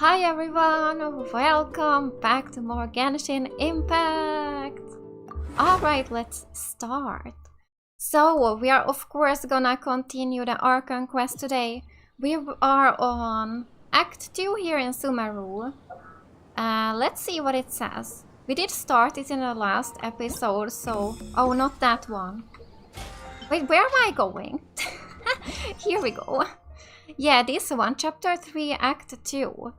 Hi everyone, welcome back to more Genshin Impact! Alright, let's start. So, we are of course gonna continue the Archon quest today. We are on Act 2 here in Sumeru. Let's see what it says. We did start it in the last episode, so... Oh, not that one. Wait, where am I going? Here we go. Yeah, this one, Chapter 3, Act 2.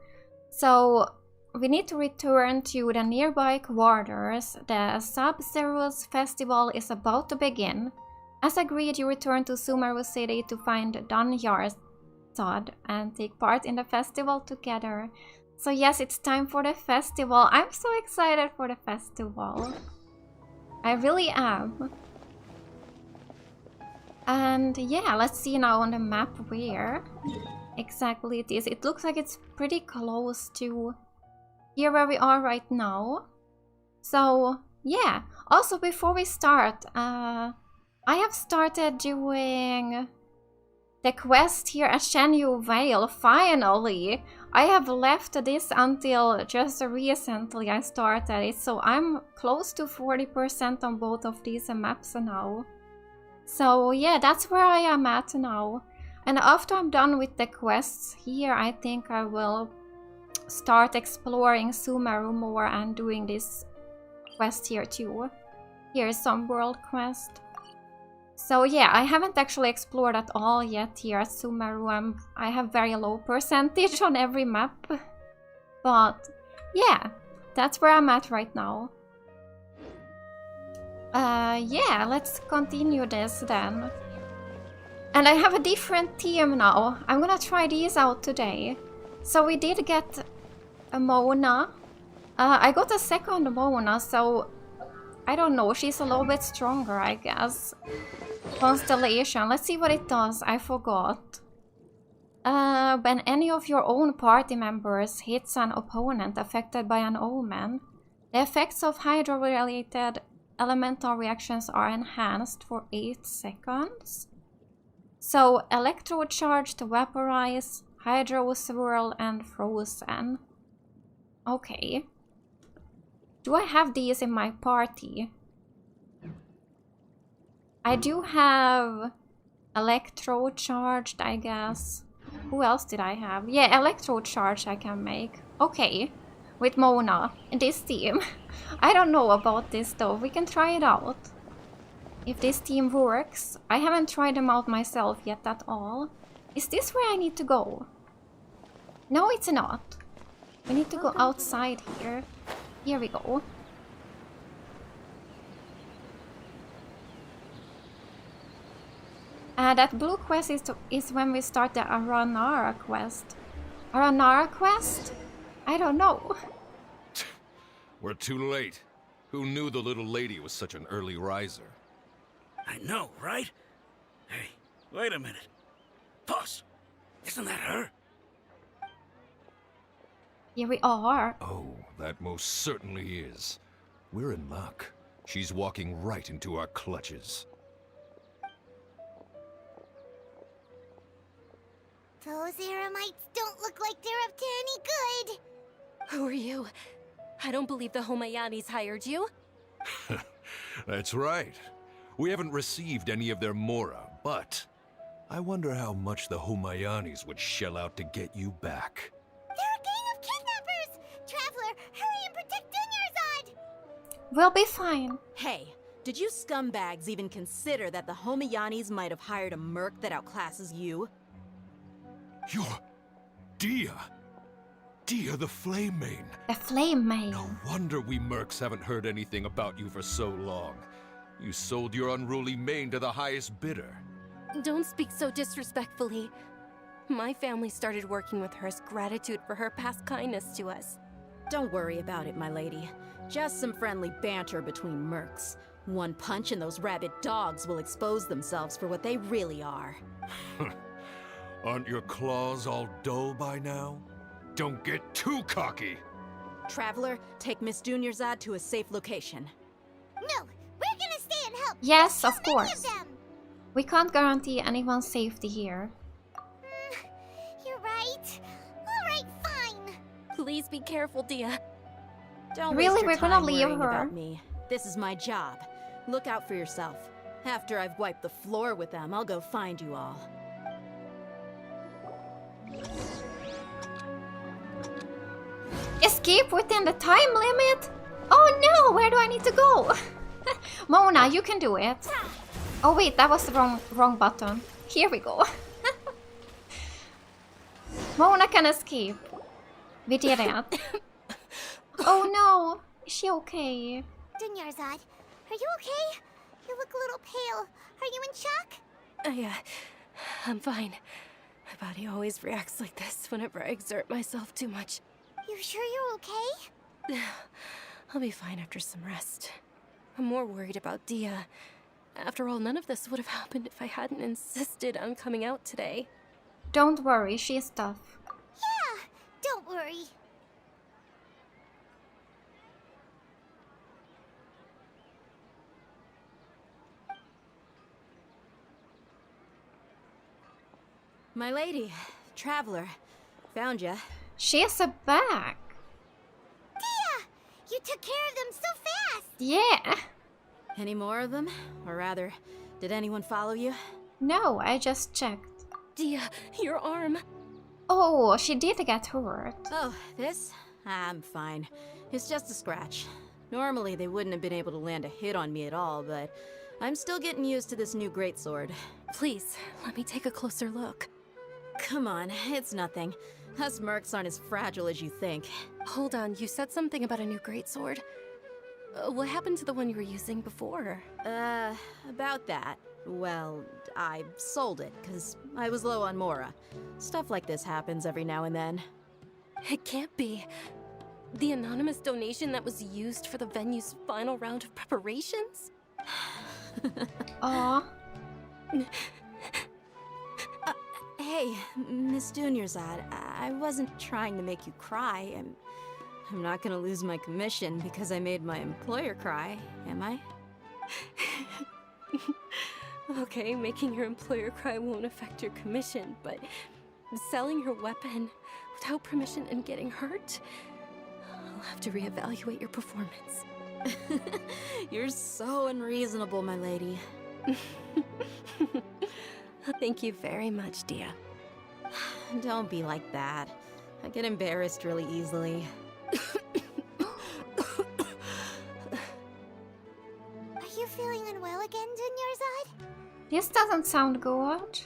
So, we need to return to the nearby quarters. The Sabzeruz festival is about to begin. As agreed, you return to Sumeru City to find Dunyarzad and take part in the festival together. So yes, it's time for the festival. I'm so excited for the festival. I really am. And yeah, let's see now on the map where exactly it is. It looks like it's pretty close to here where we are right now. So yeah, also before we start, I have started doing the quest here at Shenyu Vale, finally. I have left this until just recently I started it, so I'm close to 40% on both of these maps now. So yeah, that's where I am at now. And after I'm done with the quests here, I think I will start exploring Sumeru more and doing this quest here too. Here's some world quest. So yeah, I haven't actually explored at all yet here at Sumeru. I have very low percentage on every map. But yeah, that's where I'm at right now. Yeah, let's continue this then. And I have a different team now. I'm gonna try these out today. So we did get a Mona. I got a second Mona, so I don't know, she's a little bit stronger, I guess. Constellation, let's see what it does, I forgot. When any of your own party members hits an opponent affected by an omen, the effects of hydro-related elemental reactions are enhanced for 8 seconds. So, electrocharged, vaporize, hydro swirl, and frozen. Okay. Do I have these in my party? I do have electrocharged, I guess. Who else did I have? Yeah, electrocharged I can make. Okay. With Mona in this team. I don't know about this though. We can try it out. If this team works. I haven't tried them out myself yet at all. Is this where I need to go? No, it's not. We need to go outside here. Here we go. That blue quest is when we start the Aranara quest. Aranara quest? I don't know. We're too late. Who knew the little lady was such an early riser? I know, right? Hey, wait a minute. Boss, isn't that her? Here we are. Oh, that most certainly is. We're in luck. She's walking right into our clutches. Those Eremites don't look like they're up to any good. Who are you? I don't believe the Homayanis hired you. That's right. We haven't received any of their Mora, but I wonder how much the Homayanis would shell out to get you back. They're a gang of kidnappers! Traveler, hurry and protect Dunyarzad! We'll be fine. Hey, did you scumbags even consider that the Homayanis might have hired a merc that outclasses you? You're... Dia! Dia the Flame Main! The Flame Main. No wonder we mercs haven't heard anything about you for so long. You sold your unruly mane to the highest bidder. Don't speak so disrespectfully. My family started working with her as gratitude for her past kindness to us. Don't worry about it, my lady. Just some friendly banter between mercs. One punch and those rabid dogs will expose themselves for what they really are. Aren't your claws all dull by now? Don't get too cocky! Traveler, take Miss Dunyarzad to a safe location. No, we're gonna stay and help. Yes, There's of too many course. them. We can't guarantee anyone's safety here. You're right. Alright, fine. Please be careful, Dia. Don't Really? waste your We're gonna time leave worrying her? about me. This is my job. Look out for yourself. After I've wiped the floor with them, I'll go find you all. Escape within the time limit? Oh no, where do I need to go? Mona, you can do it. Oh wait, that was the wrong button. Here we go. Mona can escape. We did it. Oh no, is she okay? Dunyarzad, are you okay? You look a little pale. Are you in shock? I'm fine. My body always reacts like this whenever I exert myself too much. You sure you're okay? I'll be fine after some rest. I'm more worried about Dia. After all, none of this would have happened if I hadn't insisted on coming out today. Don't worry, she's tough. Yeah, don't worry. My lady, traveler, found ya. She's back. Dia! You took care of them so fast! Yeah. Any more of them? Or rather, did anyone follow you? No, I just checked. Dia, your arm. Oh, she did get hurt. Oh, this? I'm fine. It's just a scratch. Normally, they wouldn't have been able to land a hit on me at all, but I'm still getting used to this new greatsword. Please, let me take a closer look. Come on, it's nothing. Us mercs aren't as fragile as you think. Hold on, you said something about a new greatsword. What happened to the one you were using before? About that. Well, I sold it, because I was low on Mora. Stuff like this happens every now and then. It can't be. The anonymous donation that was used for the venue's final round of preparations? Aw. Hey, Miss Dunyarzad, I wasn't trying to make you cry. I'm not gonna lose my commission because I made my employer cry, am I? Okay, making your employer cry won't affect your commission, but selling your weapon without permission and getting hurt? I'll have to reevaluate your performance. You're so unreasonable, my lady. Thank you very much, Dia. Don't be like that. I get embarrassed really easily. Are you feeling unwell again, Dunyarzad? This doesn't sound good.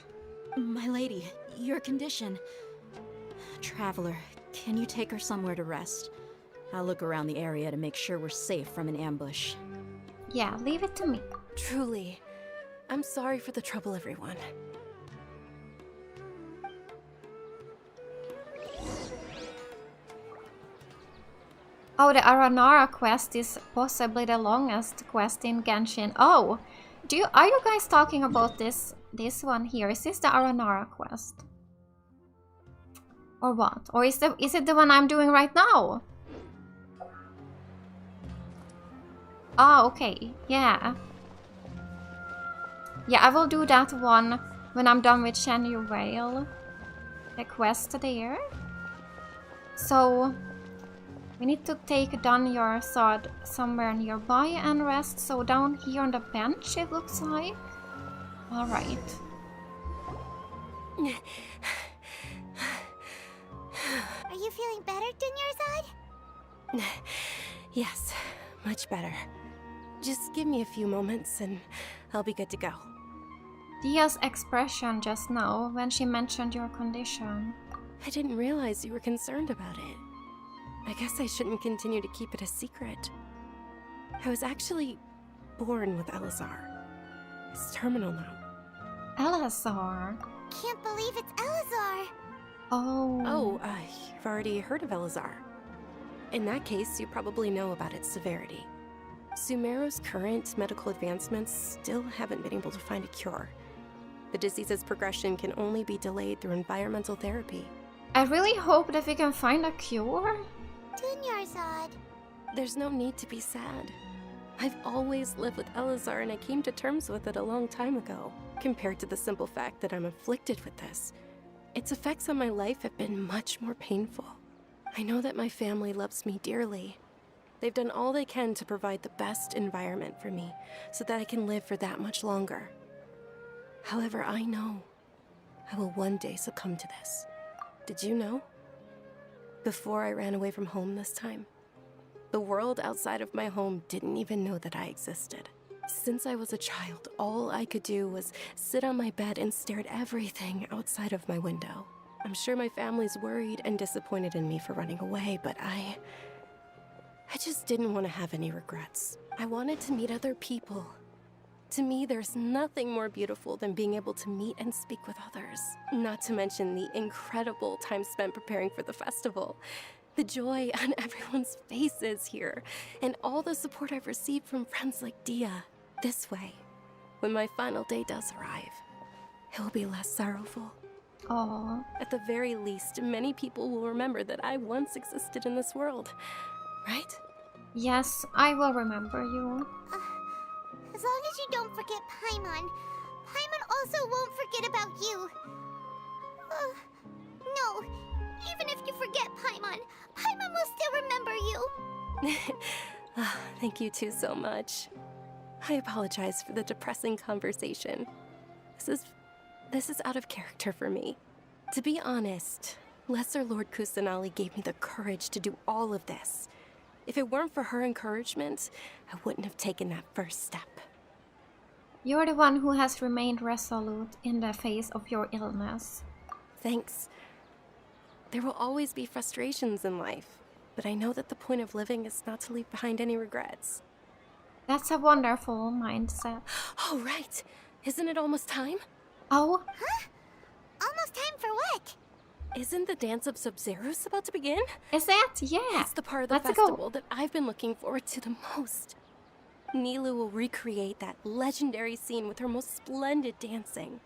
My lady, your condition. Traveler, can you take her somewhere to rest? I'll look around the area to make sure we're safe from an ambush. Yeah, leave it to me. Truly. I'm sorry for the trouble, everyone. Oh, the Aranara quest is possibly the longest quest in Genshin. Oh, are you guys talking about this one here? Is this the Aranara quest? Or what? Or is it the one I'm doing right now? Oh, okay. Yeah. Yeah, I will do that one when I'm done with Shenyu Vale. The quest there. So we need to take Dunyarzad somewhere nearby and rest. So down here on the bench, it looks like. Alright. Are you feeling better, Dunyarzad? Yes, much better. Just give me a few moments and I'll be good to go. Dia's expression just now when she mentioned your condition. I didn't realize you were concerned about it. I guess I shouldn't continue to keep it a secret. I was actually born with Elazar. It's terminal now. Elazar. Can't believe it's Elazar. Oh. You've already heard of Elazar. In that case, you probably know about its severity. Sumeru's current medical advancements still haven't been able to find a cure. The disease's progression can only be delayed through environmental therapy. I really hope that we can find a cure. Dunyarzad. There's no need to be sad. I've always lived with Elazar and I came to terms with it a long time ago. Compared to the simple fact that I'm afflicted with this, its effects on my life have been much more painful. I know that my family loves me dearly. They've done all they can to provide the best environment for me so that I can live for that much longer. However, I know I will one day succumb to this. Did you know? Before I ran away from home this time, the world outside of my home didn't even know that I existed. Since I was a child, all I could do was sit on my bed and stare at everything outside of my window. I'm sure my family's worried and disappointed in me for running away, but I just didn't want to have any regrets. I wanted to meet other people. To me, there's nothing more beautiful than being able to meet and speak with others. Not to mention the incredible time spent preparing for the festival. The joy on everyone's faces here, and all the support I've received from friends like Dia. This way, when my final day does arrive, it will be less sorrowful. Aww. At the very least, many people will remember that I once existed in this world, right? Yes, I will remember you. As long as you don't forget Paimon, Paimon also won't forget about you. No, even if you forget Paimon, Paimon will still remember you. Thank you two so much. I apologize for the depressing conversation. This is out of character for me. To be honest, Lesser Lord Kusanali gave me the courage to do all of this. If it weren't for her encouragement, I wouldn't have taken that first step. You're the one who has remained resolute in the face of your illness. Thanks. There will always be frustrations in life, but I know that the point of living is not to leave behind any regrets. That's a wonderful mindset. Oh, right. Isn't it almost time? Oh? Huh? Almost time for what? Isn't the dance of Sabzeruz about to begin? Is it? Yeah. It's the part of the Let's festival go. that I've been looking forward to the most. Nilou will recreate that legendary scene with her most splendid dancing.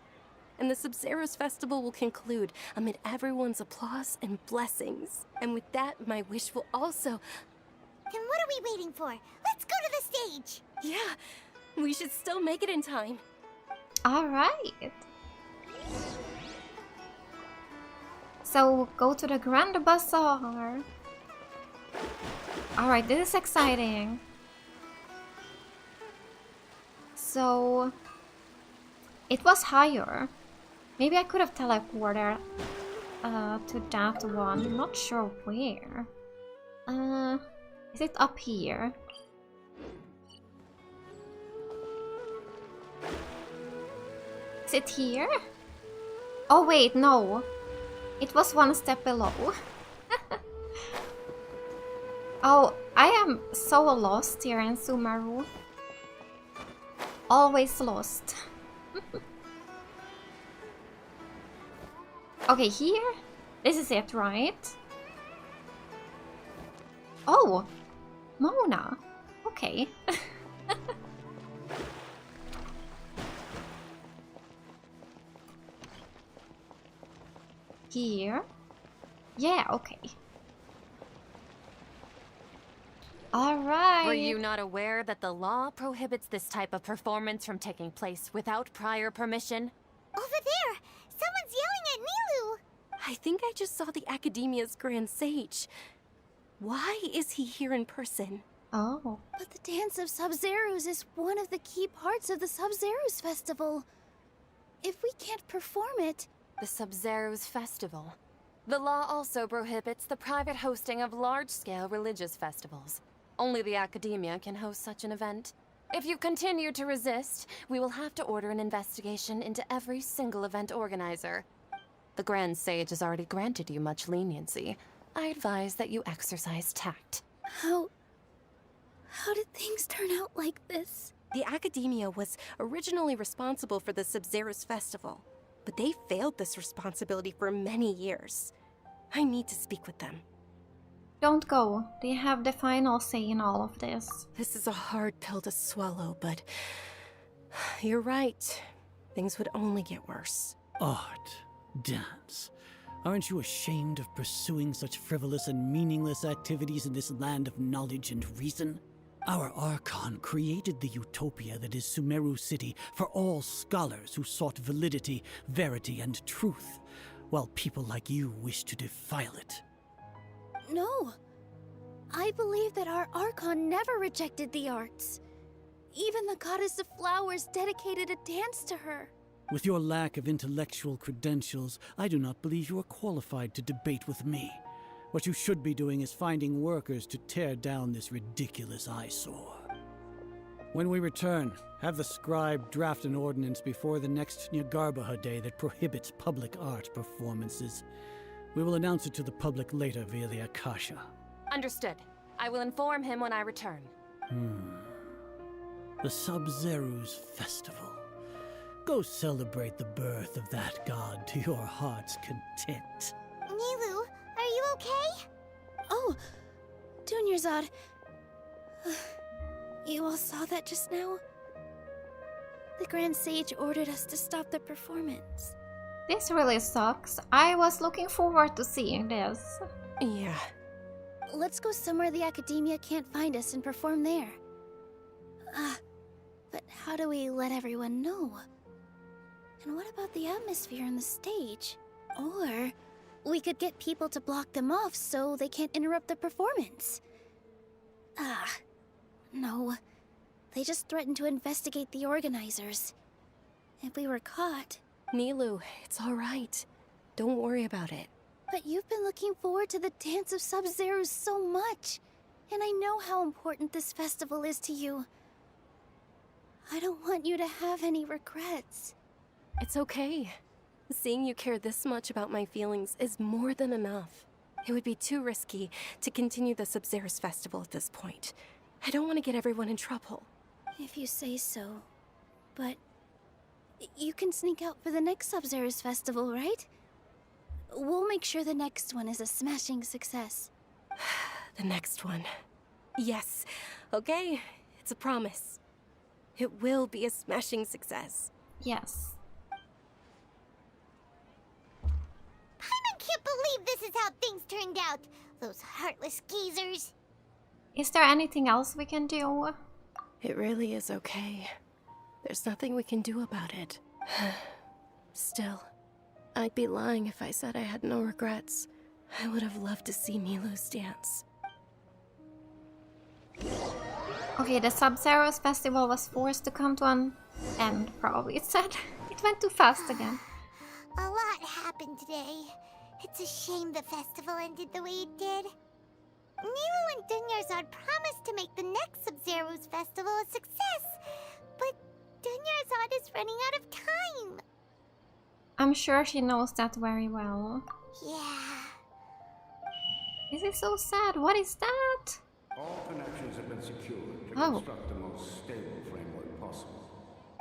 And the Sabzeruz festival will conclude amid everyone's applause and blessings. And with that, my wish will also... Then what are we waiting for? Let's go to the stage! Yeah, we should still make it in time. Alright. So, go to the Grand Bazaar. Alright, this is exciting. So, it was higher. Maybe I could have teleported to that one. Not sure where. Is it up here? Is it here? Oh wait, no. It was one step below. Oh, I am so lost here in Sumeru. Always lost. Okay, here? This is it, right? Oh! Mona! Okay. Here? Yeah, okay. Alright. Were you not aware that the law prohibits this type of performance from taking place without prior permission? Over there! Someone's yelling at Nilou! I think I just saw the Academia's Grand Sage. Why is he here in person? Oh. But the dance of Sabzeruz is one of the key parts of the Sabzeruz festival. If we can't perform it... The Sabzeruz Festival. The law also prohibits the private hosting of large-scale religious festivals. Only the Academia can host such an event. If you continue to resist, we will have to order an investigation into every single event organizer. The Grand Sage has already granted you much leniency. I advise that you exercise tact. How did things turn out like this? The Academia was originally responsible for the Sabzeruz Festival, but they failed this responsibility for many years. I need to speak with them. Don't go. They have the final say in all of this. This is a hard pill to swallow, but you're right. Things would only get worse. Art, dance. Aren't you ashamed of pursuing such frivolous and meaningless activities in this land of knowledge and reason? Our Archon created the utopia that is Sumeru City for all scholars who sought validity, verity, and truth, while people like you wish to defile it. No. I believe that our Archon never rejected the arts. Even the goddess of flowers dedicated a dance to her. With your lack of intellectual credentials, I do not believe you are qualified to debate with me. What you should be doing is finding workers to tear down this ridiculous eyesore. When we return, have the scribe draft an ordinance before the next Nyargarbaha Day that prohibits public art performances. We will announce it to the public later via the Akasha. Understood. I will inform him when I return. The Sabzeruz Festival. Go celebrate the birth of that god to your heart's content. Nilou, are you okay? Oh, Dunyarzad. You all saw that just now? The Grand Sage ordered us to stop the performance. This really sucks. I was looking forward to seeing this. Yeah. Let's go somewhere the Academia can't find us and perform there. But how do we let everyone know? And what about the atmosphere on the stage? Or we could get people to block them off so they can't interrupt the performance. No. They just threatened to investigate the organizers. If we were caught... Nilou, it's all right. Don't worry about it. But you've been looking forward to the Dance of Sabzeruz so much. And I know how important this festival is to you. I don't want you to have any regrets. It's okay. Seeing you care this much about my feelings is more than enough. It would be too risky to continue the Sabzeruz festival at this point. I don't want to get everyone in trouble. If you say so. But you can sneak out for the next Sabzeruz festival, right? We'll make sure the next one is a smashing success. The next one. Yes. Okay, it's a promise. It will be a smashing success. Yes. I can't believe this is how things turned out. Those heartless geezers. Is there anything else we can do? It really is okay. There's nothing we can do about it. Still, I'd be lying if I said I had no regrets. I would have loved to see Nilou's dance. Okay, the Sabzeruz festival was forced to come to an end, probably. It said it went too fast again. A lot happened today. It's a shame the festival ended the way it did. Nilou and Dunyarzad promised to make the next Sabzeruz festival a success, but Dunyarzad is running out of time. I'm sure she knows that very well. Yeah. This is so sad. What is that? All connections have been secured to construct the most stable framework possible.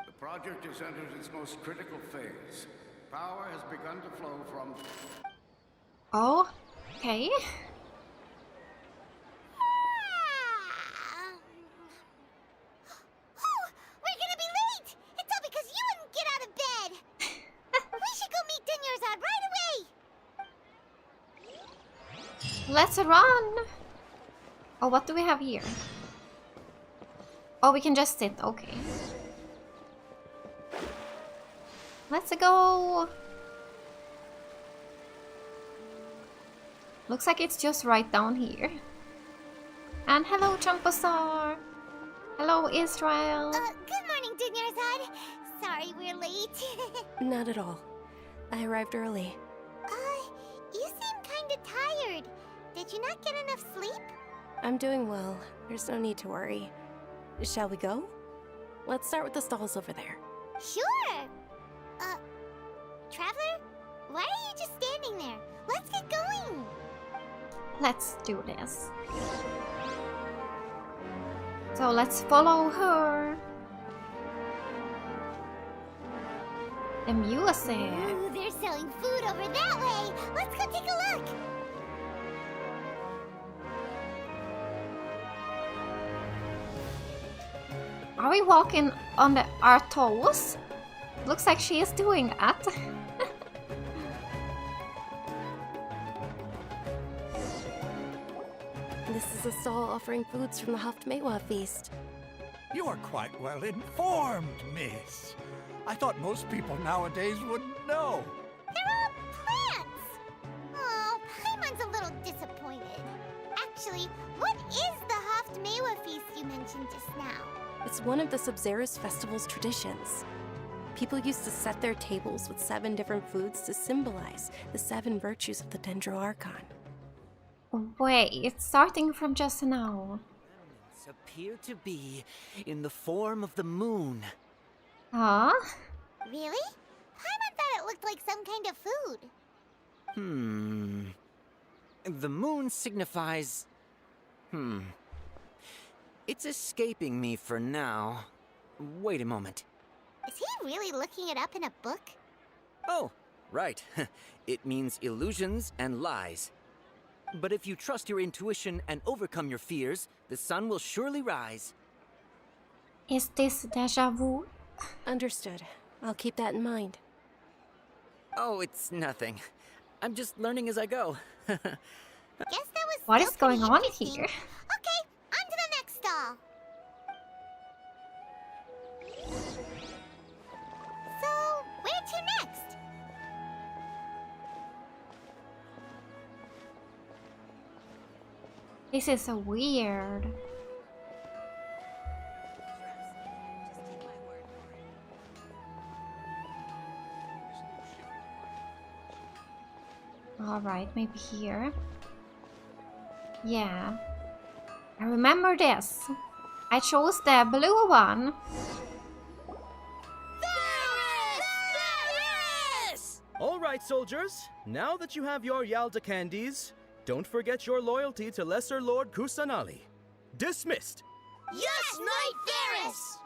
The project has entered its most critical phase. Power has begun to flow from... Oh, okay. We're gonna be late! It's all because you wouldn't get out of bed! We should go meet Dunyarzad right away! Let's run! Oh, what do we have here? Oh, we can just sit. Okay. Let's go! Looks like it's just right down here. And hello, Champasar! Hello, Israel! Good morning, Dunyarzad. Sorry we're late. Not at all. I arrived early. You seem kinda tired. Did you not get enough sleep? I'm doing well. There's no need to worry. Shall we go? Let's start with the stalls over there. Sure! Traveler? Why are you just standing there? Let's get going! Let's do this. So let's follow her. The music. Ooh, they're selling food over that way! Let's go take a look! Are we walking on our toes? Looks like she is doing that. This is a stall offering foods from the Haftmewa feast. You are quite well informed, miss. I thought most people nowadays wouldn't know. They're all plants! Oh, Paimon's a little disappointed. Actually, what is the Haft-Mewa feast you mentioned just now? It's one of the Sabzeruz festival's traditions. People used to set their tables with 7 different foods to symbolize the 7 virtues of the Dendro Archon. Wait, starting from just now. Appear to be in the form of the moon. Huh? Really? Paimon thought it looked like some kind of food. The moon signifies... It's escaping me for now. Wait a moment. Is he really looking it up in a book? Oh, right. It means illusions and lies. But if you trust your intuition and overcome your fears, the sun will surely rise. Is this déjà vu? Understood. I'll keep that in mind. Oh, it's nothing. I'm just learning as I go. Guess that was What still is going pretty on interesting. here? Okay, on to the next stall. So, where to next? This is so weird. Alright, maybe here. Yeah. I remember this. I chose the blue one. All right, soldiers. Now that you have your Yalda candies, don't forget your loyalty to Lesser Lord Kusanali. Dismissed! Yes, Knight Varus!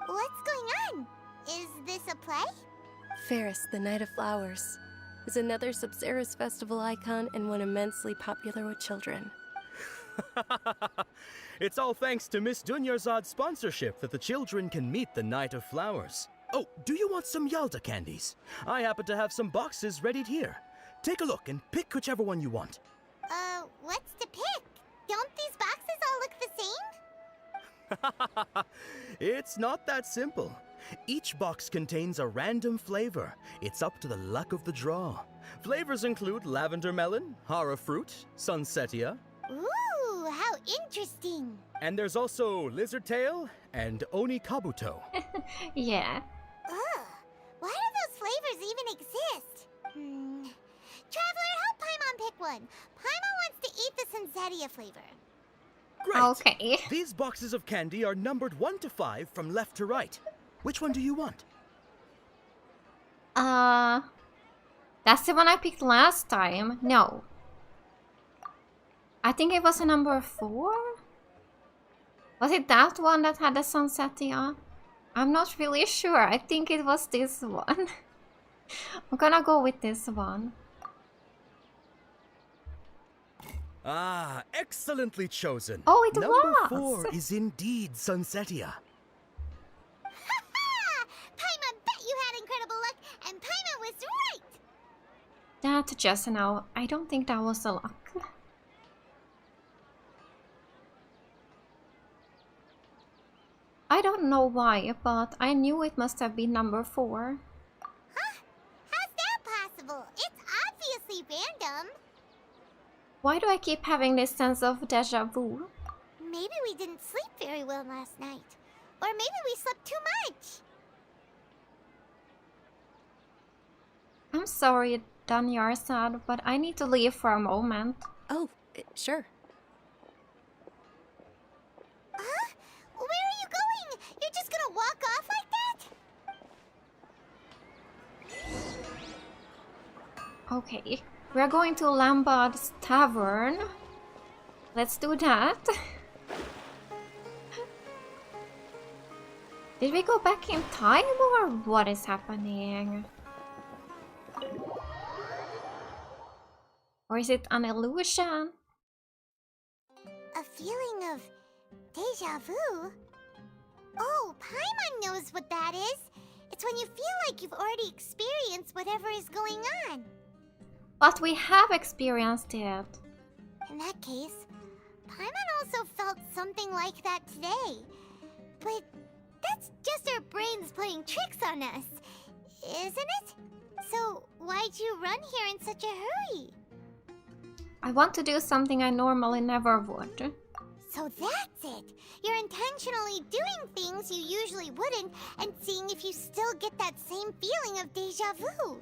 What's going on? Is this a play? Ferris, the Knight of Flowers, is another Sabzeruz festival icon and one immensely popular with children. It's all thanks to Miss Dunyarzad's sponsorship that the children can meet the Knight of Flowers. Oh, do you want some Yalda candies? I happen to have some boxes ready here. Take a look and pick whichever one you want. What's to pick? Don't these boxes all look the same? It's not that simple. Each box contains a random flavor. It's up to the luck of the draw. Flavors include lavender melon, hara fruit, sunsetia. Ooh, how interesting. And there's also lizard tail and oni kabuto. Yeah. Ugh, why do those flavors even exist? Traveler, help Paimon pick one. Paimon wants to eat the sunsetia flavor. Great. Okay. These boxes of candy are numbered 1 to 5 from left to right. Which one do you want? That's the one I picked last time. No. I think it was a number 4? Was it that one that had the sunsetia? I'm not really sure. I think it was this one. I'm gonna go with this one. Ah, excellently chosen. Oh, it Number was. 4 is indeed sunsetia. Paimon bet you had incredible luck, and Paimon was right! That just now. I don't think that was a luck. I don't know why, but I knew it must have been number 4. Huh? How's that possible? It's obviously random. Why do I keep having this sense of déjà vu? Maybe we didn't sleep very well last night. Or maybe we slept too much. I'm sorry, Dunyarzad, but I need to leave for a moment. Oh, sure. Huh? Where are you going? You're just gonna walk off like that? Okay, we're going to Lambad's Tavern. Let's do that. Did we go back in time or what is happening? Or is it an illusion? A feeling of deja vu? Oh, Paimon knows what that is. It's when you feel like you've already experienced whatever is going on. But we have experienced it. In that case, Paimon also felt something like that today. But that's just our brains playing tricks on us, isn't it? So why'd you run here in such a hurry? I want to do something I normally never would. So that's it. You're intentionally doing things you usually wouldn't and seeing if you still get that same feeling of deja vu.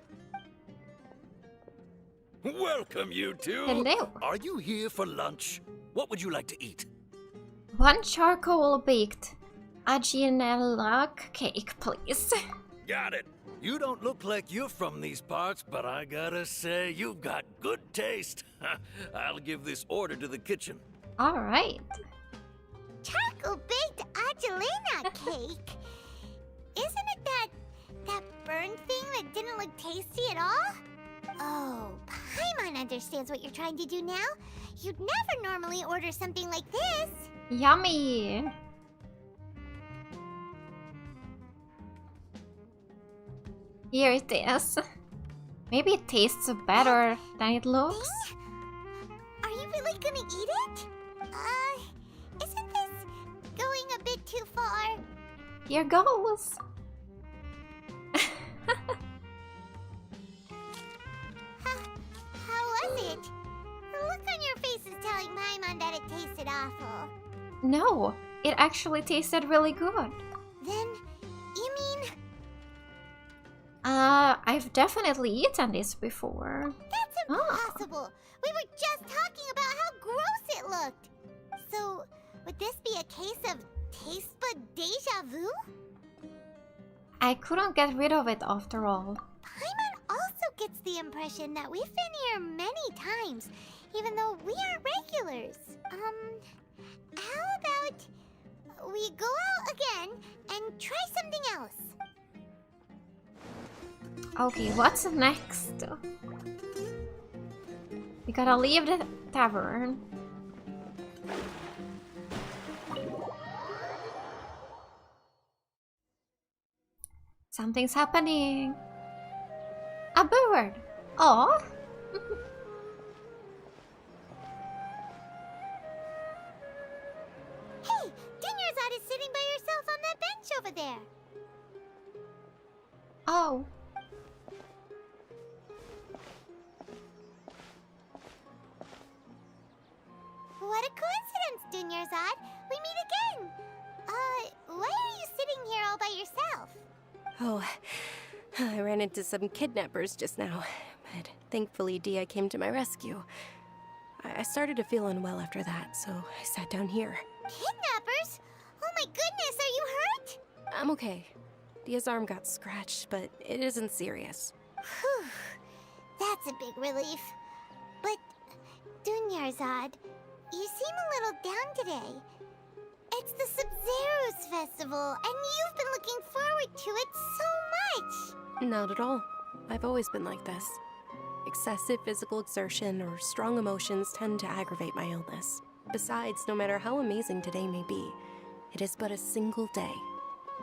Welcome, you two. Hello. Are you here for lunch? What would you like to eat? 1 charcoal baked Aginella cake, please. Got it. You don't look like you're from these parts, but I gotta say, you've got good taste. I'll give this order to the kitchen. Alright. Charcoal-baked Angelina cake? Isn't it that burn thing that didn't look tasty at all? Oh, Paimon understands what you're trying to do now. You'd never normally order something like this. Yummy! Here it is. Maybe it tastes better than it looks. Are you really gonna eat it? Isn't this going a bit too far? Here goes. How was it? The look on your face is telling Paimon that it tasted awful. No, it actually tasted really good. Then, you mean... I've definitely eaten this before. That's impossible! We were just talking about how gross it looked! So, would this be a case of taste bud deja vu? I couldn't get rid of it after all. Paimon also gets the impression that we've been here many times, even though we aren't regulars. How about we go out again and try something else? Okay, what's next? We gotta leave the tavern. Something's happening. A bird. Oh. Hey, Dunyarzad is sitting by herself on that bench over there. Oh. What a coincidence, Dunyarzad. We meet again. Why are you sitting here all by yourself? Oh, I ran into some kidnappers just now, but thankfully Dia came to my rescue. I started to feel unwell after that, so I sat down here. Kidnappers? Oh my goodness, are you hurt? I'm okay. Dia's arm got scratched, but it isn't serious. Whew, that's a big relief. But, Dunyarzad, you seem a little down today. It's the Sabzeruz festival, and you've been looking forward to it so much! Not at all. I've always been like this. Excessive physical exertion or strong emotions tend to aggravate my illness. Besides, no matter how amazing today may be, it is but a single day.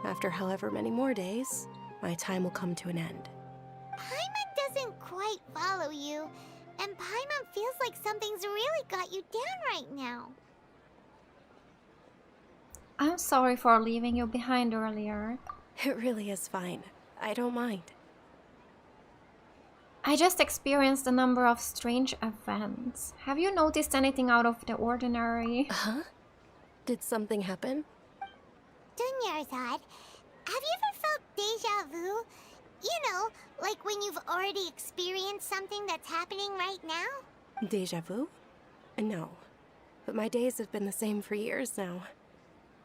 After however many more days, my time will come to an end. Paimon doesn't quite follow you, and Paimon feels like something's really got you down right now. I'm sorry for leaving you behind earlier. It really is fine. I don't mind. I just experienced a number of strange events. Have you noticed anything out of the ordinary? Huh? Did something happen? Dunyarzad, have you ever felt deja vu? You know, like when you've already experienced something that's happening right now? Deja vu? No. But my days have been the same for years now.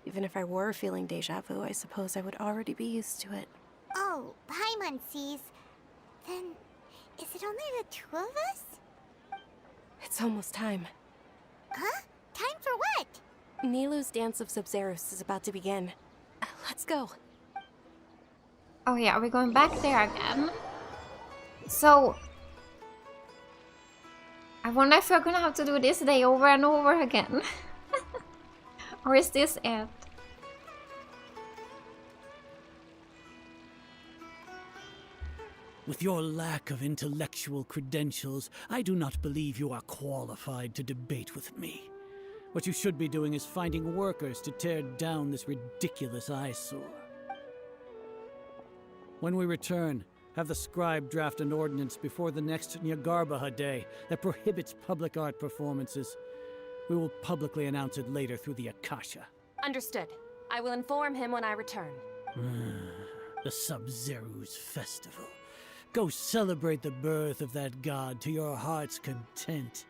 Even if I were feeling deja vu, I suppose I would already be used to it. Oh, Paimon sees. Then, is it only the two of us? It's almost time. Huh? Time for what? Nilou's Dance of Sabzeruz is about to begin. Let's go. Oh yeah, we're going back there again. So... I wonder if we're gonna have to do this day over and over again. Or is this it? With your lack of intellectual credentials, I do not believe you are qualified to debate with me. What you should be doing is finding workers to tear down this ridiculous eyesore. When we return, Have the scribe draft an ordinance before the next Nyargarbaha Day that prohibits public art performances. We will publicly announce it later through the Akasha. Understood. I will inform him when I return. The Sabzeruz festival. Go celebrate the birth of that god to your heart's content.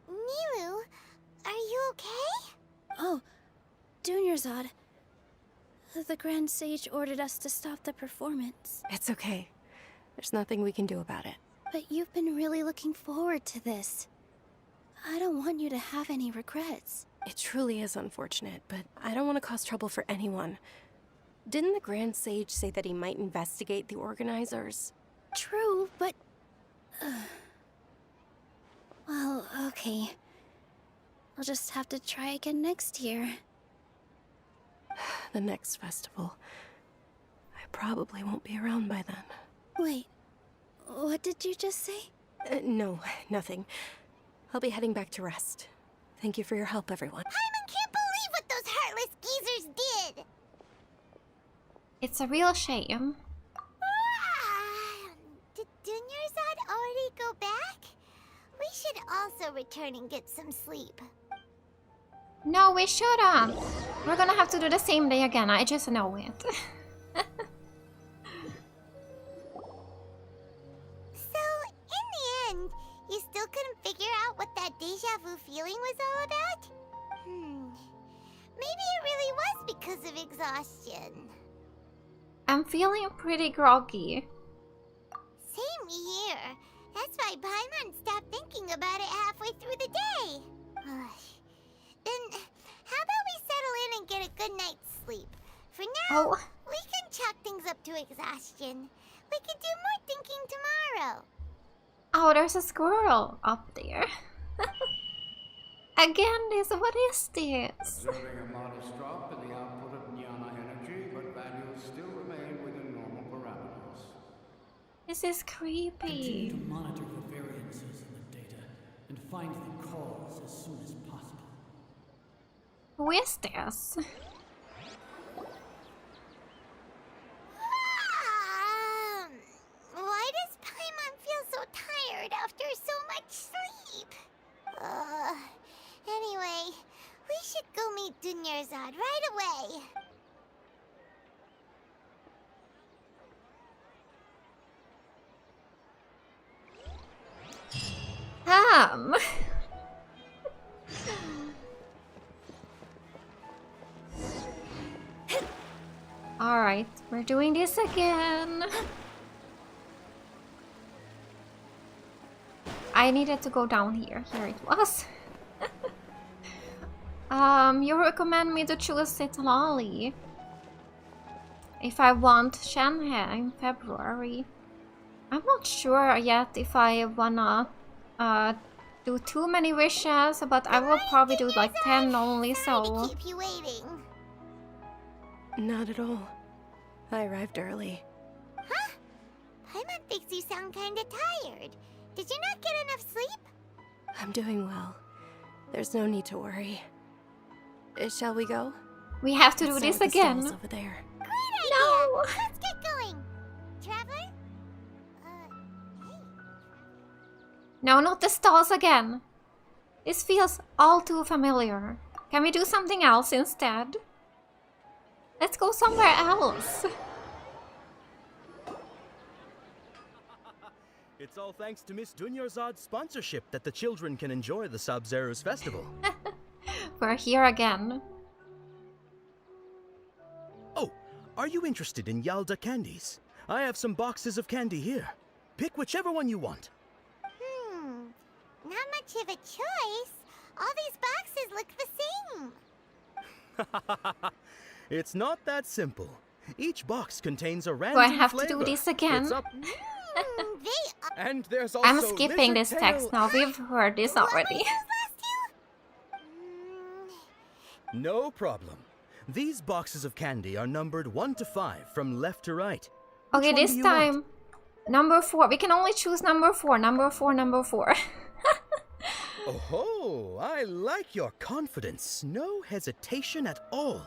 Nilou, are you okay? Oh, Dunyarzad. The Grand Sage ordered us to stop the performance. It's okay. There's nothing we can do about it. But you've been really looking forward to this. I don't want you to have any regrets. It truly is unfortunate, but I don't want to cause trouble for anyone. Didn't the Grand Sage say that he might investigate the organizers? True, but... Well, okay. I'll just have to try again next year. The next festival. I probably won't be around by then. Wait, what did you just say? No, nothing. I'll be heading back to rest. Thank you for your help, everyone. Paimon can't believe what those heartless geezers did! It's a real shame. Did Dunyarzad already go back? We should also return and get some sleep. No, we shouldn't. We're gonna have to do the same day again. I just know it. So, in the end, you still couldn't figure out what that deja vu feeling was all about? Maybe it really was because of exhaustion. I'm feeling pretty groggy. Same here. That's why Paimon stopped thinking about it halfway through the day. Then, how about we settle in and get a good night's sleep? For now, we can chalk things up to exhaustion. We can do more thinking tomorrow. Oh, there's a squirrel up there. Again, what is this? Observing a modest drop in the output of Jnana energy, but values still remain within normal parameters. This is creepy. Continue to monitor the variances in the data and find the cause as soon as possible. Who is this? Why does Paimon feel so tired after so much sleep? Anyway, we should go meet Dunyarzad right away. Alright, we're doing this again. I needed to go down here. Here it was. You recommend me to choose Sitlali if I want Shanghai in February. I'm not sure yet if I wanna do too many wishes, but I will probably do like 10 only, so... Keep you waiting. Not at all. I arrived early. Huh? Paimon thinks you sound kinda tired. Did you not get enough sleep? I'm doing well. There's no need to worry. Shall we go? We have to do this again. Over there. Great idea! No! Let's get going! Traveler? Hey. No, not the stalls again. This feels all too familiar. Can we do something else instead? Let's go somewhere else. It's all thanks to Miss Dunyarzad's sponsorship that the children can enjoy the Sabzeruz festival. We're here again. Oh, are you interested in Yalda candies? I have some boxes of candy here. Pick whichever one you want. Not much of a choice. All these boxes look the same. It's not that simple. Each box contains a random Do I have flavor. to do this again? It's up. And there's also I'm skipping this text now. We've heard this already. No problem. These boxes of candy are numbered 1 to 5 from left to right. Okay, Which one this do you time, want? number 4. We can only choose number 4. Number 4, number 4. Oh, I like your confidence. No hesitation at all.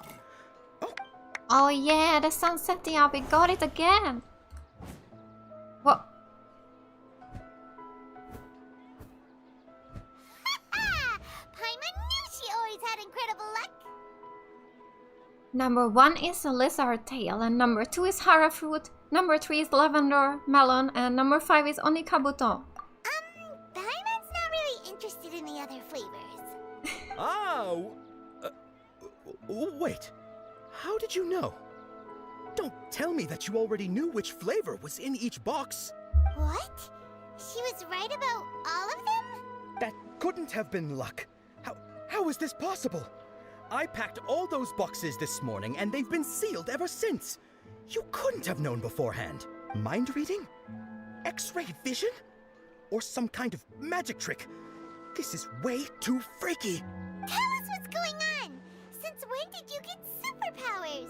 Oh yeah, the sun's setting up. We got it again. What? Paimon knew she always had incredible luck. Number 1 is a lizard tail, and number 2 is hara fruit. Number 3 is lavender melon, and number 5 is onikabuto. Paimon's not really interested in the other flavors. Ah, wait. How did you know? Don't tell me that you already knew which flavor was in each box. What? She was right about all of them? That couldn't have been luck. How is this possible? I packed all those boxes this morning, and they've been sealed ever since. You couldn't have known beforehand. Mind reading? X-ray vision? Or some kind of magic trick? This is way too freaky. Tell us what's going on. Since when did you get superpowers?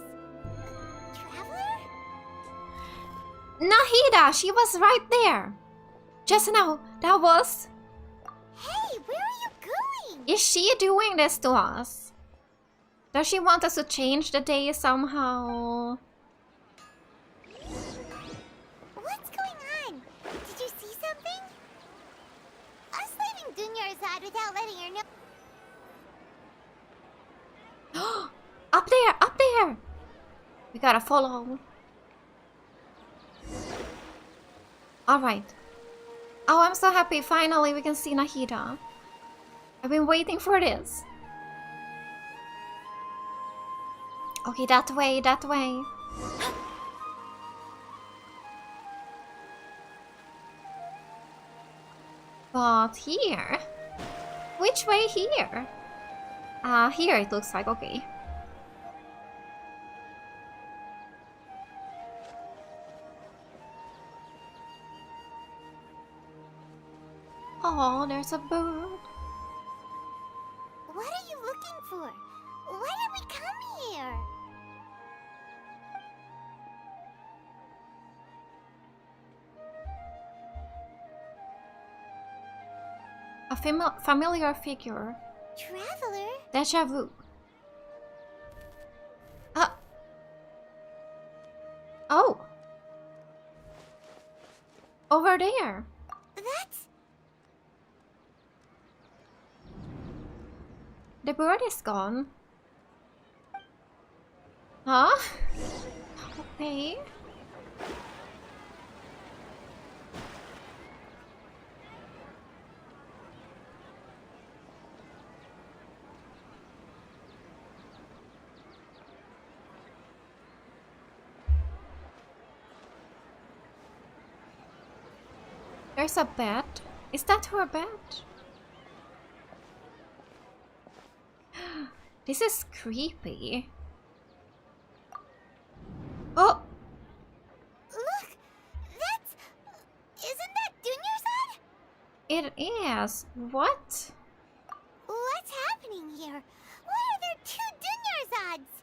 Traveler? Nahida, she was right there. Just now, that was... Hey, where are you going? Is she doing this to us? Does she want us to change the day somehow? What's going on? Did you see something? Us leaving Dunyarzad without letting her know. Up there, up there! We gotta follow. Alright. Oh, I'm so happy. Finally, we can see Nahida. I've been waiting for this. Okay, that way, that way. But here? Which way here? Here it looks like, okay. Oh, there's a bird. What are you looking for? Why did we come here? A familiar figure. Traveler? Deja vu. Oh. Over there. That's... The bird is gone. Huh? Okay. There's a bed. Is that her bed? This is creepy. Oh! Look! That's... Isn't that Dunyarzad? It is. What? What's happening here? Why are there 2 Dunyarzads?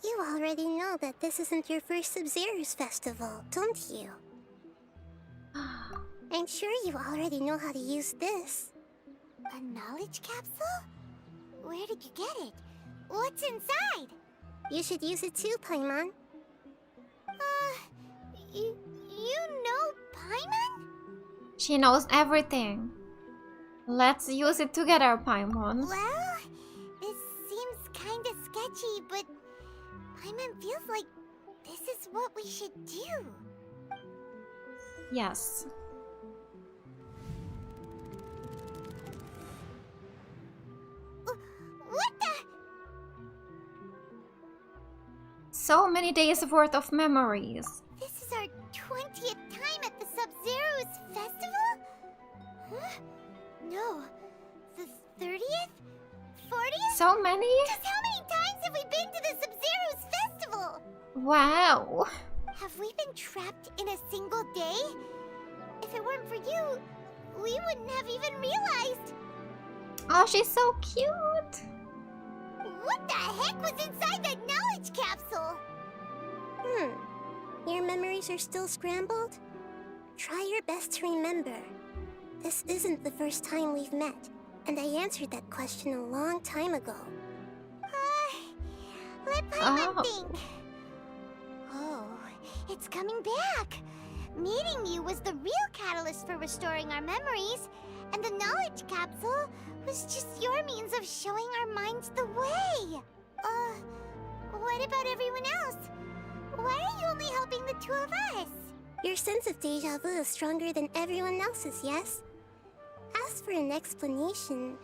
You already know that this isn't your first Sabzeruz festival, don't you? I'm sure you already know how to use this. A knowledge capsule? Where did you get it? What's inside? You should use it too, Paimon. You know Paimon? She knows everything. Let's use it together, Paimon. Well, this seems kinda sketchy, but Paimon feels like this is what we should do. Yes. What the? So many days worth of memories. This is our 20th time at the Sabzeruz festival? Huh? No. The 30th? 40th? So many? Just how many times have we been to the Sabzeruz festival? Wow. Have we been trapped in a single day? If it weren't for you, we wouldn't have even realized. Oh, she's so cute. What the heck was inside that knowledge capsule? Your memories are still scrambled? Try your best to remember. This isn't the first time we've met, and I answered that question a long time ago. Let Paimon think. Oh, it's coming back. Meeting you was the real catalyst for restoring our memories, and the knowledge capsule was just your means of showing our minds the way. What about everyone else? Why are you only helping the two of us? Your sense of deja vu is stronger than everyone else's, yes? As for an explanation,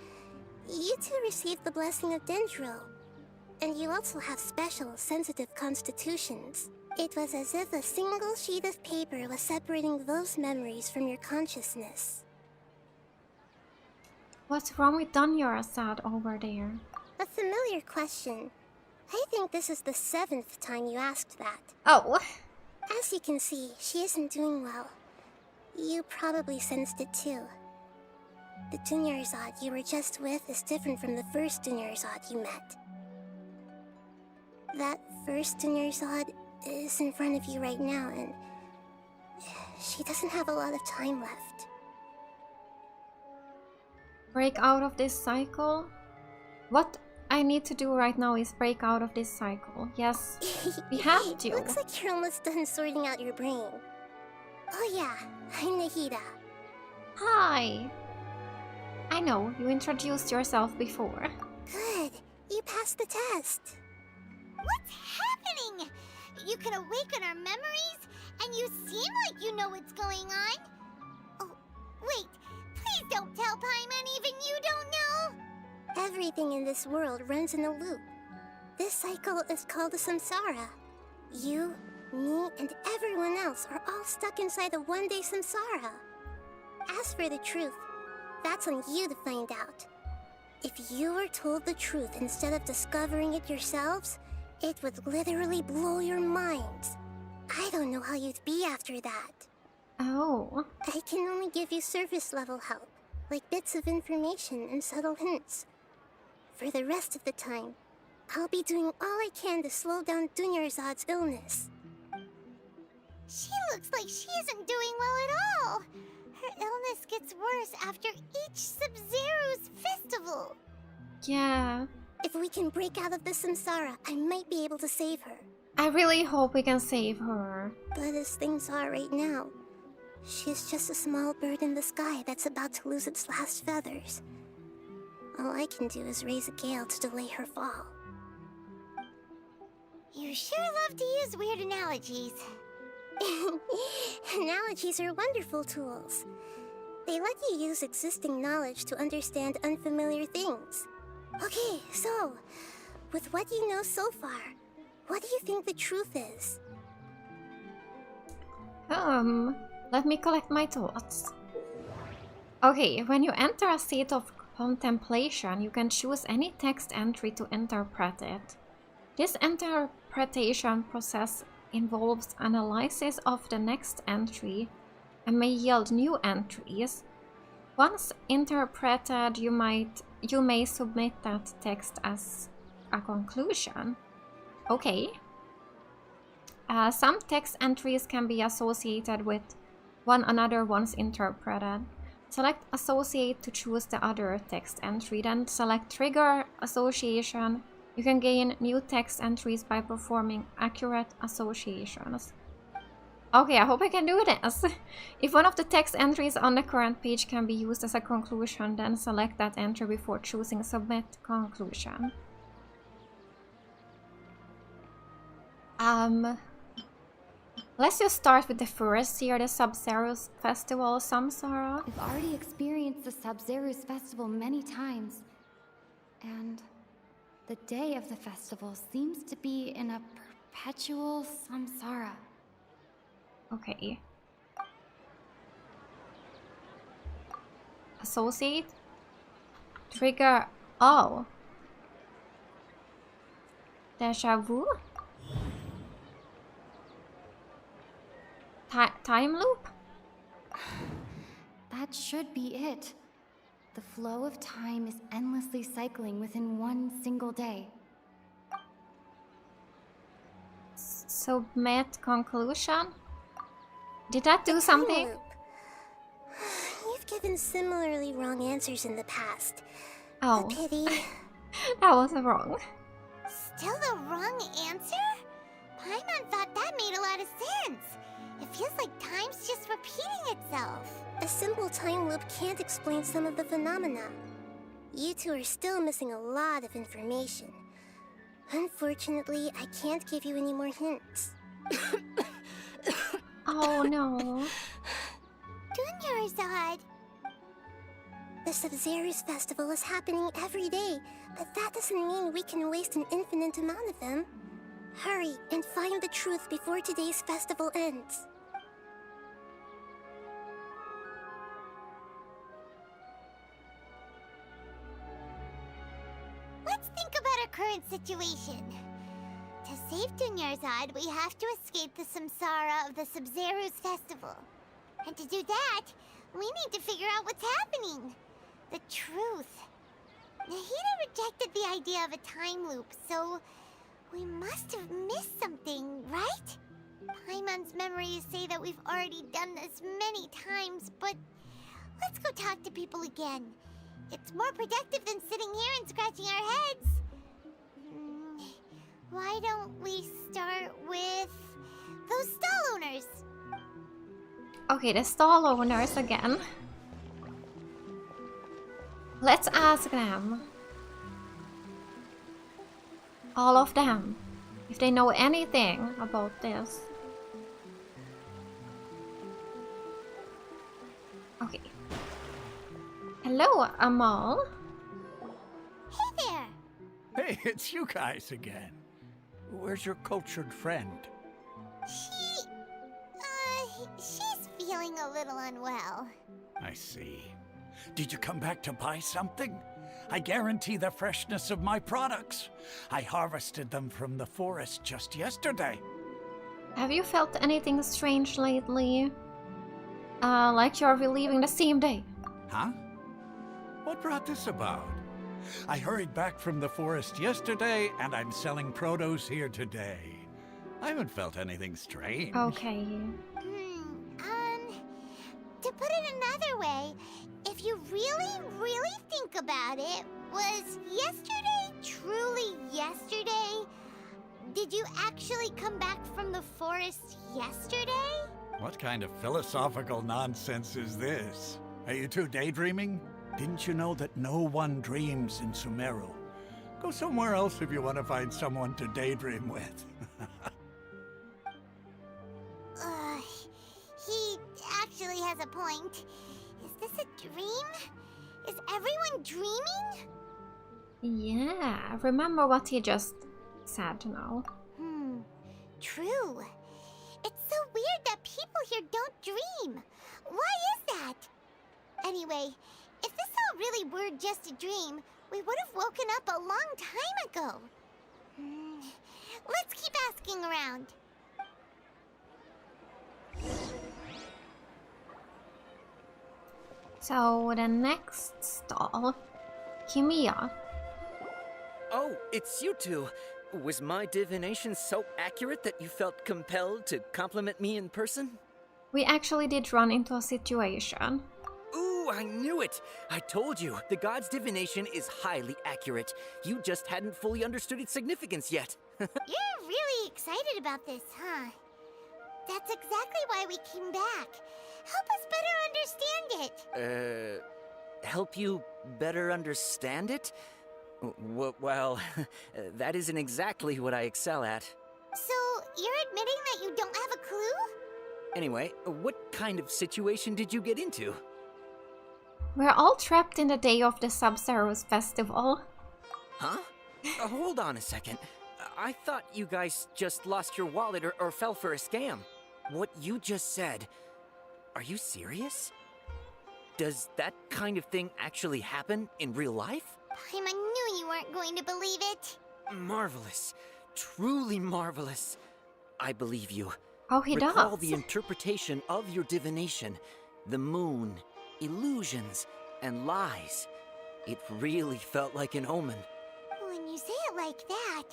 you two received the blessing of Dendro, and you also have special, sensitive constitutions. It was as if a single sheet of paper was separating those memories from your consciousness. What's wrong with Dunyarzad over there? A familiar question. I think this is the 7th time you asked that. Oh. As you can see, she isn't doing well. You probably sensed it too. The Dunyarzad you were just with is different from the first Dunyarzad you met. That first Dunyarzad is in front of you right now, and she doesn't have a lot of time left. Break out of this cycle? What I need to do right now is break out of this cycle. Yes, we have to. Looks like you're almost done sorting out your brain. Oh yeah, I'm Nahida. Hi. I know, you introduced yourself before. Good, you passed the test. What's happening? You can awaken our memories, and you seem like you know what's going on. Oh, wait, please don't tell Paimon even you don't know. Everything in this world runs in a loop. This cycle is called the samsara. You, me, and everyone else are all stuck inside the one-day samsara. As for the truth, that's on you to find out. If you were told the truth instead of discovering it yourselves, it would literally blow your minds. I don't know how you'd be after that. Oh. I can only give you surface-level help, like bits of information and subtle hints. For the rest of the time, I'll be doing all I can to slow down Dunyarzad's illness. She looks like she isn't doing well at all. Her illness gets worse after each Sabzeruz festival. Yeah. If we can break out of the samsara, I might be able to save her. I really hope we can save her. But as things are right now, she's just a small bird in the sky that's about to lose its last feathers. All I can do is raise a gale to delay her fall. You sure love to use weird analogies. Analogies are wonderful tools. They let you use existing knowledge to understand unfamiliar things. Okay, so, with what you know so far, what do you think the truth is? Let me collect my thoughts. Okay, when you enter a state of contemplation, you can choose any text entry to interpret it. This interpretation process involves analysis of the next entry and may yield new entries. Once interpreted, you may submit that text as a conclusion. Okay. Some text entries can be associated with one another once interpreted. Select Associate to choose the other text entry, then select Trigger Association. You can gain new text entries by performing accurate associations. Okay, I hope I can do this. If one of the text entries on the current page can be used as a conclusion, then select that entry before choosing Submit Conclusion. Let's just start with the first year, the Sabzeruz Festival, Samsara. I've already experienced the Sabzeruz Festival many times, and the day of the festival seems to be in a perpetual samsara. Okay. Associate. Trigger. Oh. Deja vu? Time loop? That should be it. The flow of time is endlessly cycling within one single day. Submit conclusion. Did that do something? You've given similarly wrong answers in the past. Oh. A pity. That was wrong. Still the wrong answer? Paimon thought that made a lot of sense. It feels like time's just repeating itself. A simple time loop can't explain some of the phenomena. You two are still missing a lot of information. Unfortunately, I can't give you any more hints. Oh no. Dunyarzad. The Sabzeruz festival is happening every day, but that doesn't mean we can waste an infinite amount of them. Hurry and find the truth before today's festival ends. Let's think about our current situation. To save Dunyarzad, we have to escape the samsara of the Sabzeruz festival. And to do that, we need to figure out what's happening. The truth. NAHIDA rejected the idea of a time loop, so we must have missed something, right? Paimon's memories say that we've already done this many times, but let's go talk to people again. It's more productive than sitting here and scratching our heads. Why don't we start with those stall owners? Okay, the stall owners again. Let's ask them. All of them. If they know anything about this. Okay. Hello, Amal. Hey there. Hey, it's you guys again. Where's your cultured friend? She's feeling a little unwell. I see. Did you come back to buy something? I guarantee the freshness of my products. I harvested them from the forest just yesterday. Have you felt anything strange lately? Like you're relieving the same day? Huh? What brought this about? I hurried back from the forest yesterday, and I'm selling produce here today. I haven't felt anything strange. Okay. To put it another way, if you really think about it, was yesterday truly yesterday? Did you actually come back from the forest yesterday? What kind of philosophical nonsense is this? Are you two daydreaming? Didn't you know that no one dreams in Sumeru? Go somewhere else if you want to find someone to daydream with. He actually has a point. Is this a dream? Is everyone dreaming? Yeah, remember what he just said now. True. It's so weird that people here don't dream. Why is that? Anyway, if this all really were just a dream, we would have woken up a long time ago. Let's keep asking around. So, the next stall. Kimia. Oh, it's you two. Was my divination so accurate that you felt compelled to compliment me in person? We actually did run into a situation. Ooh, I knew it! I told you, the god's divination is highly accurate. You just hadn't fully understood its significance yet. You're really excited about this, huh? That's exactly why we came back. Help us better understand it. Help you better understand it? Well, that isn't exactly what I excel at. So, you're admitting that you don't have a clue? Anyway, what kind of situation did you get into? We're all trapped in the day of the Sabzeruz festival. Huh? Hold on a second. I thought you guys just lost your wallet or fell for a scam. What you just said, are you serious? Does that kind of thing actually happen in real life? I knew you weren't going to believe it. Marvelous. Truly marvelous. I believe you. Oh, he Recall does. the interpretation of your divination. The moon, illusions, and lies. It really felt like an omen. When you say it like that,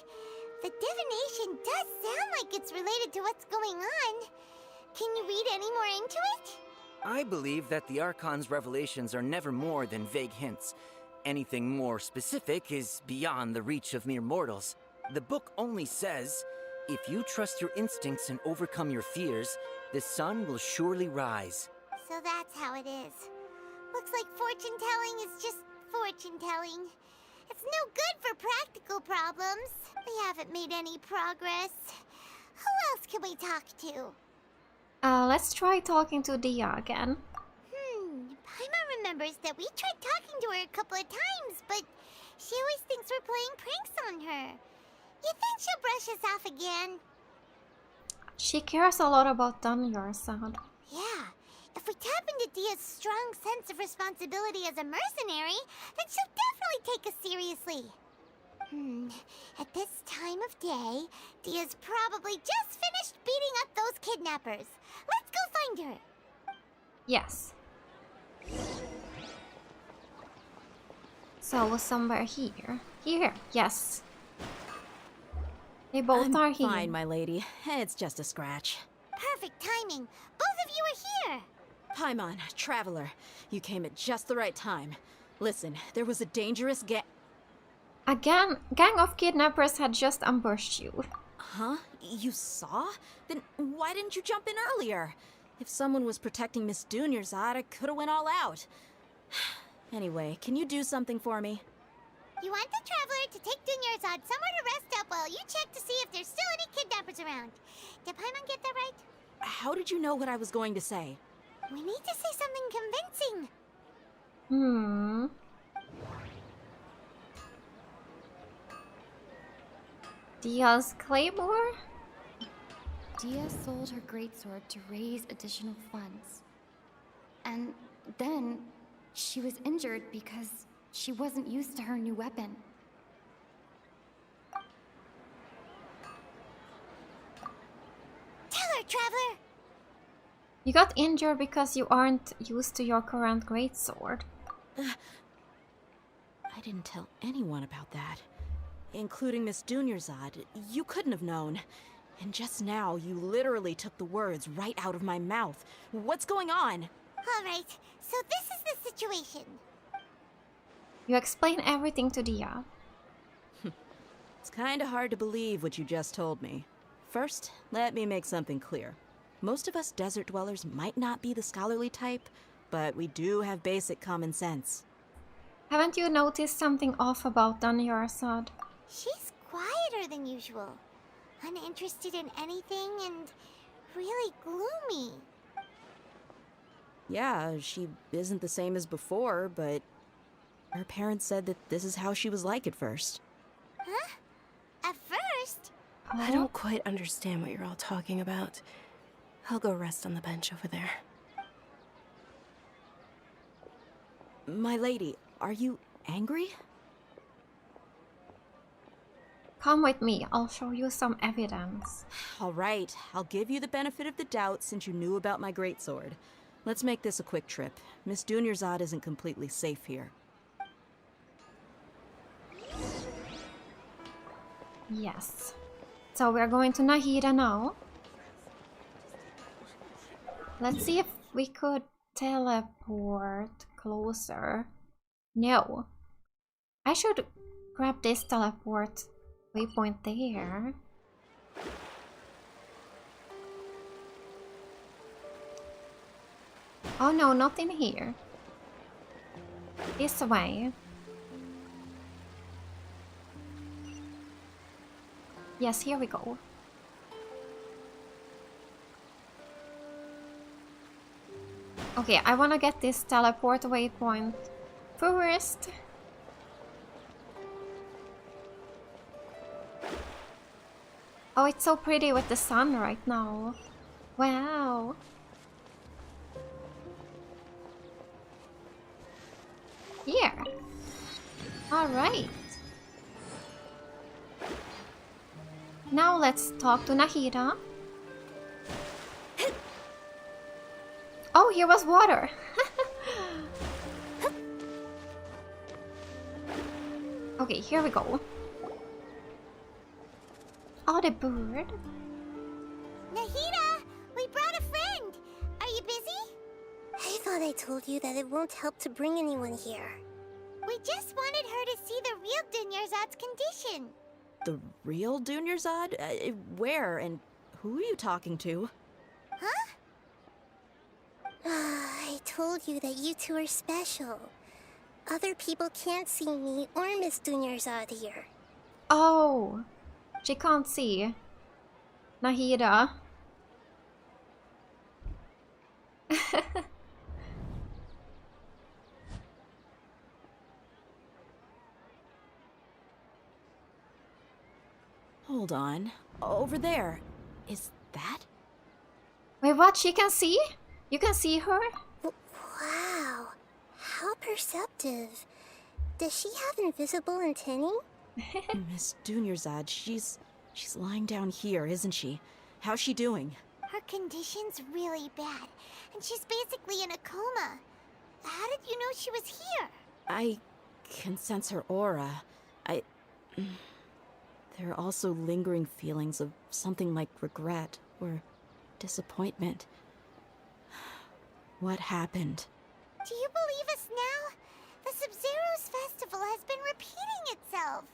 The divination does sound like it's related to what's going on. Can you read any more into it? I believe that the Archon's revelations are never more than vague hints. Anything more specific is beyond the reach of mere mortals. The book only says, if you trust your instincts and overcome your fears, the sun will surely rise. So that's how it is. Looks like fortune-telling is just fortune-telling. It's no good for practical problems. We haven't made any progress. Who else can we talk to? Let's try talking to Dia again. Paimon remembers that we tried talking to her a couple of times, but she always thinks we're playing pranks on her. You think she'll brush us off again? She cares a lot about Dunyarzad. Yeah. If we tap into Dia's strong sense of responsibility as a mercenary, then she'll definitely take us seriously. At this time of day, Dia's probably just finished beating up those kidnappers. Let's go find her. Yes. So somewhere here. Here, yes. They both are here. Fine, my lady. It's just a scratch. Perfect timing. Both of you are here. Paimon, traveler, you came at just the right time. Listen, there was a dangerous A gang of kidnappers had just ambushed you. Huh? You saw? Then why didn't you jump in earlier? If someone was protecting Miss Dunyarzad, I could have went all out. Anyway, can you do something for me? You want the traveler to take Dunyarzad somewhere to rest up while you check to see if there's still any kidnappers around. Did Paimon get that right? How did you know what I was going to say? We need to say something convincing. Dia's claymore? Dia sold her greatsword to raise additional funds. And then she was injured because she wasn't used to her new weapon. Tell her, traveler! You got injured because you aren't used to your current greatsword. I didn't tell anyone about that. Including Miss Dunyarzad. You couldn't have known. And just now, you literally took the words right out of my mouth. What's going on? Alright, so this is the situation. You explain everything to Dia. It's kinda hard to believe what you just told me. First, let me make something clear. Most of us desert dwellers might not be the scholarly type, but we do have basic common sense. Haven't you noticed something off about Dunyarzad? She's quieter than usual. Uninterested in anything and really gloomy. Yeah, she isn't the same as before, but her parents said that this is how she was like at first. Huh? At first? I don't quite understand what you're all talking about. I'll go rest on the bench over there. My lady, are you angry? Come with me, I'll show you some evidence. All right, I'll give you the benefit of the doubt since you knew about my greatsword. Let's make this a quick trip. Miss Dunyarzad isn't completely safe here. Yes. So we're going to NAHIDA now. Let's see if we could teleport closer. No. I should grab this teleport waypoint there. Oh no, not in here. This way. Yes, here we go. Okay, I wanna get this teleport waypoint first. Oh, it's so pretty with the sun right now. Wow. Here. Alright. Now let's talk to NAHIDA. Oh, here was water. Okay, here we go. a bird. Nahida, we brought a friend. Are you busy? I thought I told you that it won't help to bring anyone here. We just wanted her to see the real Dunyarzad's condition. The real Dunyarzad? Where and who are you talking to? Huh? I told you that you two are special. Other people can't see me or Miss Dunyarzad here. Oh, she can't see Nahida. Hold on. Over there. Is that? Wait, what? She can see? You can see her? Wow, how perceptive. Does she have invisible antennae? Miss Dunyarzad, she's lying down here, isn't she? How's she doing? Her condition's really bad, and she's basically in a coma. How did you know she was here? I can sense her aura. There are also lingering feelings of something like regret or disappointment. What happened? Do you believe us now? The Sabzeruz festival has been repeating itself.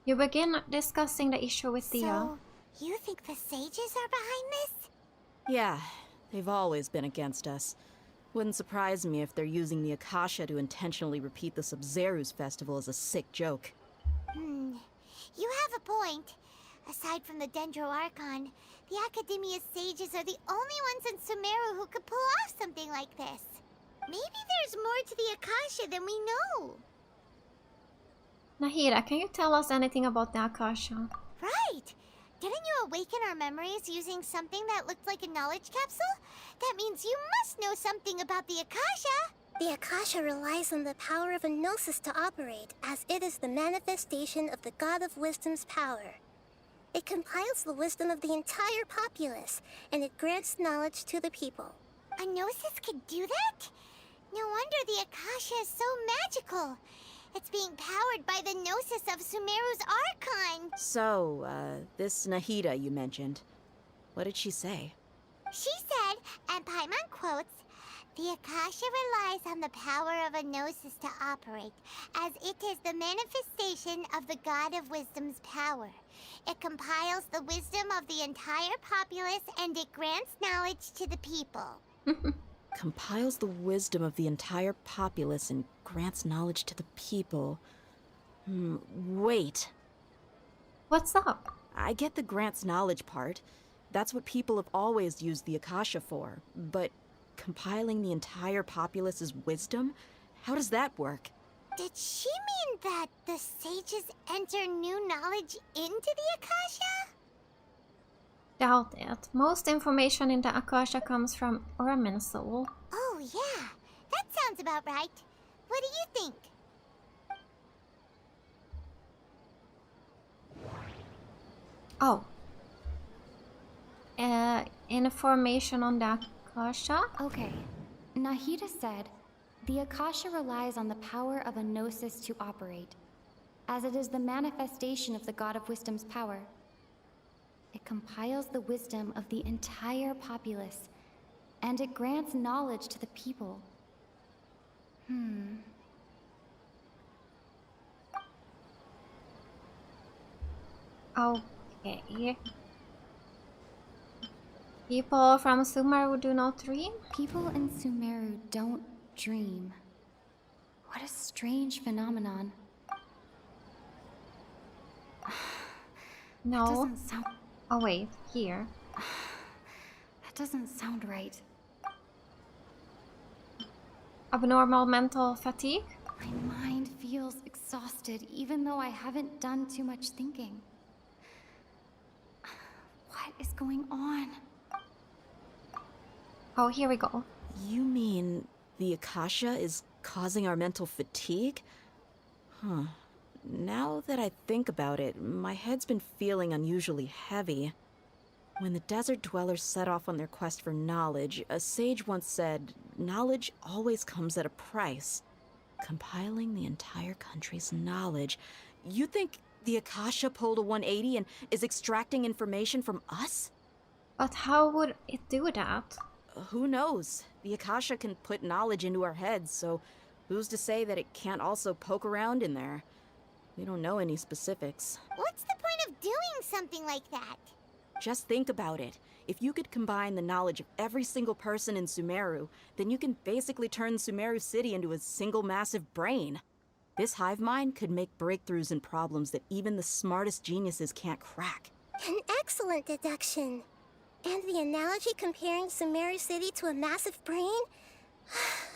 You begin discussing the issue with Thea. So, you think the sages are behind this? Yeah, they've always been against us. Wouldn't surprise me if they're using the Akasha to intentionally repeat the Sabzeruz festival as a sick joke. You have a point. Aside from the Dendro Archon, the Academia's sages are the only ones in Sumeru who could pull off something like this. Maybe there's more to the Akasha than we know. Nahida, can you tell us anything about the Akasha? Right! Didn't you awaken our memories using something that looked like a knowledge capsule? That means you must know something about the Akasha! The Akasha relies on the power of a gnosis to operate, as it is the manifestation of the God of Wisdom's power. It compiles the wisdom of the entire populace, and it grants knowledge to the people. A gnosis could do that? No wonder the Akasha is so magical. It's being powered by the gnosis of Sumeru's Archon. So, this Nahida you mentioned, what did she say? She said, and Paimon quotes, "The Akasha relies on the power of a gnosis to operate, as it is the manifestation of the God of Wisdom's power. It compiles the wisdom of the entire populace, and it grants knowledge to the people." Compiles the wisdom of the entire populace and grants knowledge to the people. Wait. What's up? I get the grants knowledge part. That's what people have always used the Akasha for. But compiling the entire populace's wisdom? How does that work? Did she mean that the sages enter new knowledge into the Akasha? Doubt it. Most information in the Akasha comes from Ormin's soul. Oh yeah, that sounds about right. What do you think? Oh. Information on the Akasha? Okay. Nahida said, the Akasha relies on the power of a gnosis to operate, as it is the manifestation of the God of Wisdom's power. It compiles the wisdom of the entire populace, and it grants knowledge to the people. Okay. People from Sumeru do not dream? People in Sumeru don't dream. What a strange phenomenon. No. That doesn't sound... Oh wait, here. That doesn't sound right. Abnormal mental fatigue? My mind feels exhausted, even though I haven't done too much thinking. What is going on? Oh, here we go. You mean the Akasha is causing our mental fatigue? Huh. Now that I think about it, my head's been feeling unusually heavy. When the desert dwellers set off on their quest for knowledge, a sage once said, knowledge always comes at a price. Compiling the entire country's knowledge. You think The Akasha pulled a 180 and is extracting information from us? But how would it do that? Who knows? The Akasha can put knowledge into our heads, so who's to say that it can't also poke around in there? We don't know any specifics. What's the point of doing something like that? Just think about it. If you could combine the knowledge of every single person in Sumeru, then you can basically turn Sumeru City into a single massive brain. This hive mind could make breakthroughs in problems that even the smartest geniuses can't crack. An excellent deduction. And the analogy comparing Sumeru City to a massive brain?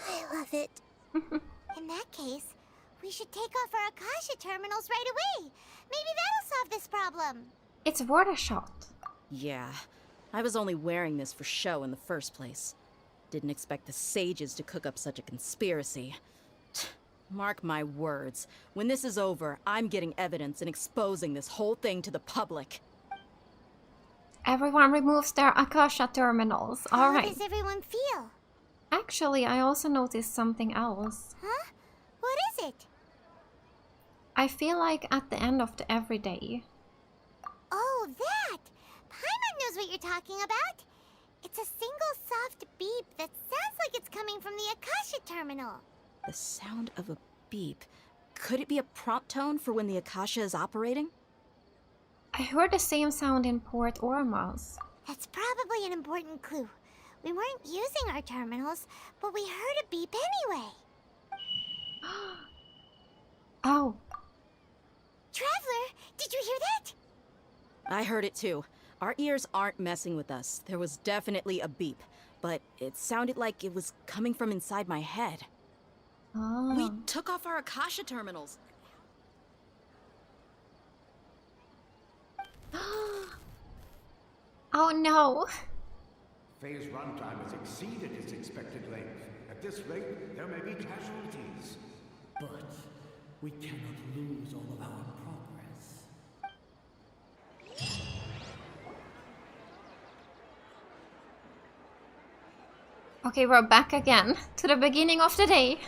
I love it. In that case, we should take off our Akasha terminals right away. Maybe that'll solve this problem. It's worth a shot. Yeah, I was only wearing this for show in the first place. Didn't expect the sages to cook up such a conspiracy. Mark my words, when this is over, I'm getting evidence and exposing this whole thing to the public. Everyone removes their Akasha terminals. Alright. How does everyone feel? Actually, I also noticed something else. Huh? What is it? I feel like at the end of every day. Oh, that! Paimon knows what you're talking about. It's a single soft beep that sounds like it's coming from the Akasha terminal. The sound of a beep. Could it be a prompt tone for when the Akasha is operating? I heard the same sound in Port Ormuz. That's probably an important clue. We weren't using our terminals, but we heard a beep anyway. Oh. Traveler, did you hear that? I heard it too. Our ears aren't messing with us. There was definitely a beep, but it sounded like it was coming from inside my head. Oh. We took off our Akasha terminals. Oh no. Phase runtime has exceeded its expected length. At this rate, there may be casualties. But we cannot lose all of our progress. Okay, we're back again to the beginning of the day.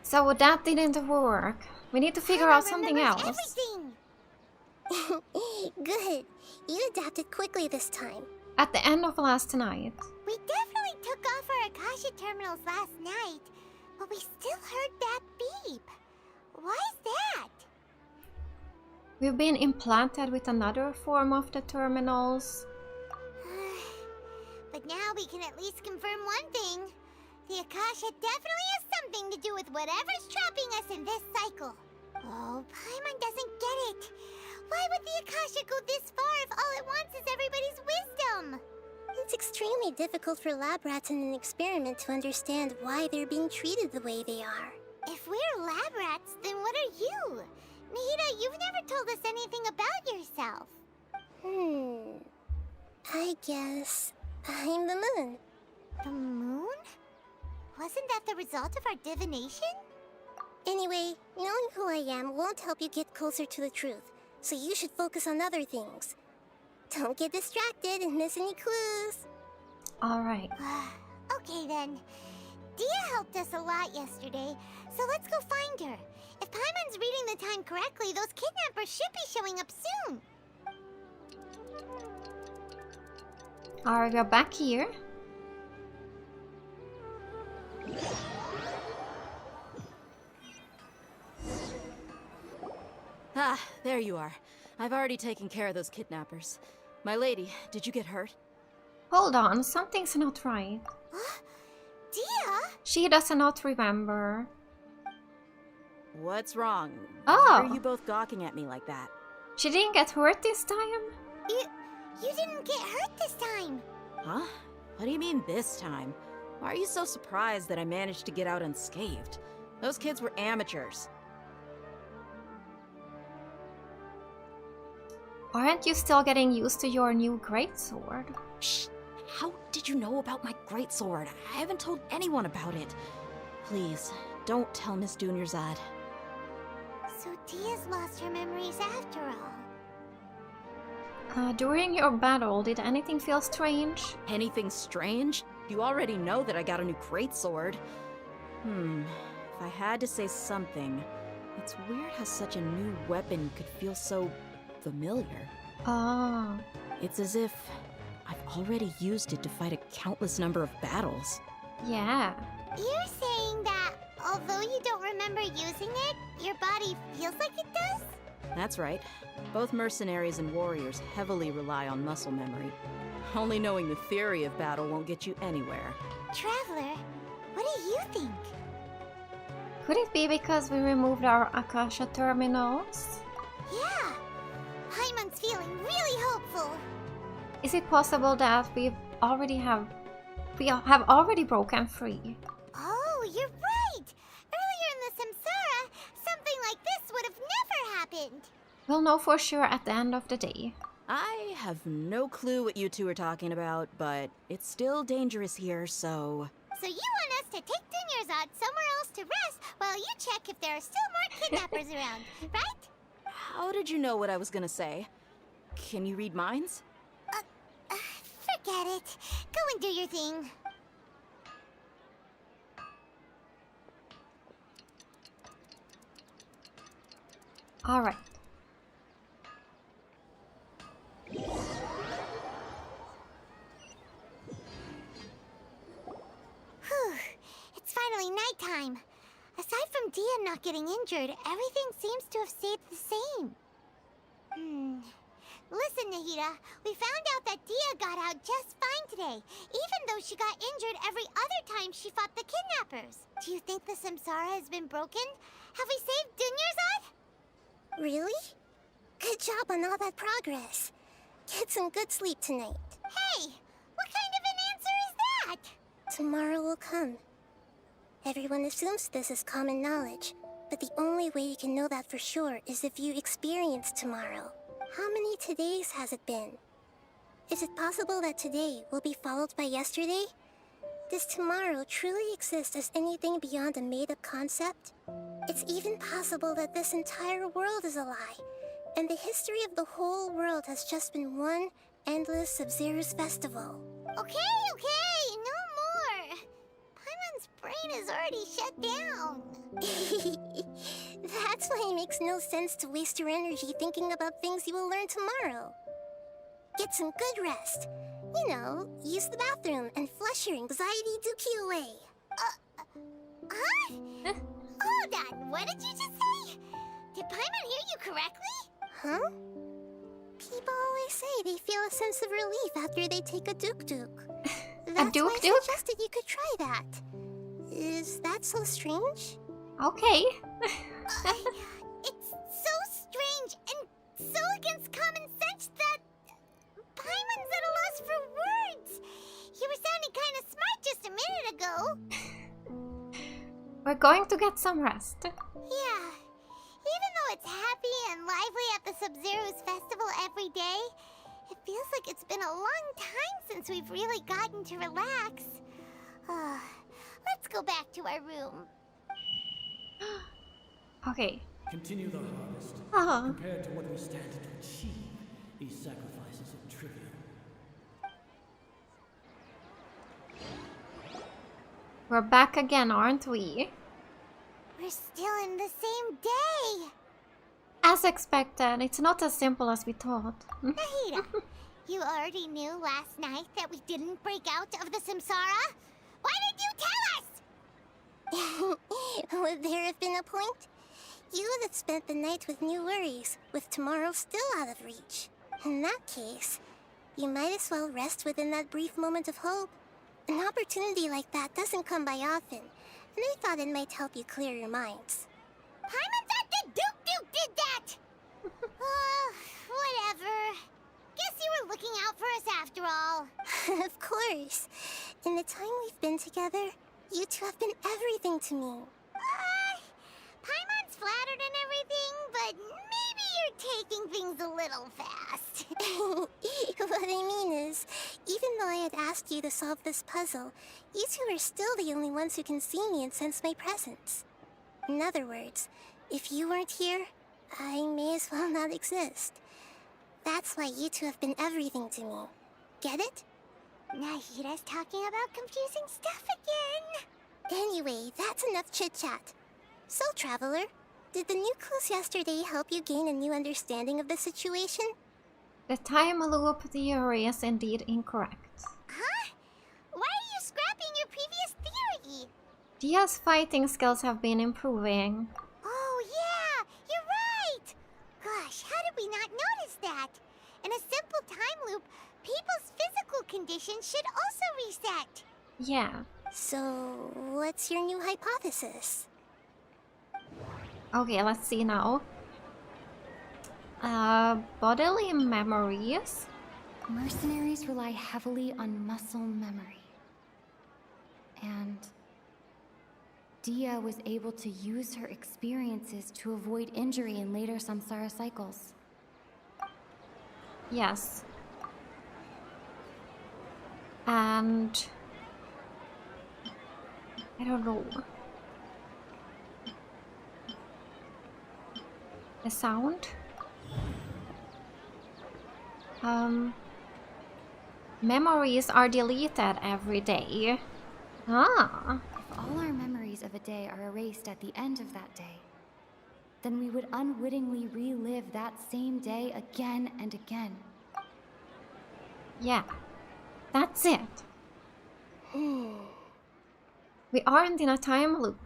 So that didn't work. We need to figure out something else. Everything. Good. You adapted quickly this time. At the end of last night. We definitely took off our Akasha terminals last night, but we still heard that beep. Why is that? We've been implanted with another form of the terminals. But now we can at least confirm one thing. The Akasha definitely has something to do with whatever's trapping us in this cycle. Oh, Paimon doesn't get it. Why would the Akasha go this far if all it wants is everybody's wisdom? It's extremely difficult for lab rats in an experiment to understand why they're being treated the way they are. If we're lab rats, then what are you? Nahida, you've never told us anything about yourself. I guess I'm the moon. The moon? Wasn't that the result of our divination? Anyway, knowing who I am won't help you get closer to the truth, so you should focus on other things. Don't get distracted and miss any clues. Alright. Okay then. Dia helped us a lot yesterday, so let's go find her. If Paimon's reading the time correctly, those kidnappers should be showing up soon. Alright, we're back here. Ah, there you are. I've already taken care of those kidnappers. My lady, did you get hurt? Hold on, something's not right. Dia? She does not remember. What's wrong? Oh. Why are you both gawking at me like that? She didn't get hurt this time? You didn't get hurt this time. Huh? What do you mean this time? Why are you so surprised that I managed to get out unscathed? Those kids were amateurs. Aren't you still getting used to your new greatsword? Shh! How did you know about my greatsword? I haven't told anyone about it. Please, don't tell Miss Dunyarzad. So Dia's lost her memories after all. During your battle, did anything feel strange? Anything strange? You already know that I got a new greatsword. If I had to say something, it's weird how such a new weapon could feel so familiar. Oh. It's as if I've already used it to fight a countless number of battles. Yeah. You're saying that although you don't remember using it, your body feels like it does? That's right. Both mercenaries and warriors heavily rely on muscle memory. Only knowing the theory of battle won't get you anywhere. Traveler, what do you think? Could it be because we removed our Akasha terminals? Yeah. Paimon's feeling really hopeful. Is it possible that we have already broken free? Oh, you're right! Earlier in the Samsara, something like this would have never happened. We'll know for sure at the end of the day. I have no clue what you two are talking about, but it's still dangerous here, so... So you want us to take Dunyarzad somewhere else to rest while you check if there are still more kidnappers around, right? How did you know what I was gonna say? Can you read minds? Forget it. Go and do your thing. All right. Whew. It's finally nighttime. Aside from Dia not getting injured, everything seems to have stayed the same. Listen, Nahida, we found out that Dia got out just fine today, even though she got injured every other time she fought the kidnappers. Do you think the Samsara has been broken? Have we saved Dunyarzad? Really? Good job on all that progress. Get some good sleep tonight. Hey, what kind of an answer is that? Tomorrow will come. Everyone assumes this is common knowledge, but the only way you can know that for sure is if you experience tomorrow. How many todays has it been? Is it possible that today will be followed by yesterday? Does tomorrow truly exist as anything beyond a made-up concept? It's even possible that this entire world is a lie, and the history of the whole world has just been one endless Sabzeruz festival. Okay, no more. Paimon's brain is already shut down. That's why it makes no sense to waste your energy thinking about things you will learn tomorrow. Get some good rest. You know, use the bathroom and flush your anxiety dookie away. Huh? Hold on, what did you just say? Did Paimon hear you correctly? Huh? People always say they feel a sense of relief after they take a duk-duk. That's why I suggested you could try that. Is that so strange? Okay. It's so strange and so against common sense that Paimon's at a loss for words. You were sounding kind of smart just a minute ago. We're going to get some rest. Yeah. Even though it's happy and lively at the Sabzeruz festival every day, it feels like it's been a long time since we've really gotten to relax. Let's go back to our room. Okay. Continue the harvest. Compared to what we stand to achieve, these sacrifices are trivial. We're back again, aren't we? We're still in the same day. As expected, it's not as simple as we thought. Nahida, you already knew last night that we didn't break out of the Samsara? Why did you tell us? Would there have been a point? You would have spent the night with new worries, with tomorrow still out of reach. In that case, you might as well rest within that brief moment of hope. An opportunity like that doesn't come by often, and I thought it might help you clear your minds. Paimon thought the Duke did that! Whatever. Guess you were looking out for us after all. Of course. In the time we've been together, you two have been everything to me. Paimon's flattered and everything, but maybe you're taking things a little fast. What I mean is, even though I had asked you to solve this puzzle, you two are still the only ones who can see me and sense my presence. In other words, if you weren't here, I may as well not exist. That's why you two have been everything to me. Get it? Nahida's talking about confusing stuff again. Anyway, that's enough chit-chat. So, Traveler, did the new clues yesterday help you gain a new understanding of the situation? The time loop theory is indeed incorrect. Huh? Why are you scrapping your previous theory? Dia's fighting skills have been improving. Oh yeah, you're right! Gosh, how did we not notice that? In a simple time loop, people's physical conditions should also reset. Yeah. So, what's your new hypothesis? Okay, let's see now. Bodily memories. Mercenaries rely heavily on muscle memory. And Dia was able to use her experiences to avoid injury in later samsara cycles. Yes. And I don't know. The sound? Memories are deleted every day. Ah. If all our memories of a day are erased at the end of that day, then we would unwittingly relive that same day again and again. Yeah. That's it. We aren't in a time loop.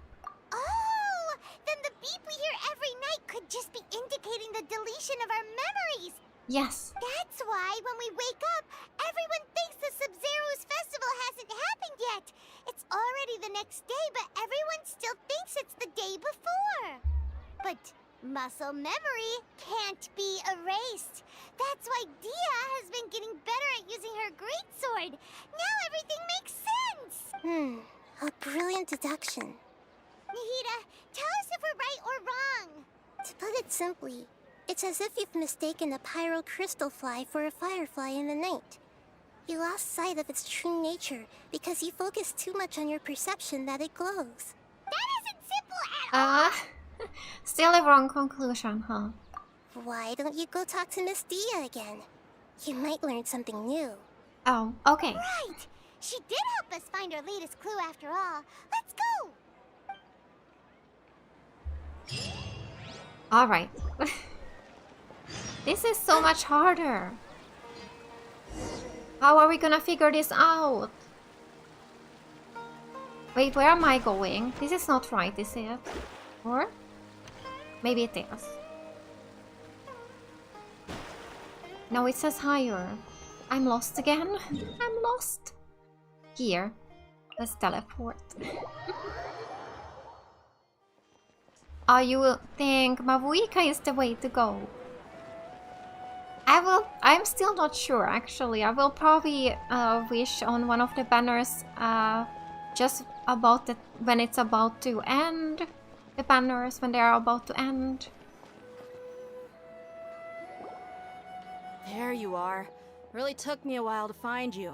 Oh! Then the beep we hear every night could just be indicating the deletion of our memories. Yes. That's why when we wake up, everyone thinks the Sabzeruz festival hasn't happened yet. It's already the next day, but everyone still thinks it's the day before. But muscle memory can't be erased. That's why Dia has been getting better at using her greatsword. Now everything makes sense. A brilliant deduction. Nahida, tell us if we're right or wrong. To put it simply, it's as if you've mistaken a pyro crystal fly for a firefly in the night. You lost sight of its true nature because you focused too much on your perception that it glows. That isn't simple at all! Still a wrong conclusion, huh? Why don't you go talk to Miss Dia again? You might learn something new. Oh, okay. Right! She did help us find our latest clue after all. Let's go! Alright. This is so much harder. How are we gonna figure this out? Wait, where am I going? This is not right, is it? Or? Maybe it is. No, it says higher. I'm lost again. I'm lost. Here. Let's teleport. You think Mavuika is the way to go? I'm still not sure actually. I will probably wish on one of the banners just about when it's about to end. The banners when they are about to end. There you are. Really took me a while to find you.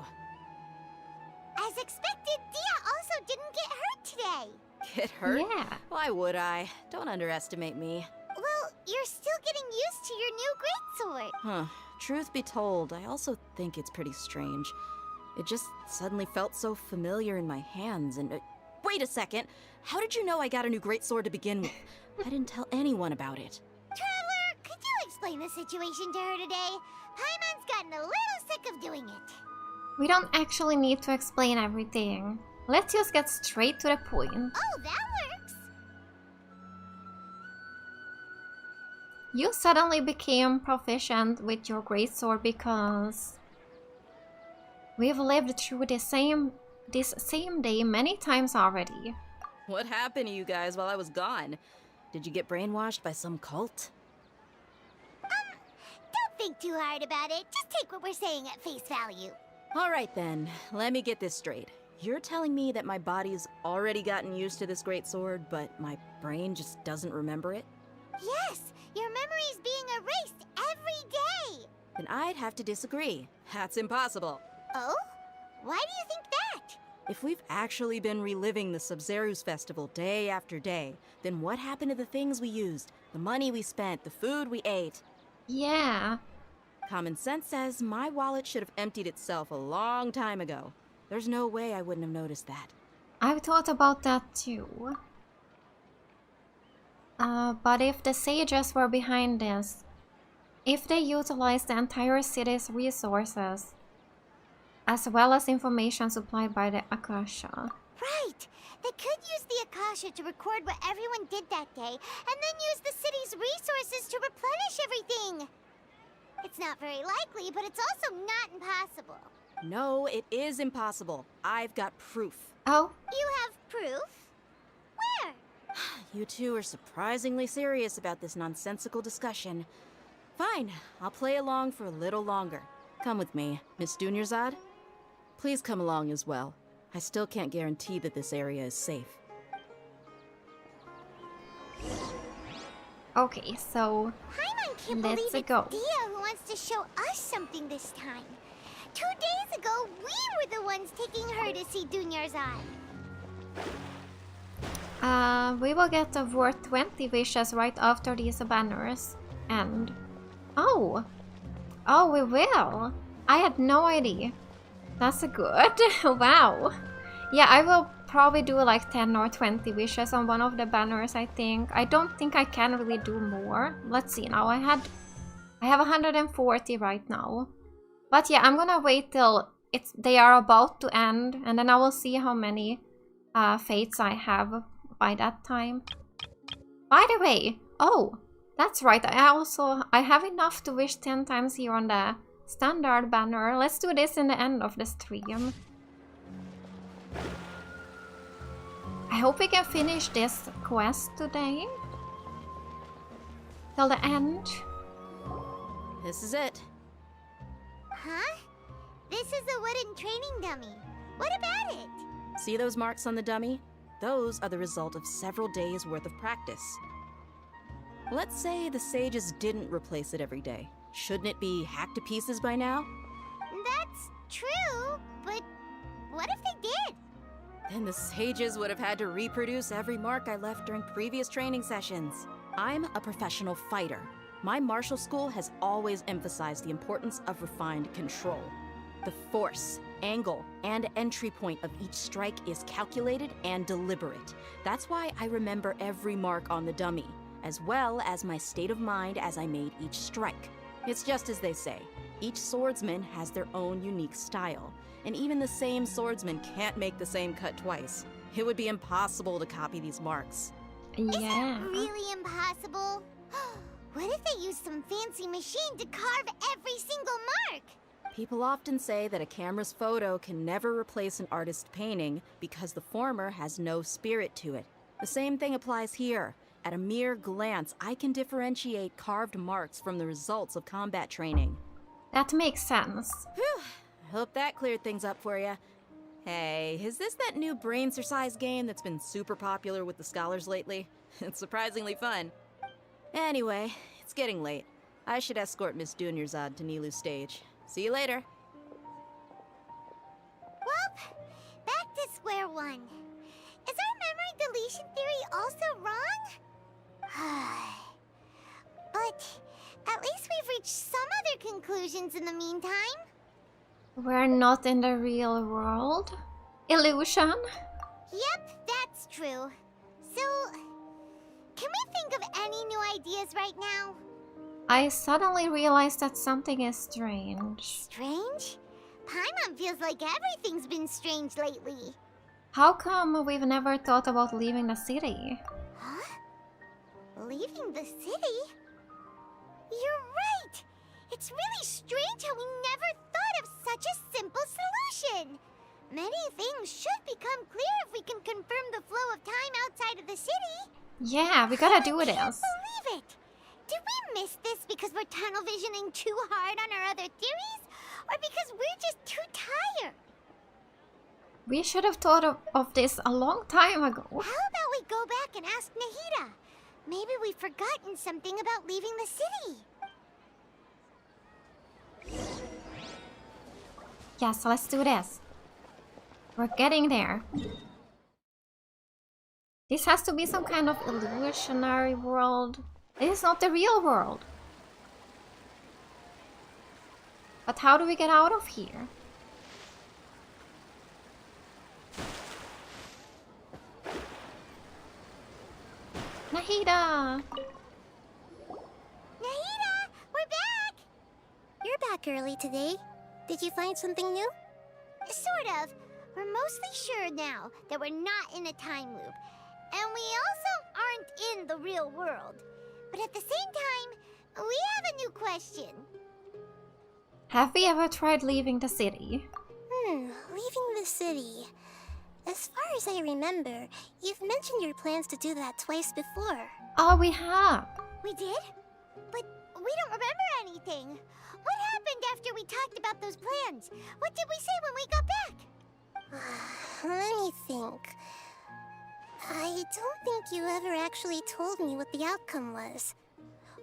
As expected, Dia also didn't get hurt today. Get hurt? Yeah. Why would I? Don't underestimate me. Well, you're still getting used to your new greatsword. Huh. Truth be told, I also think it's pretty strange. It just suddenly felt so familiar in my hands and... wait a second! How did you know I got a new greatsword to begin with? I didn't tell anyone about it. Traveler, could you explain the situation to her today? Paimon's gotten a little sick of doing it. We don't actually need to explain everything. Let's just get straight to the point. Oh, that works! You suddenly became proficient with your greatsword because we've lived through this same day many times already. What happened to you guys while I was gone? Did you get brainwashed by some cult? Don't think too hard about it. Just take what we're saying at face value. Alright then, let me get this straight. You're telling me that my body's already gotten used to this greatsword, but my brain just doesn't remember it? Yes! Your memory's being erased every day! Then I'd have to disagree. That's impossible. Oh? Why do you think that? If we've actually been reliving the Sabzeruz festival day after day, then what happened to the things we used? The money we spent, the food we ate? Yeah. Common sense says my wallet should have emptied itself a long time ago. There's no way I wouldn't have noticed that. I've thought about that too. But if the sages were behind this, if they utilized the entire city's resources, as well as information supplied by the Akasha. Right! They could use the Akasha to record what everyone did that day, and then use the city's resources to replenish everything! It's not very likely, but it's also not impossible. No, it is impossible. I've got proof. Oh? You have proof? Where? You two are surprisingly serious about this nonsensical discussion. Fine, I'll play along for a little longer. Come with me, Miss Dunyarzad. Please come along as well. I still can't guarantee that this area is safe. Okay, so Paimon can't let's believe it's go. Dia who wants to show us something this time. 2 days ago, we were the ones taking her to see Dunyarzad. We will get the worth 20 wishes right after these banners. And oh, we will. I had no idea. That's good. Wow. Yeah, I will probably do like 10 or 20 wishes on one of the banners, I think. I don't think I can really do more. Let's see now. I have 140 right now. But yeah, I'm gonna wait till they are about to end, and then I will see how many fates I have by that time. By the way, oh, that's right. I have enough to wish 10 times here on the standard banner. Let's do this in the end of the stream. I hope we can finish this quest today. Till the end. This is it. Huh? This is a wooden training dummy. What about it? See those marks on the dummy? Those are the result of several days' worth of practice. Let's say the sages didn't replace it every day. Shouldn't it be hacked to pieces by now? That's true, but what if they did? Then the sages would have had to reproduce every mark I left during previous training sessions. I'm a professional fighter. My martial school has always emphasized the importance of refined control. The force, angle, and entry point of each strike is calculated and deliberate. That's why I remember every mark on the dummy, as well as my state of mind as I made each strike. It's just as they say, each swordsman has their own unique style, and even the same swordsman can't make the same cut twice. It would be impossible to copy these marks. Yeah. Is it really impossible? What if they used some fancy machine to carve every single mark? People often say that a camera's photo can never replace an artist's painting because the former has no spirit to it. The same thing applies here. At a mere glance, I can differentiate carved marks from the results of combat training. That makes sense. Whew. I hope that cleared things up for you. Hey, is this that new brain exercise game that's been super popular with the scholars lately? It's surprisingly fun. Anyway, it's getting late. I should escort Miss Dunyarzad to Nilou's stage. See you later. Well, back to square one. Is our memory deletion theory also wrong? But at least we've reached some other conclusions in the meantime. We're not in the real world. Illusion. Yep, that's true. So, can we think of any new ideas right now? I suddenly realized that something is strange. Strange? Paimon feels like everything's been strange lately. How come we've never thought about leaving the city? Huh? Leaving the city? You're right! It's really strange how we never thought of such a simple solution! Many things should become clear if we can confirm the flow of time outside of the city. Yeah, we gotta do I this. can't believe it! Did we miss this because we're tunnel visioning too hard on our other theories? Or because we're just too tired? We should have thought of this a long time ago. How about we go back and ask Nahida? Maybe we've forgotten something about leaving the city. Yeah, so let's do this. We're getting there. This has to be some kind of illusionary world. This is not the real world. But how do we get out of here? Nahida! Nahida, we're back! You're back early today. Did you find something new? Sort of. We're mostly sure now that we're not in a time loop. And we also aren't in the real world. But at the same time, we have a new question. Have we ever tried leaving the city? Leaving the city. As far as I remember, you've mentioned your plans to do that twice before. Oh, we have. We did? But we don't remember anything. What happened after we talked about those plans? What did we say when we got back? Let me think. I don't think you ever actually told me what the outcome was.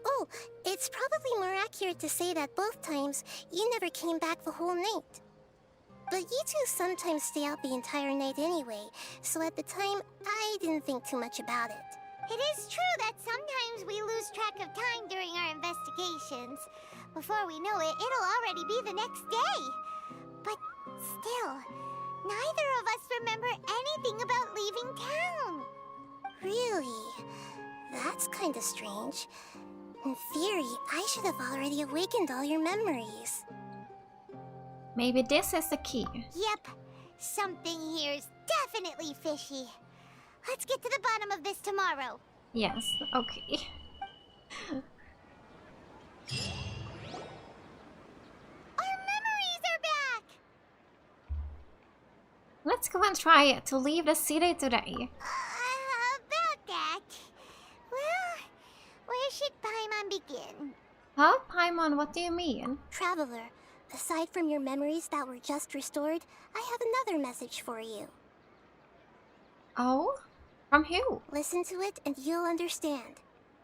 Oh, it's probably more accurate to say that both times you never came back the whole night. But you two sometimes stay out the entire night anyway, so at the time, I didn't think too much about it. It is true that sometimes we lose track of time during our investigations. Before we know it, it'll already be the next day. But still, neither of us remember anything about leaving town. Really? That's kinda strange. In theory, I should have already awakened all your memories. Maybe this is the key. Yep. Something here's definitely fishy. Let's get to the bottom of this tomorrow. Yes, okay. Our memories are back! Let's go and try to leave the city today. About that. Well, where should Paimon begin? Huh? Paimon, what do you mean? Traveler, aside from your memories that were just restored, I have another message for you. Oh? From who? Listen to it and you'll understand.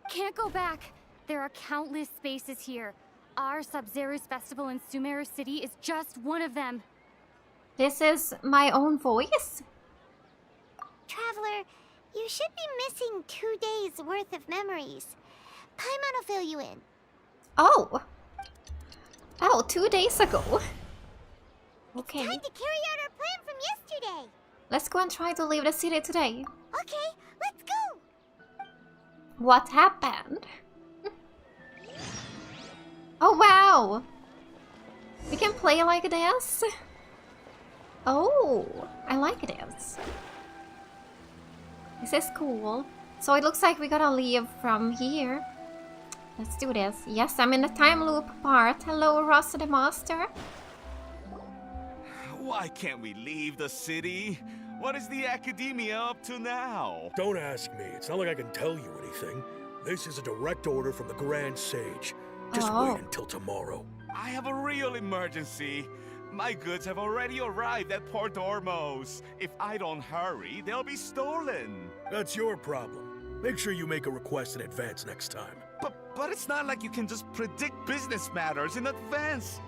Can't go back. There are countless spaces here. Our Sabzeruz festival in Sumeru City is just one of them. This is my own voice? Traveler, you should be missing 2 days worth of memories. Paimon will fill you in. Oh! Oh, 2 days ago. Okay. It's time to carry out our plan from yesterday. Let's go and try to leave the city today. Okay, let's go. What happened? Oh wow! We can play like this? Oh, I like this. This is cool. So it looks like we gotta leave from here. Let's do this. Yes, I'm in the time loop part. Hello, Ross the Master. Why can't we leave the city? What is the academia up to now? Don't ask me. It's not like I can tell you anything. This is a direct order from the Grand Sage. Just wait until tomorrow. I have a real emergency. My goods have already arrived at Port Ormos. If I don't hurry, they'll be stolen. That's your problem. Make sure you make a request in advance next time. But it's not like you can just predict business matters in advance.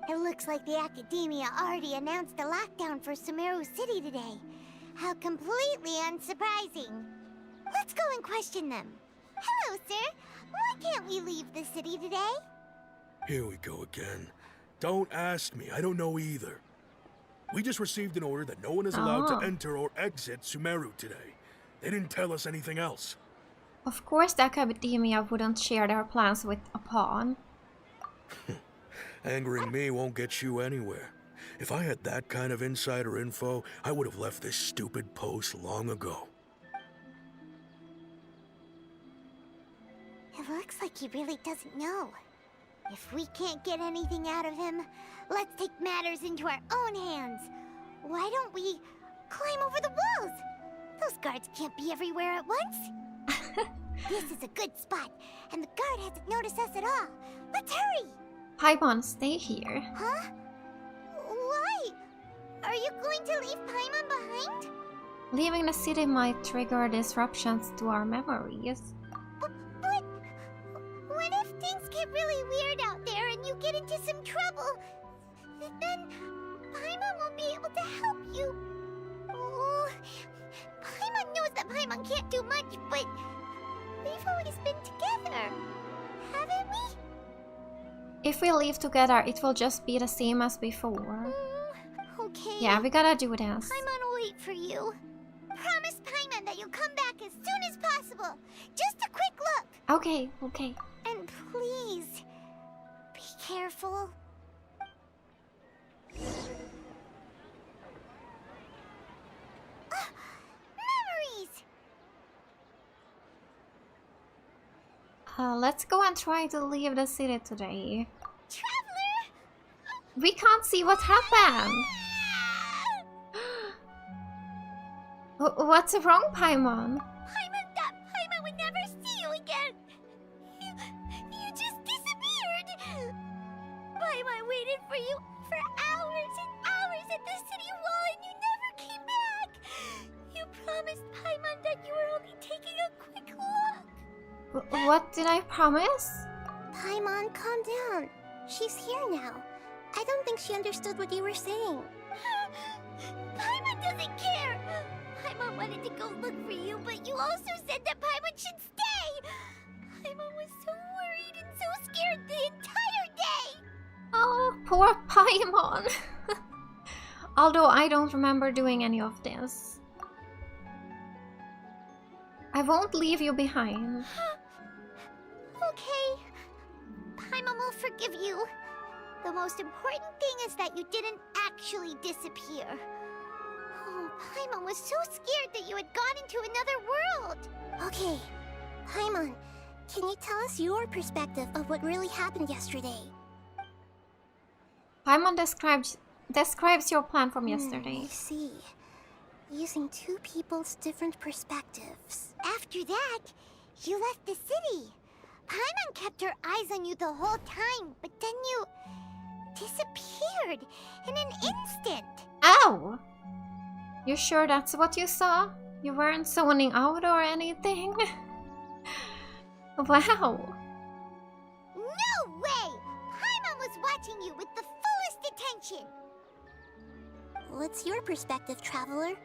It looks like the Academia already announced a lockdown for Sumeru City today. How completely unsurprising. Let's go and question them. Hello, sir. Why can't we leave the city today? Here we go again. Don't ask me. I don't know either. We just received an order that no one is allowed to enter or exit Sumeru today. They didn't tell us anything else. Of course the Academia wouldn't share their plans with a pawn. Angering me won't get you anywhere. If I had that kind of insider info, I would have left this stupid post long ago. It looks like he really doesn't know. If we can't get anything out of him, let's take matters into our own hands. Why don't we climb over the walls? Those guards can't be everywhere at once. This is a good spot, and the guard hasn't noticed us at all. Let's hurry! Paimon, stay here. Huh? Why? Are you going to leave Paimon behind? Leaving the city might trigger disruptions to our memories. But what if things get really weird out there and you get into some trouble? Then Paimon won't be able to help you. Oh, Paimon knows that Paimon can't do much, but we've always been together, haven't we? If we leave together, it will just be the same as before. Okay. Yeah, we gotta do this. Paimon will wait for you. Promise Paimon that you'll come back as soon as possible. Just a quick look. Okay, okay. And please, be careful. Memories! Let's go and try to leave the city today. Traveler! We can't see what happened. What's wrong, Paimon? Paimon thought Paimon would never see you again. You just disappeared. Paimon waited for you for hours and hours at the city wall and you never came back. You promised Paimon that you were only taking a quick look. What did I promise? Paimon, calm down. She's here now. I don't think she understood what you were saying. Paimon doesn't care. Paimon wanted to go look for you, but you also said that Paimon should stay. Paimon was so worried and so scared the entire day. Oh, poor Paimon. Although I don't remember doing any of this. I won't leave you behind. Okay. Paimon will forgive you. The most important thing is that you didn't actually disappear. Oh, Paimon was so scared that you had gone into another world. Okay, Paimon, can you tell us your perspective of what really happened yesterday? Paimon describes your plan from yesterday. I see. Using two people's different perspectives. After that, you left the city. Paimon kept her eyes on you the whole time, but then you disappeared in an instant. Ow! You sure that's what you saw? You weren't zoning out or anything? Wow. No way! Paimon was watching you with the fullest attention. What's your perspective, Traveler?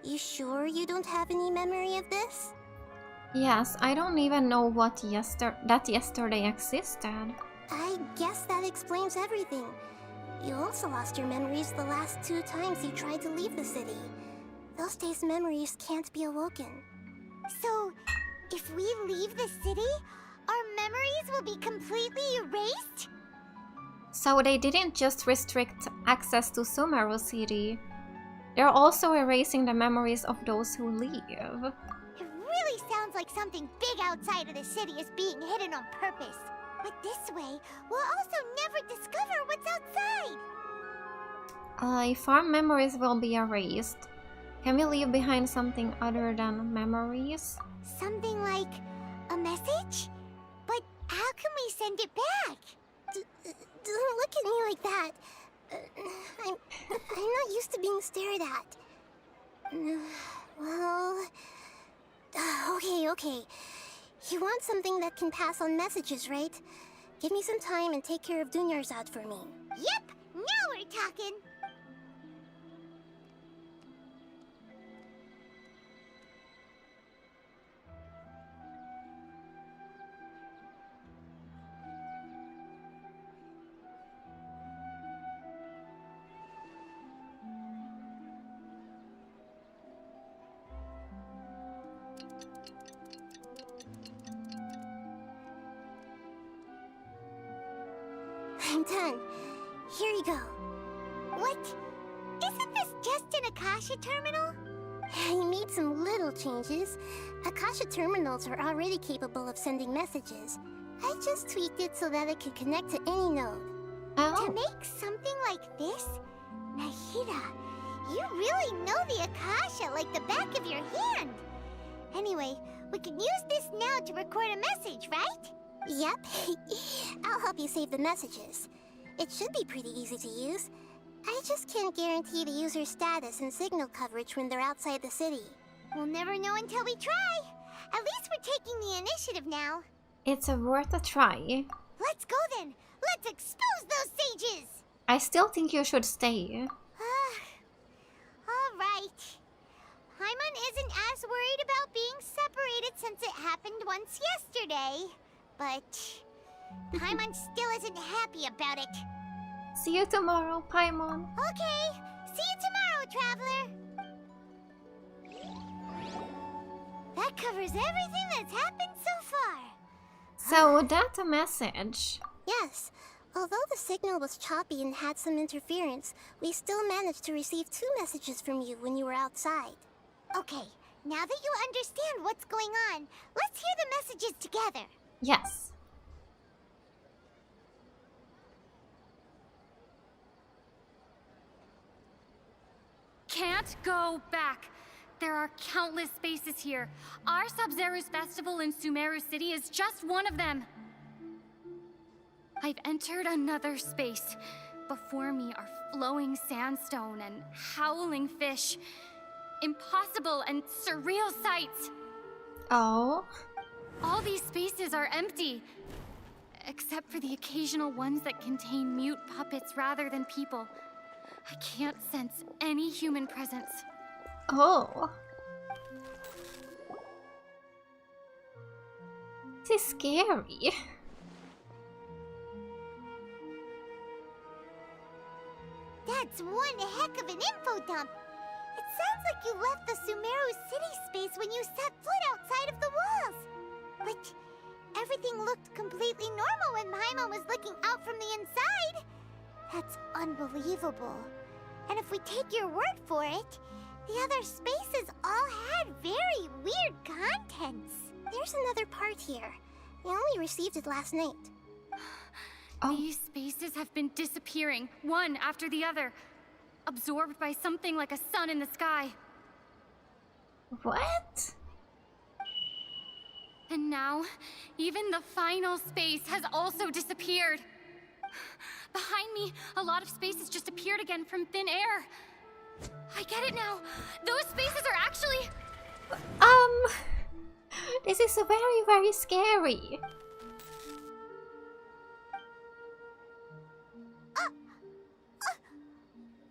You sure you don't have any memory of this? Yes, I don't even know what that yesterday existed. I guess that explains everything. You also lost your memories the last 2 times you tried to leave the city. Those days' memories can't be awoken. So, if we leave the city, our memories will be completely erased? So they didn't just restrict access to Sumeru City. They're also erasing the memories of those who leave. It really sounds like something big outside of the city is being hidden on purpose. But this way, we'll also never discover what's outside. If our memories will be erased, can we leave behind something other than memories? Something like a message? But how can we send it back? Don't look at me like that. I'm not used to being stared at. Well... Okay. You want something that can pass on messages, right? Give me some time and take care of Dunyarzad for me. Yep, now we're talking. I'm done. Here you go. What? Isn't this just an Akasha terminal? I made some little changes. Akasha terminals are already capable of sending messages. I just tweaked it so that it could connect to any node. To make something like this? Nahida, you really know the Akasha like the back of your hand. Anyway, we can use this now to record a message, right? Yep. I'll help you save the messages. It should be pretty easy to use. I just can't guarantee the user's status and signal coverage when they're outside the city. We'll never know until we try. At least we're taking the initiative now. It's worth a try. Let's go then. Let's expose those sages. I still think you should stay. All right. Paimon isn't as worried about being separated since since it happened once yesterday. But Paimon still isn't happy about it. See you tomorrow, Paimon. Okay, see you tomorrow, Traveler. That covers everything that's happened so far. So that's a message. Yes. Although the signal was choppy and had some interference, we still managed to receive 2 messages from you when you were outside. Okay, now that you understand what's going on, let's hear the messages together. Yes. Can't go back. There are countless spaces here. Our Sabzeruz festival in Sumeru City is just one of them. I've entered another space. Before me are flowing sandstone and howling fish. Impossible and surreal sights. Oh. All these spaces are empty. Except for the occasional ones that contain mute puppets rather than people. I can't sense any human presence. Oh. This is scary. That's one heck of an info dump. It sounds like you left the Sumeru city space when you set foot outside of the walls. But everything looked completely normal when Paimon was looking out from the inside. That's unbelievable. And if we take your word for it, the other spaces all had very weird contents. There's another part here. We only received it last night. These spaces have been disappearing, one after the other. Absorbed by something like a sun in the sky. What? And now, even the final space has also disappeared. Behind me, a lot of spaces just appeared again from thin air. I get it now. Those spaces are actually... This is very, very scary.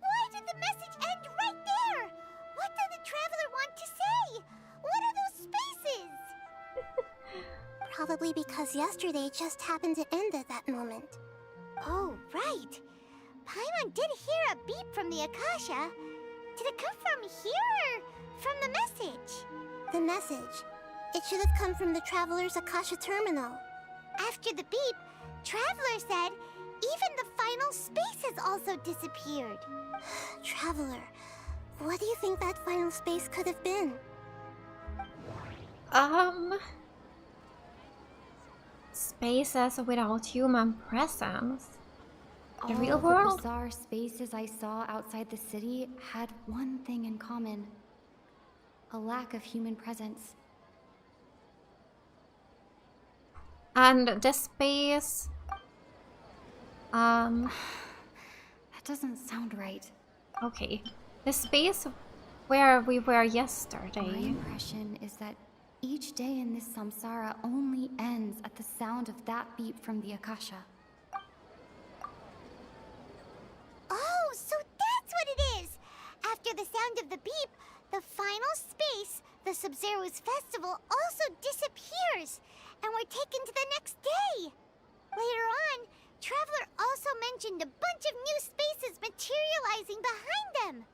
Why did the message end right there? What did the Traveler want to say? What are those spaces? Probably because yesterday just happened to end at that moment. Oh, right. Paimon did hear a beep from the Akasha. Did it come from here or from the message? The message. It should have come from the Traveler's Akasha terminal. After the beep, Traveler said even the final spaces also disappeared. Traveler, what do you think that final space could have been? Spaces without human presence. The real All the world? bizarre spaces I saw outside the city had one thing in common. A lack of human presence. And the space... That doesn't sound right. Okay. The space where we were My yesterday. impression is that each day in this samsara only ends at the sound of that beep from the Akasha. Oh, so that's what it is! After the sound of the beep, the final space, the Sabzeruz festival, also disappears, and we're taken to the next day. Later on, Traveler also mentioned a bunch of new spaces materializing behind them.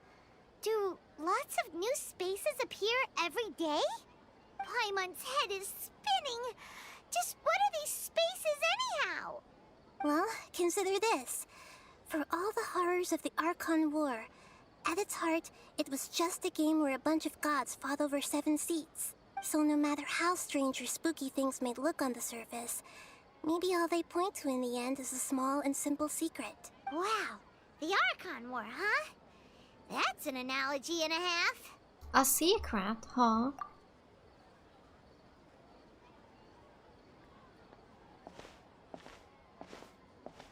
Do lots of new spaces appear every day? Paimon's head is spinning. Just what are these spaces anyhow? Well, consider this. For all the horrors of the Archon War, at its heart, it was just a game where a bunch of gods fought over 7 seats. So no matter how strange or spooky things may look on the surface, maybe all they point to in the end is a small and simple secret. Wow, the Archon War, huh? That's an analogy and a half. A secret, huh?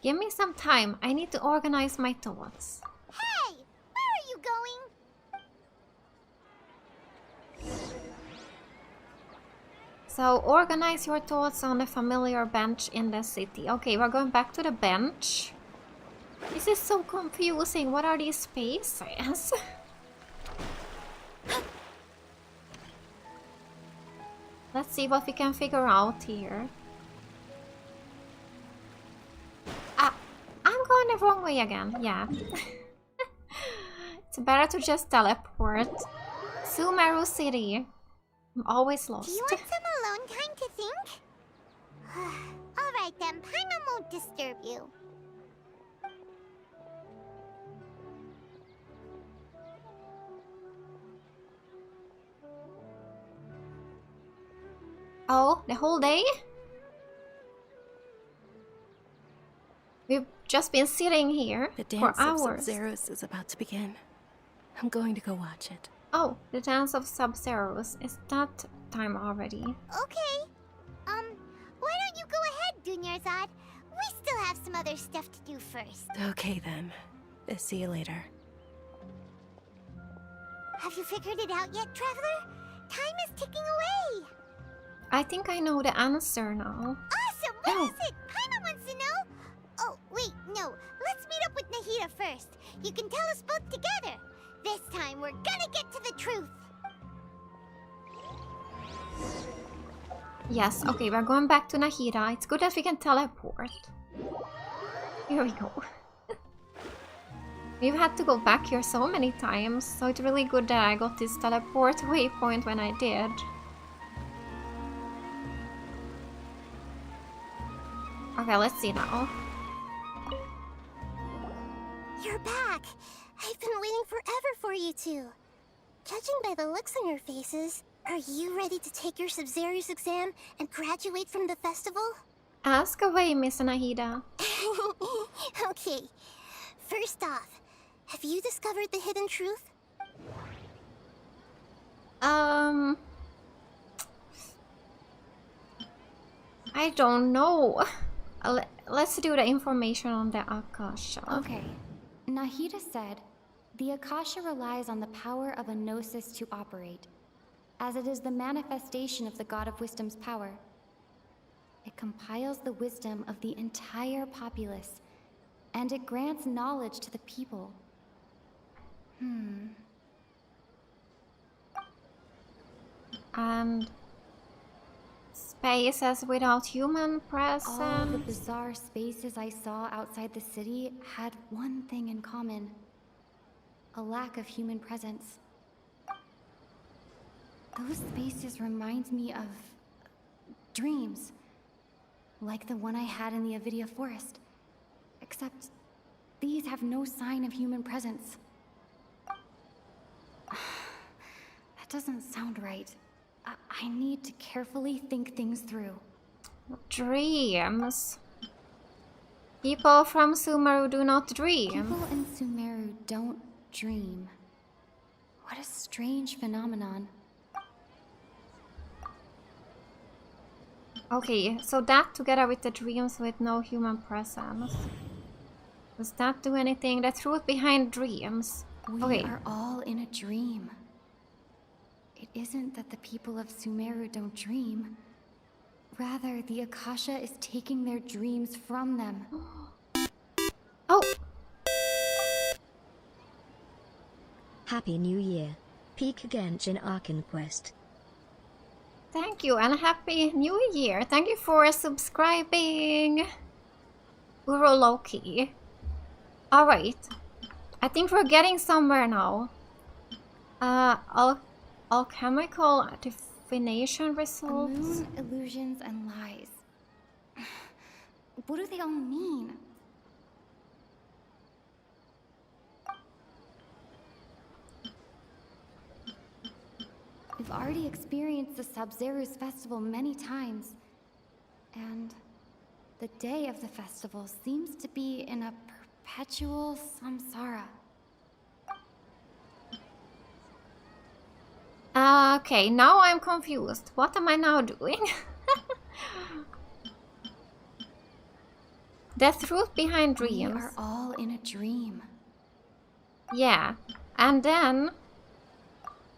Give me some time. I need to organize my thoughts. Hey, where are you going? So, organize your thoughts on the familiar bench in the city. Okay, we're going back to the bench. This is so confusing. What are these spaces? Let's see what we can figure out here. I'm going the wrong way again, yeah. It's better to just teleport. Sumeru City. I'm always lost. Do you want some alone time to think? Alright then, Paimon won't disturb you. Oh, the whole day? We've just been sitting here The for dance of hours. Sabzeruz is about to begin. I'm going to go watch it. Oh, the dance of Sabzeruz. Is that time already? Okay. Why don't you go ahead, Dunyarzad? We still have some other stuff to do first. Okay then. See you later. Have you figured it out yet, Traveler? Time is ticking away. I think I know the answer now. Awesome! What is it? Paimon wants to know. Oh, wait, no. Let's meet up with Nahida first. You can tell us both together. This time, we're gonna get to the truth. Yes, okay, we're going back to Nahida. It's good that we can teleport. Here we go. We've had to go back here so many times, so it's really good that I got this teleport waypoint when I did. Okay, let's see now. You're back! I've been waiting forever for you two. Judging by the looks on your faces, are you ready to take your Sabzeruz exam and graduate from the festival? Ask away, Miss Nahida. Okay. First off, have you discovered the hidden truth? I don't know. Let's do the information on the Akasha. Okay. Nahida said, the Akasha relies on the power of a gnosis to operate, as it is the manifestation of the God of Wisdom's power. It compiles the wisdom of the entire populace, and it grants knowledge to the people. And spaces without human presence. All the bizarre spaces I saw outside the city had one thing in common: a lack of human presence. Those spaces remind me of dreams, like the one I had in the Avidia Forest, except these have no sign of human presence. That doesn't sound right. I need to carefully think things through. Dreams. People from Sumeru do not dream. People in Sumeru don't dream. What a strange phenomenon. Okay, so that together with the dreams with no human presence. Does that do anything? The truth behind dreams. We are all in a dream. It isn't that the people of Sumeru don't dream. Rather, the Akasha is taking their dreams from them. Oh! Happy New Year. Peak Genshin Archon Quest. Thank you and Happy New Year. Thank you for subscribing. Uro Loki. Alright. I think we're getting somewhere now. Alchemical divination results. Moon, illusions, and lies. What do they all mean? We've already experienced the Sabzeruz festival many times, and the day of the festival seems to be in a perpetual samsara. Okay, now I'm confused. What am I now doing? The truth behind dreams. We are all in a dream. Yeah, and then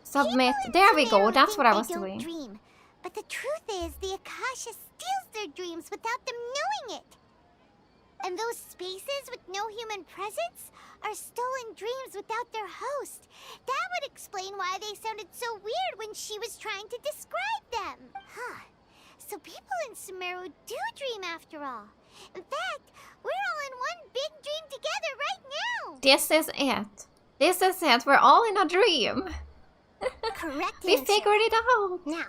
submit. There we go. That's what I was doing. Dream. But the truth is, the Akasha steals their dreams without them knowing it. And those spaces with no human presence are stolen dreams without their host. That would explain why they sounded so weird when she was trying to describe them. Huh. So people in Sumeru do dream after all. In fact, we're all in one big dream together right now. This is it. This is it. We're all in a dream. Correct We answer. figured it out. Now,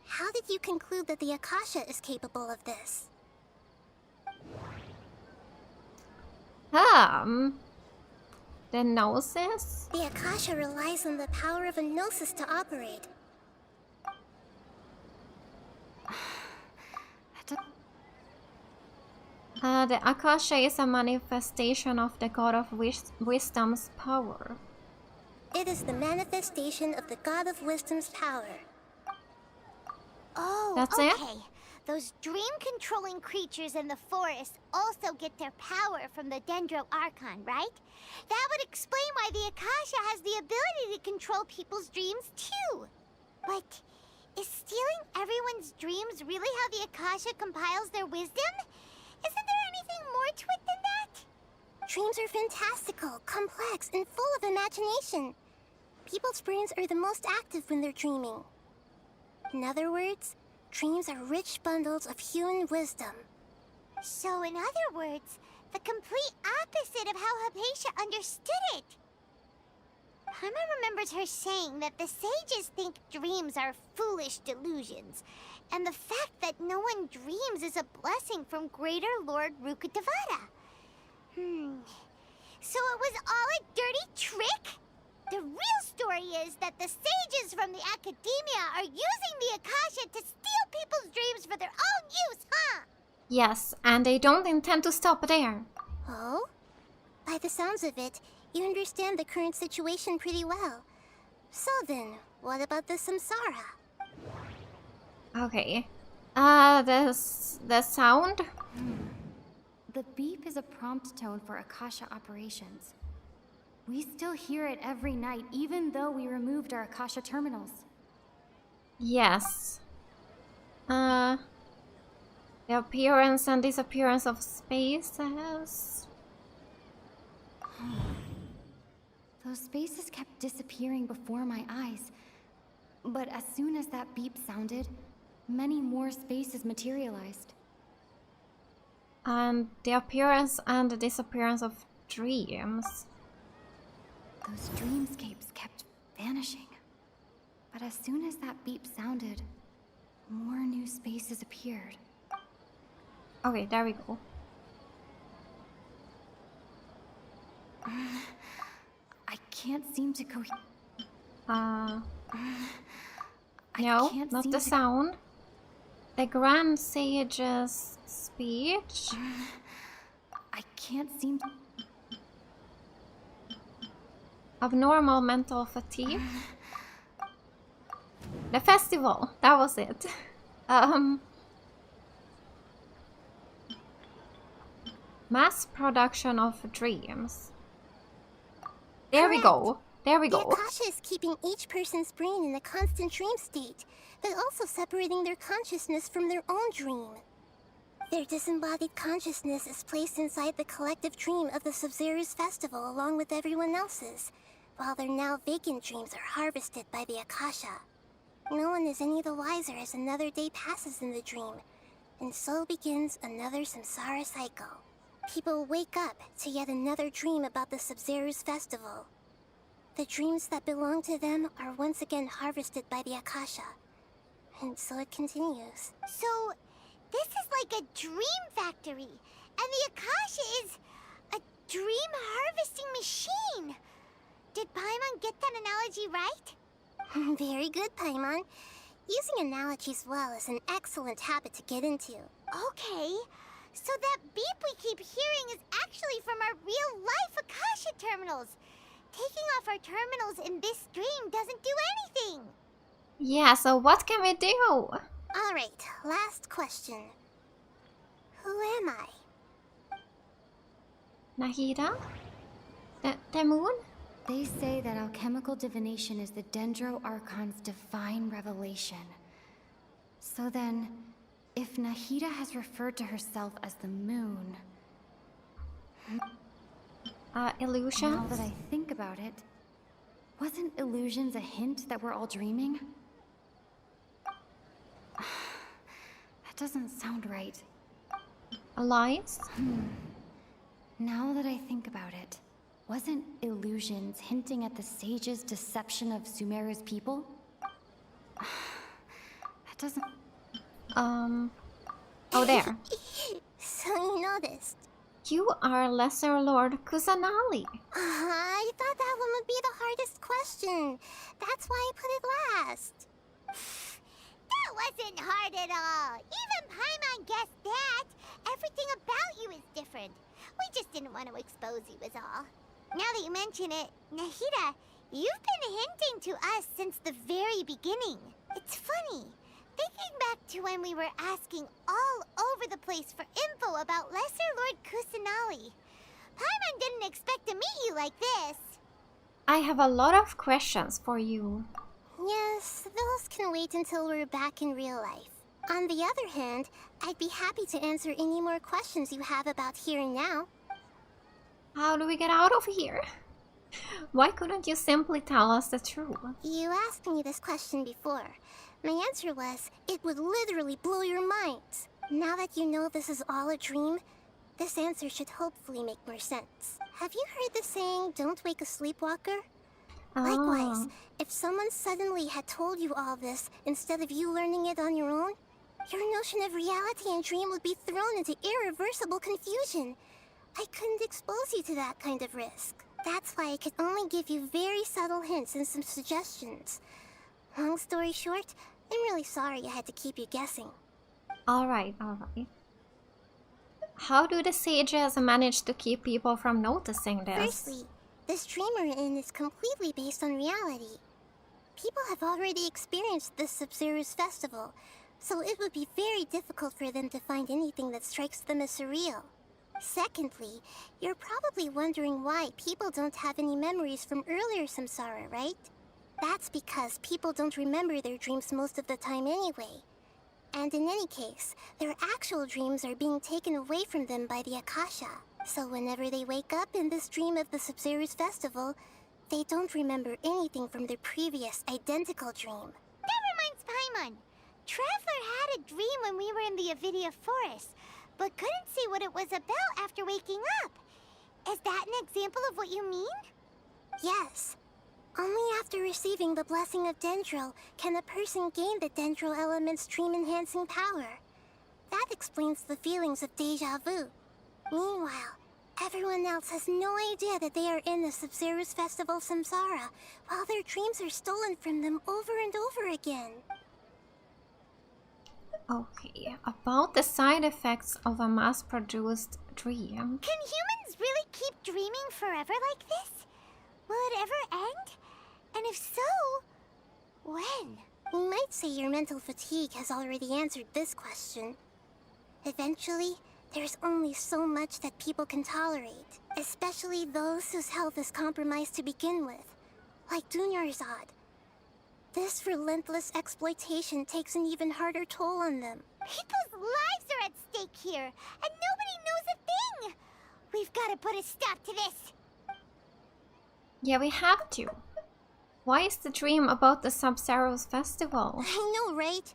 how did you conclude that the Akasha is capable of this? The Gnosis? The Akasha relies on the power of a Gnosis to operate. The Akasha is a manifestation of the God of Wisdom's power. It is the manifestation of the God of Wisdom's power. Oh, That's okay. it? Those dream-controlling creatures in the forest also get their power from the Dendro Archon, right? That would explain why the Akasha has the ability to control people's dreams, too. But is stealing everyone's dreams really how the Akasha compiles their wisdom? Isn't there anything more to it than that? Dreams are fantastical, complex, and full of imagination. People's brains are the most active when they're dreaming. In other words, dreams are rich bundles of human wisdom. So in other words, the complete opposite of how Hypatia understood it. Paimon remembers her saying that the sages think dreams are foolish delusions, and the fact that no one dreams is a blessing from Greater Lord Rukkhadevata. So it was all a dirty trick? The real story is that the sages from the Academia are using the Akasha to steal people's dreams for their own use, huh? Yes, and they don't intend to stop there. Oh? By the sounds of it, you understand the current situation pretty well. So then, what about the Samsara? Okay. The sound? The beep is a prompt tone for Akasha operations. We still hear it every night, even though we removed our Akasha terminals. Yes. The appearance and disappearance of spaces. Those spaces kept disappearing before my eyes. But as soon as that beep sounded, many more spaces materialized. And the appearance and the disappearance of dreams. Those dreamscapes kept vanishing. But as soon as that beep sounded, more new spaces appeared. Okay, there we go. I can't seem to No, not the sound. The Grand Sage's speech. I can't seem to... Abnormal mental fatigue. The festival, that was it. Mass production of dreams. There we go. There we The go. Akasha is keeping each person's brain in a constant dream state, but also separating their consciousness from their own dream. Their disembodied consciousness is placed inside the collective dream of the Sabzeruz festival along with everyone else's, while their now vacant dreams are harvested by the Akasha. No one is any the wiser as another day passes in the dream, and so begins another samsara cycle. People wake up to yet another dream about the Sabzeruz festival. The dreams that belong to them are once again harvested by the Akasha. And so it continues. So, this is like a dream factory, and the Akasha is a dream harvesting machine. Did Paimon get that analogy right? Very good, Paimon. Using analogies well is an excellent habit to get into. Okay, so that beep we keep hearing is actually from our real-life Akasha terminals. Taking off our terminals in this dream doesn't do anything. Yeah, so what can we do? Alright, last question. Who am I? Nahida? The moon? They say that alchemical divination is the Dendro Archon's divine revelation. So then, if Nahida has referred to herself as the moon, Illusions? Now that I think about it, wasn't illusions a hint that we're all dreaming? That doesn't sound right. Lies? Now that I think about it, wasn't illusions hinting at the sage's deception of Sumeru's people? That doesn't... Oh, there. So you noticed. You are Lesser Lord Kusanali. I thought that one would be the hardest question. That's why I put it last. That wasn't hard at all. Even Paimon guessed that. Everything about you is different. We just didn't want to expose you is all. Now that you mention it, Nahida, you've been hinting to us since the very beginning. It's funny. Thinking back to when we were asking all over the place for info about Lesser Lord Kusanali. Paimon didn't expect to meet you like this. I have a lot of questions for you. Yes, those can wait until we're back in real life. On the other hand, I'd be happy to answer any more questions you have about here and now. How do we get out of here? Why couldn't you simply tell us the truth? You asked me this question before. My answer was, it would literally blow your minds. Now that you know this is all a dream, this answer should hopefully make more sense. Have you heard the saying, don't wake a sleepwalker? Likewise, if someone suddenly had told you all this instead of you learning it on your own, your notion of reality and dream would be thrown into irreversible confusion. I couldn't expose you to that kind of risk. That's why I could only give you very subtle hints and some suggestions. Long story short, I'm really sorry I had to keep you guessing. Alright. How do the sages manage to keep people from noticing this? Firstly, this dream we're in is completely based on reality. People have already experienced this Sabzeruz festival, so it would be very difficult for them to find anything that strikes them as surreal. Secondly, you're probably wondering why people don't have any memories from earlier samsara, right? That's because people don't remember their dreams most of the time anyway. And in any case, their actual dreams are being taken away from them by the Akasha. So whenever they wake up in this dream of the Sabzeruz festival, they don't remember anything from their previous identical dream. That reminds Paimon. Traveler had a dream when we were in the Avidia forest, but couldn't see what it was about after waking up. Is that an example of what you mean? Yes. Only after receiving the blessing of Dendro can a person gain the Dendro element's dream-enhancing power. That explains the feelings of deja vu. Meanwhile, everyone else has no idea that they are in the Sabzeruz Festival Samsara, while their dreams are stolen from them over and over again. Okay, about the side effects of a mass-produced dream. Can humans really keep dreaming forever like this? Will it ever end? And if so, when? We might say your mental fatigue has already answered this question. Eventually, there's only so much that people can tolerate, especially those whose health is compromised to begin with, like Dunyarzad. This relentless exploitation takes an even harder toll on them. People's lives are at stake here, and nobody knows a thing! We've got to put a stop to this! Yeah, we have to. Why is the dream about the Sabzeruz festival? I know, right?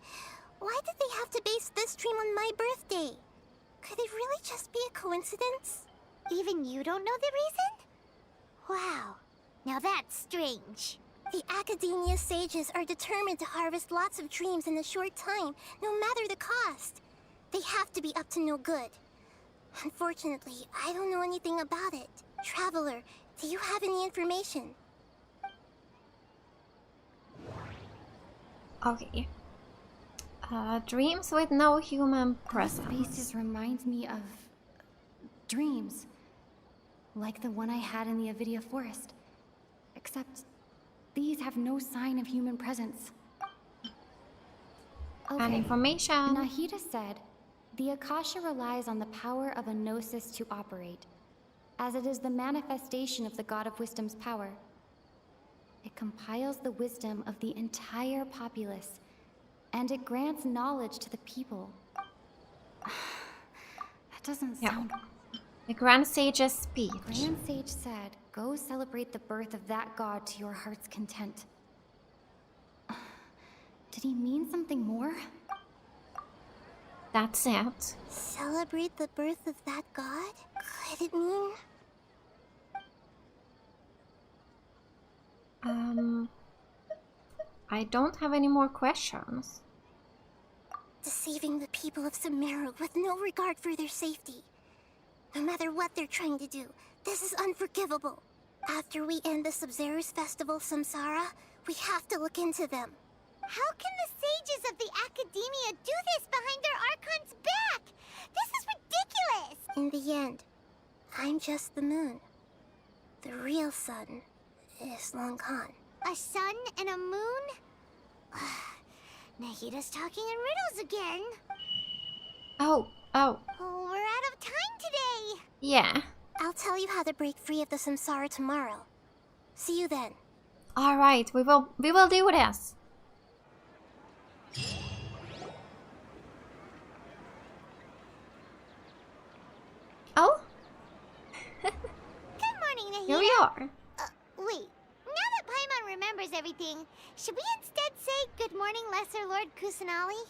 Why did they have to base this dream on my birthday? Could it really just be a coincidence? Even you don't know the reason? Wow, now that's strange. The Academia sages are determined to harvest lots of dreams in a short time, no matter the cost. They have to be up to no good. Unfortunately, I don't know anything about it. Traveler, do you have any information? Okay. Dreams with no human presence. These spaces reminds me of dreams, like the one I had in the Avidia forest. Except these have no sign of human presence. Okay. And information. Nahida said, the Akasha relies on the power of a gnosis to operate, as it is the manifestation of the God of Wisdom's power. It compiles the wisdom of the entire populace, and it grants knowledge to the people. That doesn't sound... The Grand Sage's speech. The Grand Sage said, "Go celebrate the birth of that god to your heart's content." Did he mean something more? That's it. Celebrate the birth of that god? Could it mean? I don't have any more questions. Deceiving the people of Sumeru with no regard for their safety. No matter what they're trying to do, this is unforgivable. After we end the Sabzeruz festival, Samsara, we have to look into them. How can the sages of the Academia do this behind their Archon's back? This is ridiculous! In the end, I'm just the moon. The real sun is long gone. A sun and a moon? Nahida's talking in riddles again. Oh. Oh, we're out of time today. Yeah. I'll tell you how to break free of the Samsara tomorrow. See you then. All right, we will do this. Oh. Good morning, Nahida. Here we are. Wait. Now that Paimon remembers everything, should we instead say good morning, Lesser Lord Kusanali?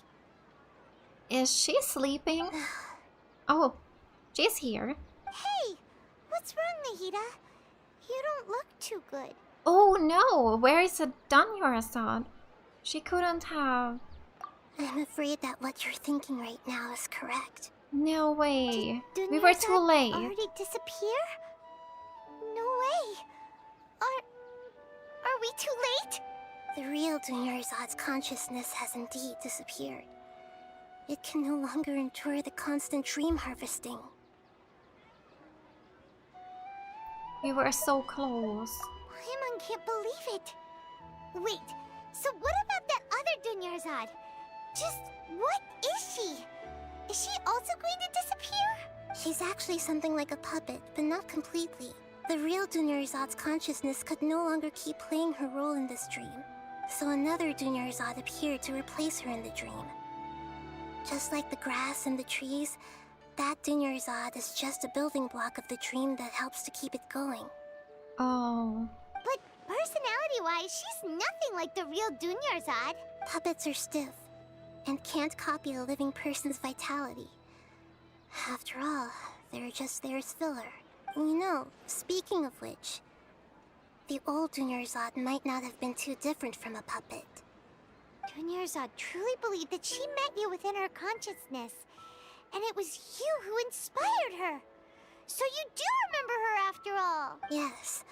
Is she sleeping? Oh, she's here. Hey, what's wrong, Nahida? You don't look too good. Oh no, where is Dunyarzad? She couldn't have... I'm afraid that what you're thinking right now is correct. No way. Did We were too Dunyarzad late. already disappear? No way. Are we too late? The real Dunyarzad's consciousness has indeed disappeared. It can no longer endure the constant dream harvesting. We were so close. Paimon can't believe it. Wait, so what about that other Dunyarzad? Just what is she? Is she also going to disappear? She's actually something like a puppet, but not completely. The real Dunyarzad's consciousness could no longer keep playing her role in this dream. So another Dunyarzad appeared to replace her in the dream. Just like the grass and the trees, that Dunyarzad is just a building block of the dream that helps to keep it going. Oh. But personality-wise, she's nothing like the real Dunyarzad. Puppets are stiff and can't copy a living person's vitality. After all, they're just there as filler. You know, speaking of which, the old Dunyarzad might not have been too different from a puppet. Dunyarzad truly believed that she met you within her consciousness, and it was you who inspired her. So you do remember her after all. Yes.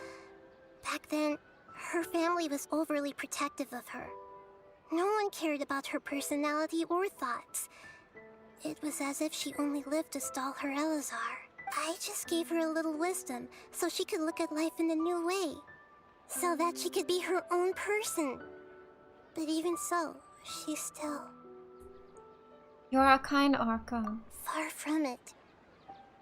Back then, her family was overly protective of her. No one cared about her personality or thoughts. It was as if she only lived to stall her Elazar. I just gave her a little wisdom so she could look at life in a new way. So that she could be her own person. But even so, she's still... You're a kind Archon. Far from it.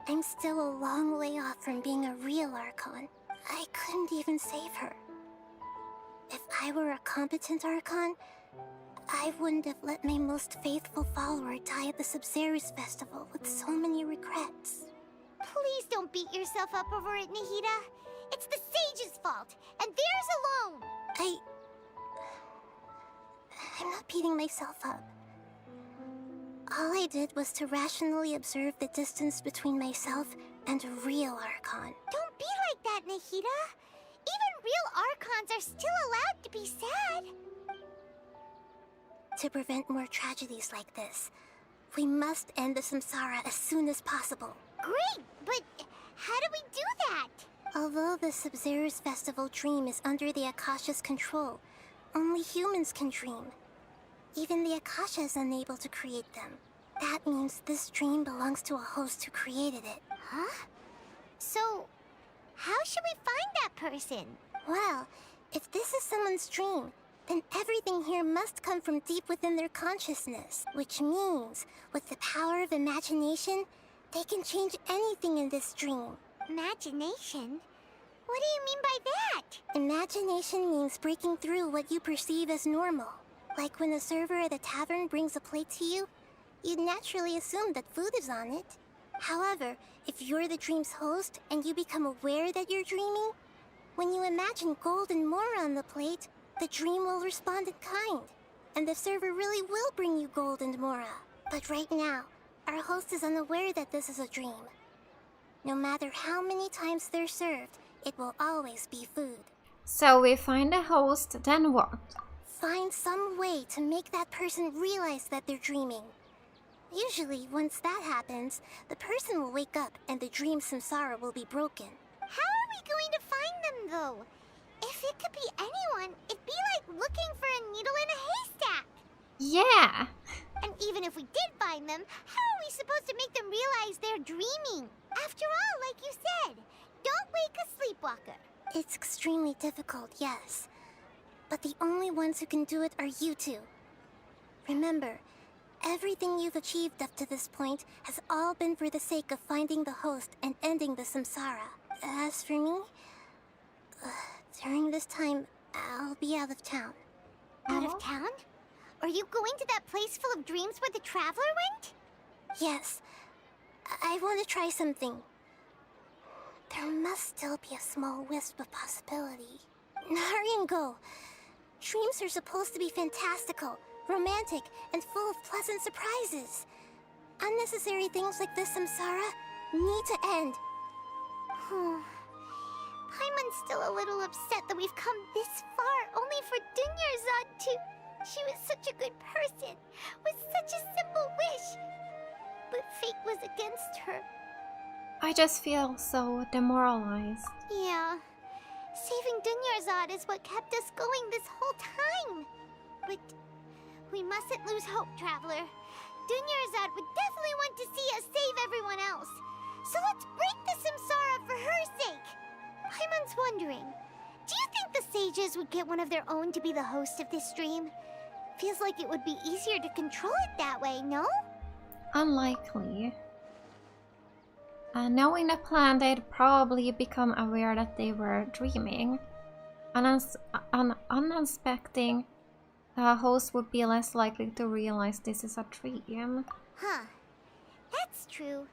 I'm still a long way off from being a real Archon. I couldn't even save her. If I were a competent Archon, I wouldn't have let my most faithful follower die at the Sabzeruz festival with so many regrets. Please don't beat yourself up over it, Nahida. It's the sage's fault, and theirs alone. I'm not beating myself up. All I did was to rationally observe the distance between myself and a real Archon. Don't be like that, Nahida. Even real Archons are still allowed to be sad. To prevent more tragedies like this, we must end the Samsara as soon as possible. Great, but how do we do that? Although the Sabzeruz festival dream is under the Akasha's control, only humans can dream. Even the Akasha is unable to create them. That means this dream belongs to a host who created it. Huh? So, how should we find that person? Well, if this is someone's dream, then everything here must come from deep within their consciousness. Which means, with the power of imagination, they can change anything in this dream. Imagination? What do you mean by that? Imagination means breaking through what you perceive as normal. Like when a server at a tavern brings a plate to you, you'd naturally assume that food is on it. However, if you're the dream's host and you become aware that you're dreaming, when you imagine gold and more on the plate, the dream will respond in kind, and the server really will bring you gold and mora. But right now, our host is unaware that this is a dream. No matter how many times they're served, it will always be food. So we find a host, then what? Find some way to make that person realize that they're dreaming. Usually, once that happens, the person will wake up and the dream samsara will be broken. How are we going to find them, though? If it could be anyone, it'd be like looking for a needle in a haystack. Yeah. And even if we did find them, how are we supposed to make them realize they're dreaming? After all, like you said, don't wake a sleepwalker. It's extremely difficult, yes. But the only ones who can do it are you two. Remember, everything you've achieved up to this point has all been for the sake of finding the host and ending the samsara. As for me, during this time, I'll be out of town. Out of town? Are you going to that place full of dreams where the traveler went? Yes. I want to try something. There must still be a small wisp of possibility. Hurry and go. Dreams are supposed to be fantastical, romantic, and full of pleasant surprises. Unnecessary things like this samsara need to end. Paimon's still a little upset that we've come this far only for Dunyarzad to... She was such a good person, with such a simple wish. But fate was against her. I just feel so demoralized. Yeah. Saving Dunyarzad is what kept us going this whole time. But we mustn't lose hope, Traveler. Dunyarzad would definitely want to see us save everyone else. So let's break the samsara for her sake. Paimon's wondering, do you think the sages would get one of their own to be the host of this stream? Feels like it would be easier to control it that way, no? Unlikely. Knowing the plan, they'd probably become aware that they were dreaming. Unsuspecting host would be less likely to realize this is a dream. Huh. That's true.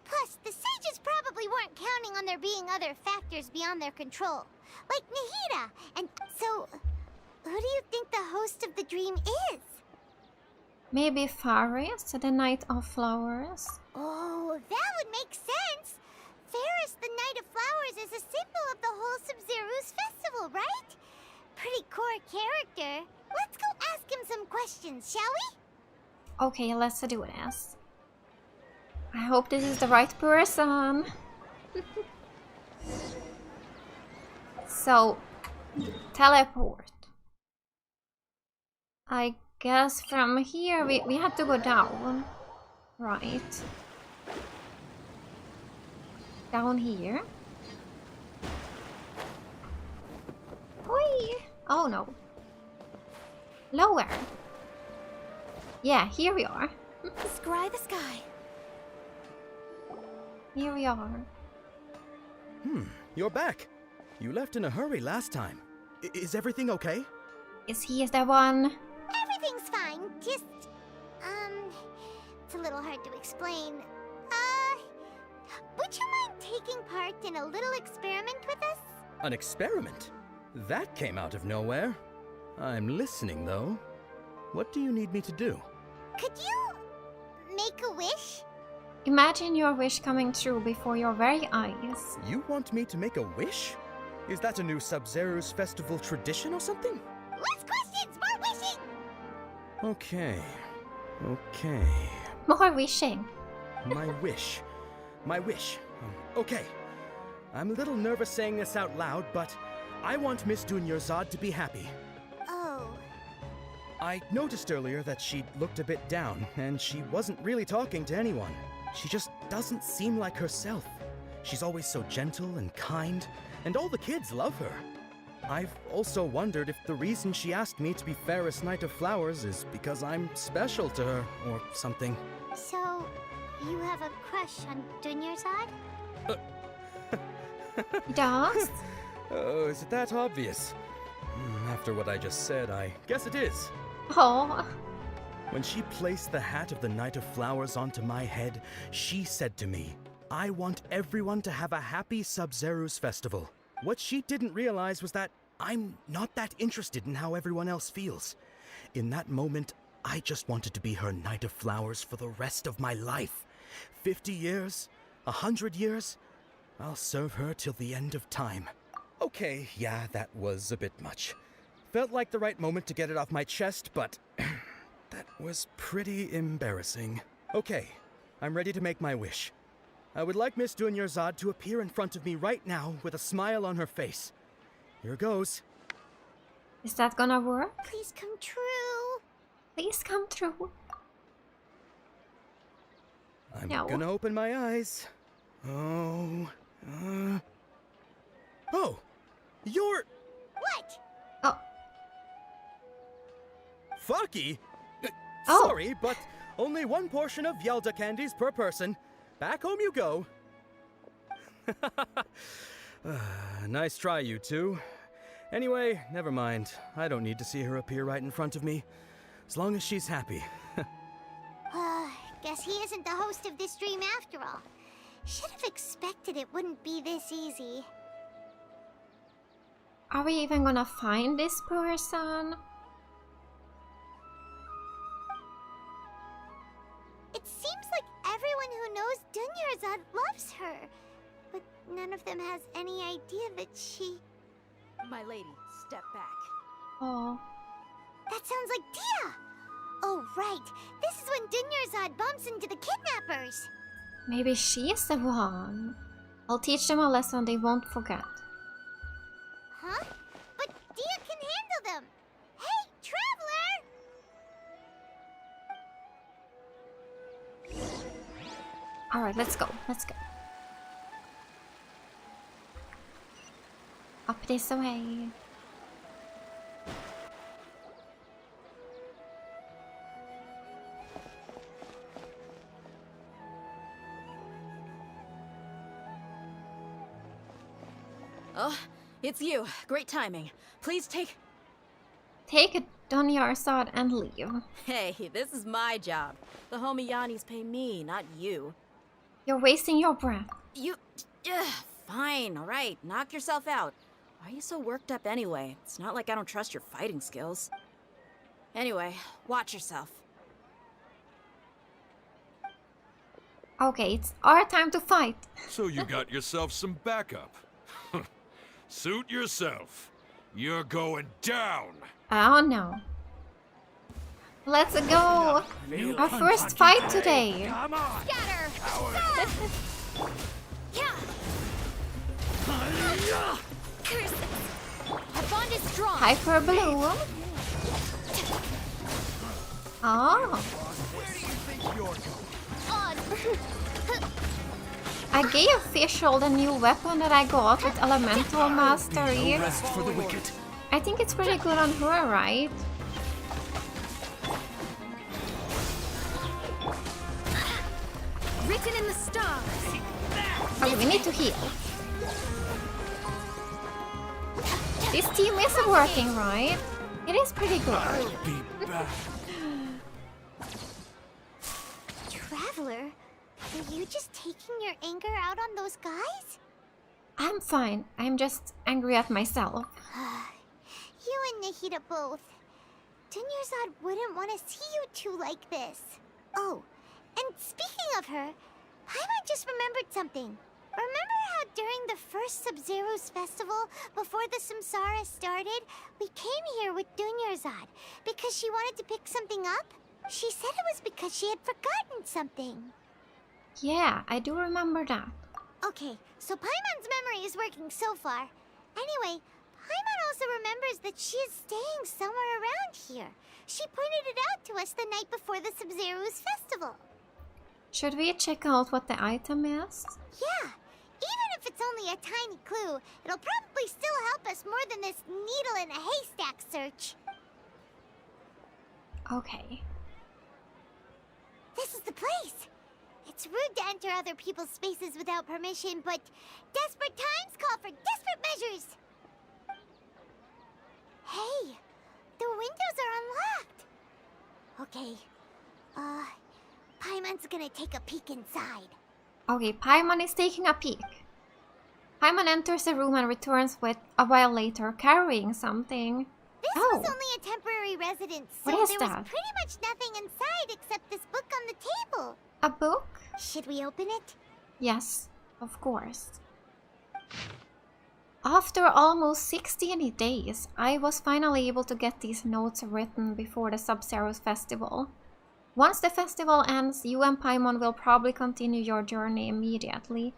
Plus, the sages probably weren't counting on there being other factors beyond their control. Like NAHIDA, and so... Who do you think the host of the dream is? Maybe Faris, the Knight of Flowers? Oh, that would make sense! Faris, the Knight of Flowers, is a symbol of the whole Sabzeruz festival, right? Pretty core character. Let's go ask him some questions, shall we? Okay, let's do this. I hope this is the right person. So, teleport. I guess from here we have to go down. Right. Down here. Whee! Oh no. Lower. Yeah, here we are. Scry the sky. Here we are. You're back. You left in a hurry last time. Is everything okay? Is he the one? Everything's fine, just... it's a little hard to explain. Would you mind taking part in a little experiment with us? An experiment? That came out of nowhere. I'm listening, though. What do you need me to do? Could you... make a wish? Imagine your wish coming true before your very eyes. You want me to make a wish? Is that a new Sabzeruz festival tradition or something? Less questions, more wishing! Okay. More wishing. My wish. Okay. I'm a little nervous saying this out loud, but I want Miss Dunyarzad to be happy. Oh. I noticed earlier that she looked a bit down, and she wasn't really talking to anyone. She just doesn't seem like herself. She's always so gentle and kind, and all the kids love her. I've also wondered if the reason she asked me to be Fairest Knight of Flowers is because I'm special to her, or something. So, you have a crush on Dunyarzad? Does? Oh, is it that obvious? After what I just said, I guess it is. Oh. When she placed the hat of the Knight of Flowers onto my head, she said to me, I want everyone to have a happy Sabzeruz festival. What she didn't realize was that I'm not that interested in how everyone else feels. In that moment, I just wanted to be her Knight of Flowers for the rest of my life. 50 years? 100 years? I'll serve her till the end of time. Okay, yeah, that was a bit much. Felt like the right moment to get it off my chest, but that was pretty embarrassing. Okay, I'm ready to make my wish. I would like Miss Dunyarzad to appear in front of me right now with a smile on her face. Here goes. Is that gonna work? Please come true. Please come true. I'm No. gonna open my eyes. Oh, you're... What? Oh. Fucky? Oh. Sorry, but only one portion of Yalda candies per person. Back home you go. Nice try, you two. Anyway, never mind. I don't need to see her appear right in front of me. As long as she's happy. Guess he isn't the host of this dream after all. Should have expected it wouldn't be this easy. Are we even gonna find this person? It seems like everyone who knows Dunyarzad loves her, but none of them has any idea that she... My lady, step back. Oh. That sounds like Dia! Oh, right. This is when Dunyarzad bumps into the kidnappers. Maybe she's the one. I'll teach them a lesson they won't forget. Huh? But Dia can handle them. Hey, Traveler! Alright, let's go. Let's go. Up this way. Oh, it's you. Great timing. Please take... Take a Dunyarzad and leave. Hey, this is my job. The Homiyanis pay me, not you. You're wasting your breath. You... fine, alright. Knock yourself out. Why are you so worked up anyway? It's not like I don't trust your fighting skills. Anyway, watch yourself. Okay, it's our time to fight. So you got yourself some backup. Suit yourself. You're going down. Oh no. Let's go! Our first fight today! Come on! Scatter! Curses! Our bond is strong! Hyper Blue! Oh! Where do you think you're going? I gave Fishhole the new weapon that I got with Elemental Mastery. No rest for the wicked. I think it's pretty good on her, right? Written in the stars! Oh, we need to heal. This team is working, right? It is pretty good. Traveler, are you just taking your anger out on those guys? I'm fine. I'm just angry at myself. You and Nahida both. Dunyarzad wouldn't want to see you two like this. Oh, and speaking of her, Paimon just remembered something. Remember how during the first Sabzeruz festival, before the Samsara started, we came here with Dunyarzad because she wanted to pick something up? She said it was because she had forgotten something. Yeah, I do remember that. Okay, so Paimon's memory is working so far. Anyway, Paimon also remembers that she is staying somewhere around here. She pointed it out to us the night before the Sabzeruz festival. Should we check out what the item is? Yeah, even if it's only a tiny clue, it'll probably still help us more than this needle in a haystack search. Okay. This is the place. It's rude to enter other people's spaces without permission, but desperate times call for desperate measures. Hey, the windows are unlocked. Okay, Paimon's gonna take a peek inside. Okay, Paimon is taking a peek. Paimon enters the room and returns with a while later carrying something. This was only a temporary residence, so What is there that? was pretty much nothing inside except this book on the table. A book? Should we open it? Yes, of course. After almost 16 days, I was finally able to get these notes written before the Sabzeruz festival. Once the festival ends, you and Paimon will probably continue your journey immediately.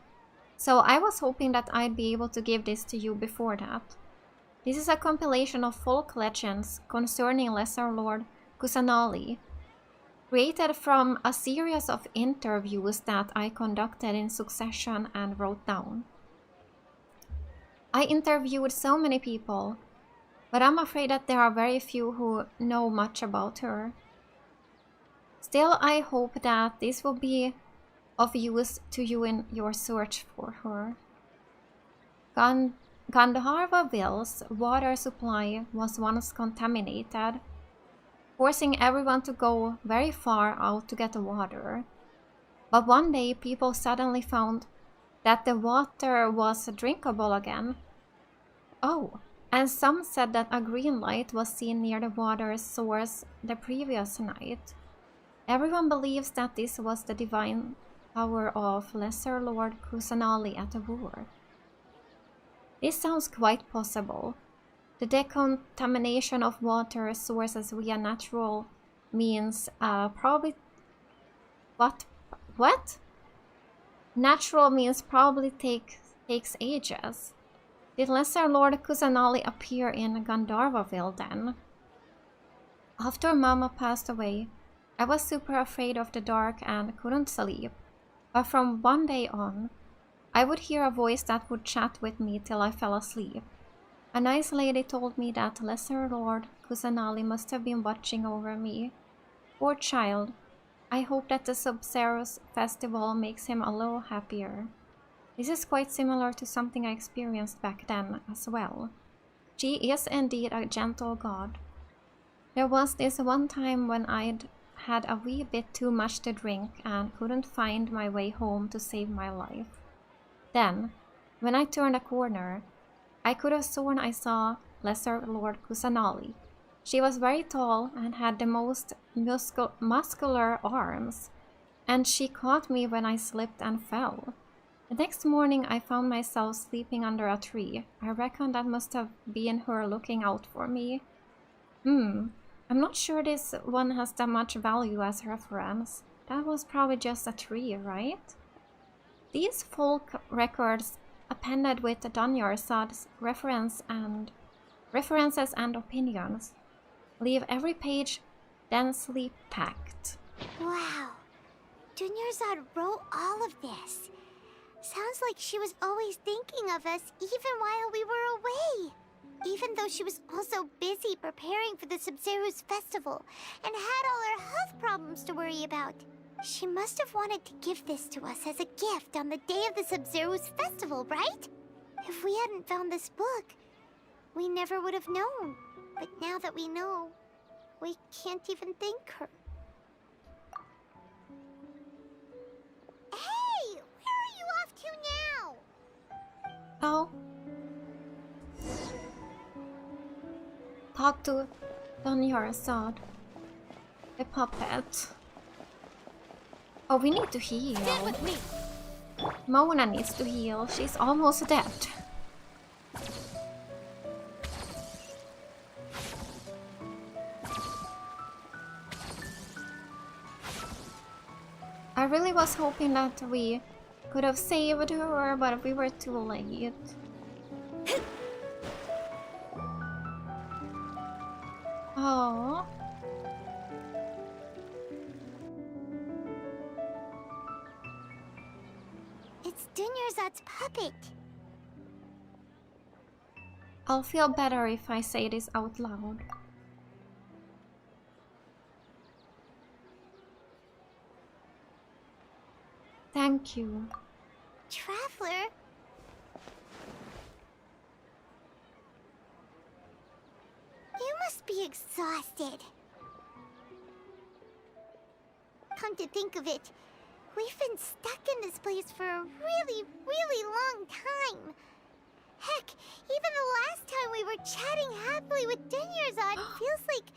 So I was hoping that I'd be able to give this to you before that. This is a compilation of folk legends concerning Lesser Lord Kusanali, created from a series of interviews that I conducted in succession and wrote down. I interviewed so many people, but I'm afraid that there are very few who know much about her. Still, I hope that this will be of use to you in your search for her. Gandharvaville's water supply was once contaminated, forcing everyone to go very far out to get the water. But one day people suddenly found that the water was drinkable again. Oh, and some said that a green light was seen near the water's source the previous night. Everyone believes that this was the divine power of Lesser Lord Kusanali at war. This sounds quite possible. The decontamination of water sources via natural means probably... What? Natural means probably takes ages. Did Lesser Lord Kusanali appear in Gandharvaville then? After Mama passed away, I was super afraid of the dark and couldn't sleep. But from one day on, I would hear a voice that would chat with me till I fell asleep. A nice lady told me that Lesser Lord Kusanali must have been watching over me. Poor child. I hope that the Sabzeruz festival makes him a little happier. This is quite similar to something I experienced back then as well. She is indeed a gentle god. There was this one time when I'd had a wee bit too much to drink and couldn't find my way home to save my life. Then, when I turned a corner, I could have sworn I saw Lesser Lord Kusanali. She was very tall and had the most muscular arms, and she caught me when I slipped and fell. The next morning I found myself sleeping under a tree. I reckon that must have been her looking out for me. I'm not sure this one has that much value as reference. That was probably just a tree, right? These folk records appended with Dunyarzad's references and opinions leave every page densely packed. Wow. Dunyarzad wrote all of this. Sounds like she was always thinking of us even while we were away. Even though she was also busy preparing for the Sabzeruz festival and had all her health problems to worry about. She must have wanted to give this to us as a gift on the day of the Sabzeruz festival, right? If we hadn't found this book, we never would have known. But now that we know, we can't even thank her. Hey! Where are you off to now? Oh. Talk to Dunyarzad, the puppet. Oh, we need to heal. Stand with me. Mona needs to heal. She's almost dead. I really was hoping that we could have saved her, but we were too late. Oh. It's Dunyarzad's puppet. I'll feel better if I say this out loud. Thank you. Traveler? You must be exhausted. come to think of it, we've been stuck in this place for a really, really long time. Heck, even the last time we were chatting happily with Dunyarzad feels like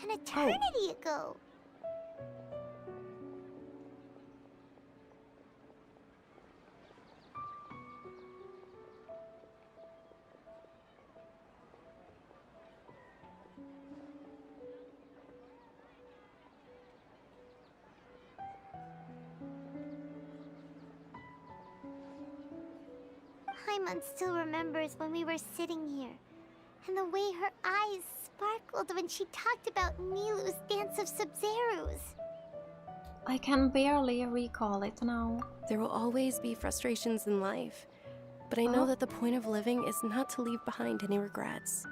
an eternity ago. Paimon still remembers when we were sitting here, and the way her eyes sparkled when she talked about Nilou's dance of Sabzeruz. I can barely recall it now. There will always be frustrations in life, but I know that the point of living is not to leave behind any regrets.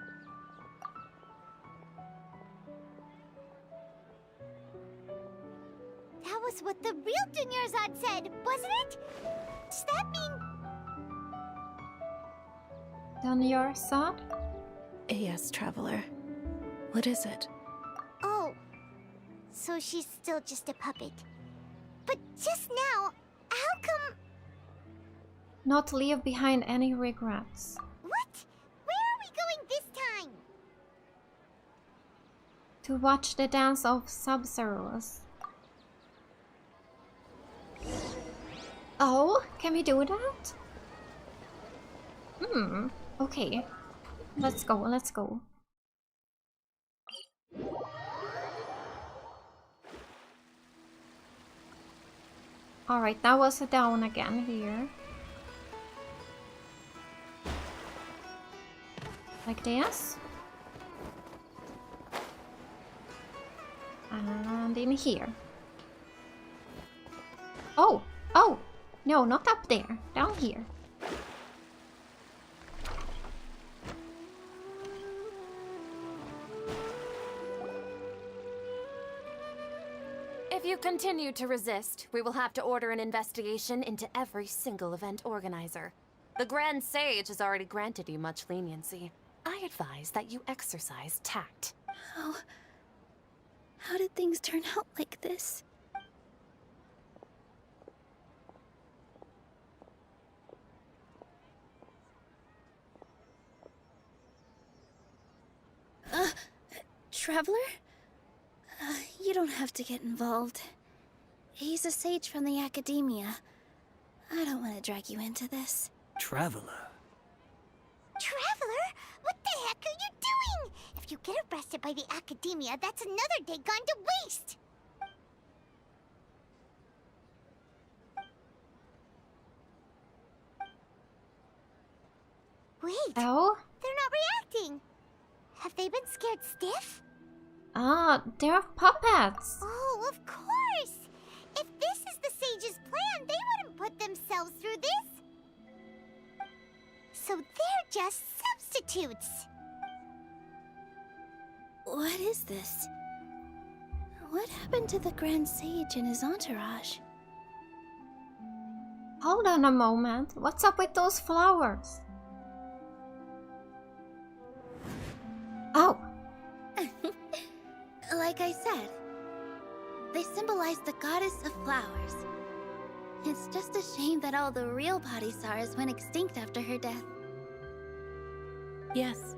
That was what the real Dunyarzad said, wasn't it? Does that mean... Dunyarzad? Yes, Traveler. What is it? Oh, so she's still just a puppet. But just now, how come... Not leave behind any regrets. What? Where are we going this time? To watch the dance of Sabzeruz. Oh, can we do that? Okay. Let's go, let's go. Alright, that was a down again here. Like this. And in here. Oh! Oh! No, not up there. Down here. If you continue to resist, we will have to order an investigation into every single event organizer. The Grand Sage has already granted you much leniency. I advise that you exercise tact. How did things turn out like this? Traveler? You don't have to get involved. He's a sage from the Academia. I don't want to drag you into this. Traveler? Traveler? What the heck are you doing? If you get arrested by the Academia, that's another day gone to waste! Wait. Oh? They're not reacting. Have they been scared stiff? Ah, they're puppets. Oh, of course! If this is the Sage's plan, they wouldn't put themselves through this. So they're just substitutes. What is this? What happened to the Grand Sage and his entourage? Hold on a moment. What's up with those flowers? Oh. Like I said, they symbolize the goddess of flowers. It's just a shame that all the real Padisaras went extinct after her death. Yes.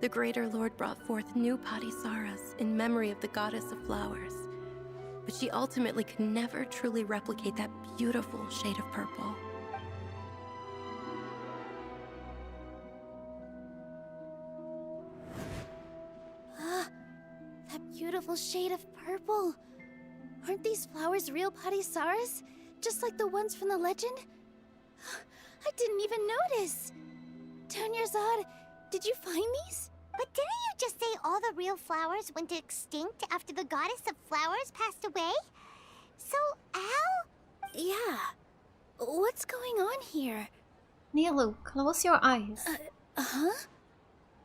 The Greater Lord brought forth new Padisaras in memory of the goddess of flowers. But she ultimately could never truly replicate that beautiful shade of purple. Beautiful shade of purple. Aren't these flowers real Padisaras? Just like the ones from the legend? I didn't even notice. Dunyarzad, did you find these? But didn't you just say all the real flowers went extinct after the goddess of flowers passed away? So, how? Yeah. What's going on here? Nilou, close your eyes. Huh?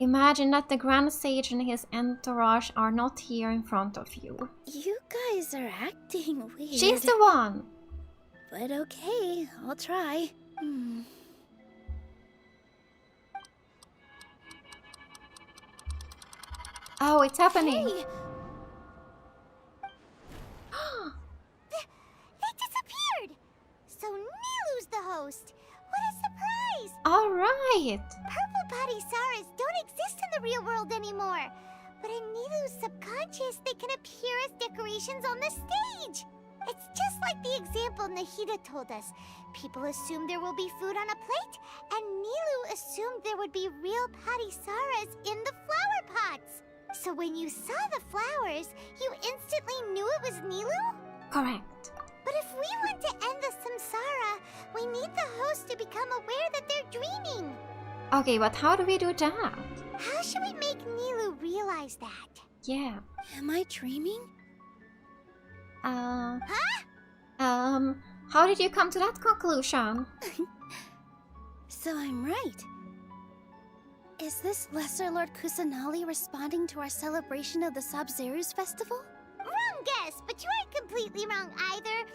Imagine that the Grand Sage and his entourage are not here in front of you. You guys are acting weird. She's the one! But okay, I'll try. Oh, it's happening! Hey. right! Purple body Saras don't exist in the real world anymore. But in Nilou's subconscious, they can appear as decorations on the stage. It's just like the example Nahida told us. People assumed there will be food on a plate, and Nilou assumed there would be real Patty Saras in the flower pots. So when you saw the flowers, you instantly knew it was Nilou? Correct. But if we want to end the samsara, we need the host to become aware that they're dreaming. Okay, but how do we do that? How should we make Nilou realize that? Yeah. Am I dreaming? Huh? How did you come to that conclusion? So I'm right. Is this Lesser Lord Kusanali responding to our celebration of the Sabzeruz festival? Wrong guess, but you aren't completely wrong either.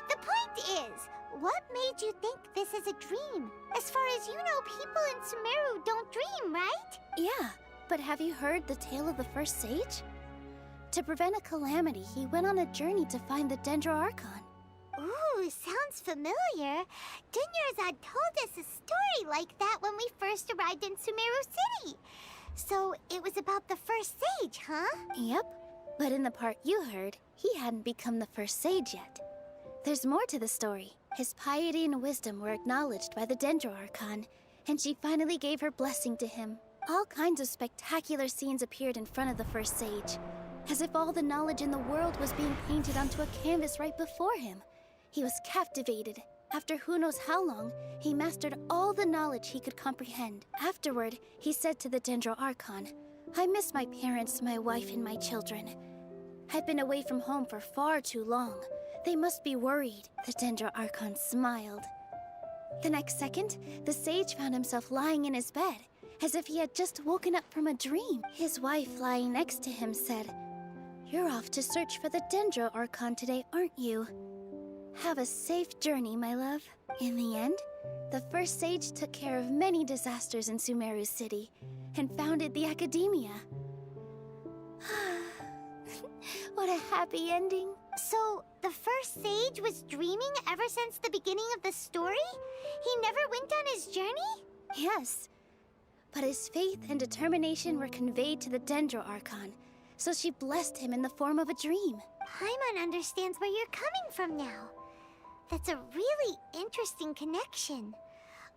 The point is, what made you think this is a dream? As far as you know, people in Sumeru don't dream, right? Yeah, but have you heard the tale of the first sage? To prevent a calamity, he went on a journey to find the Dendro Archon. Ooh, sounds familiar. Dunyarzad told us a story like that when we first arrived in Sumeru City. So it was about the first sage, huh? Yep, but in the part you heard, he hadn't become the first sage yet. There's more to the story. His piety and wisdom were acknowledged by the Dendro Archon, and she finally gave her blessing to him. All kinds of spectacular scenes appeared in front of the first sage, as if all the knowledge in the world was being painted onto a canvas right before him. He was captivated. After who knows how long, he mastered all the knowledge he could comprehend. Afterward, he said to the Dendro Archon, "I miss my parents, my wife, and my children. I've been away from home for far too long. They must be worried." The Dendro Archon smiled. The next second, the sage found himself lying in his bed, as if he had just woken up from a dream. His wife, lying next to him, said, "You're off to search for the Dendro Archon today, aren't you? Have a safe journey, my love." In the end, the first sage took care of many disasters in Sumeru City and founded the Academia. What a happy ending. So, the first sage was dreaming ever since the beginning of the story? He never went on his journey? Yes, but his faith and determination were conveyed to the Dendro Archon, so she blessed him in the form of a dream. Paimon understands where you're coming from now. That's a really interesting connection.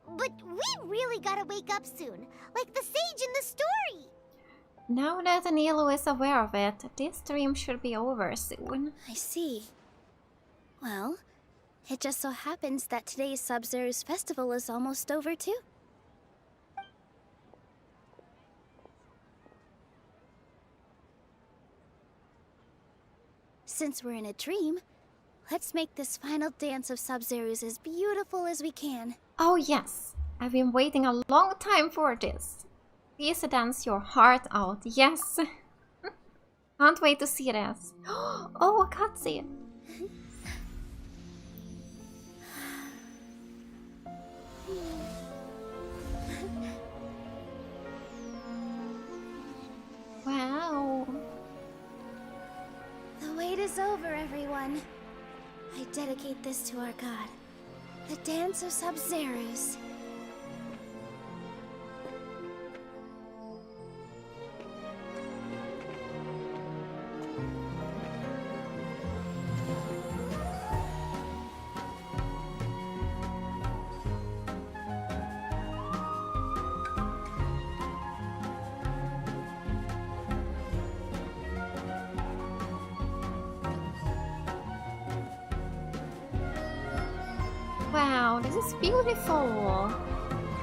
But we really gotta wake up soon, like the sage in the story. Now that Nilou is aware of it, this dream should be over soon. I see. Well, it just so happens that today's Sabzeruz festival is almost over too. Since we're in a dream, let's make this final dance of Sabzeruz as beautiful as we can. Oh yes, I've been waiting a long time for this. Please dance your heart out, yes. Can't wait to see this. Oh, a cutscene. Wow. The wait is over, everyone. I dedicate this to our god, the dance of Sabzeruz. Wow, this is beautiful.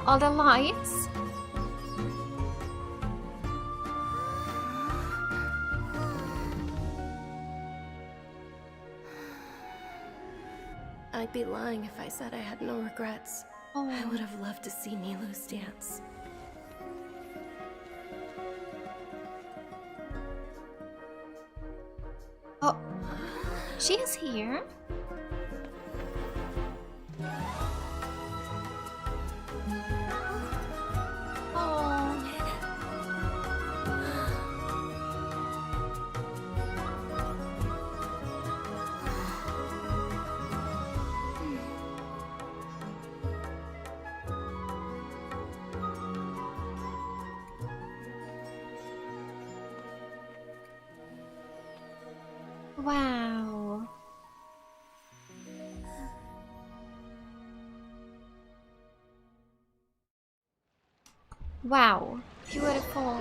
All the lights. I'd be lying if I said I had no regrets. Oh. I would have loved to see Nilou's dance. Oh, she is here. Wow. Wow, beautiful.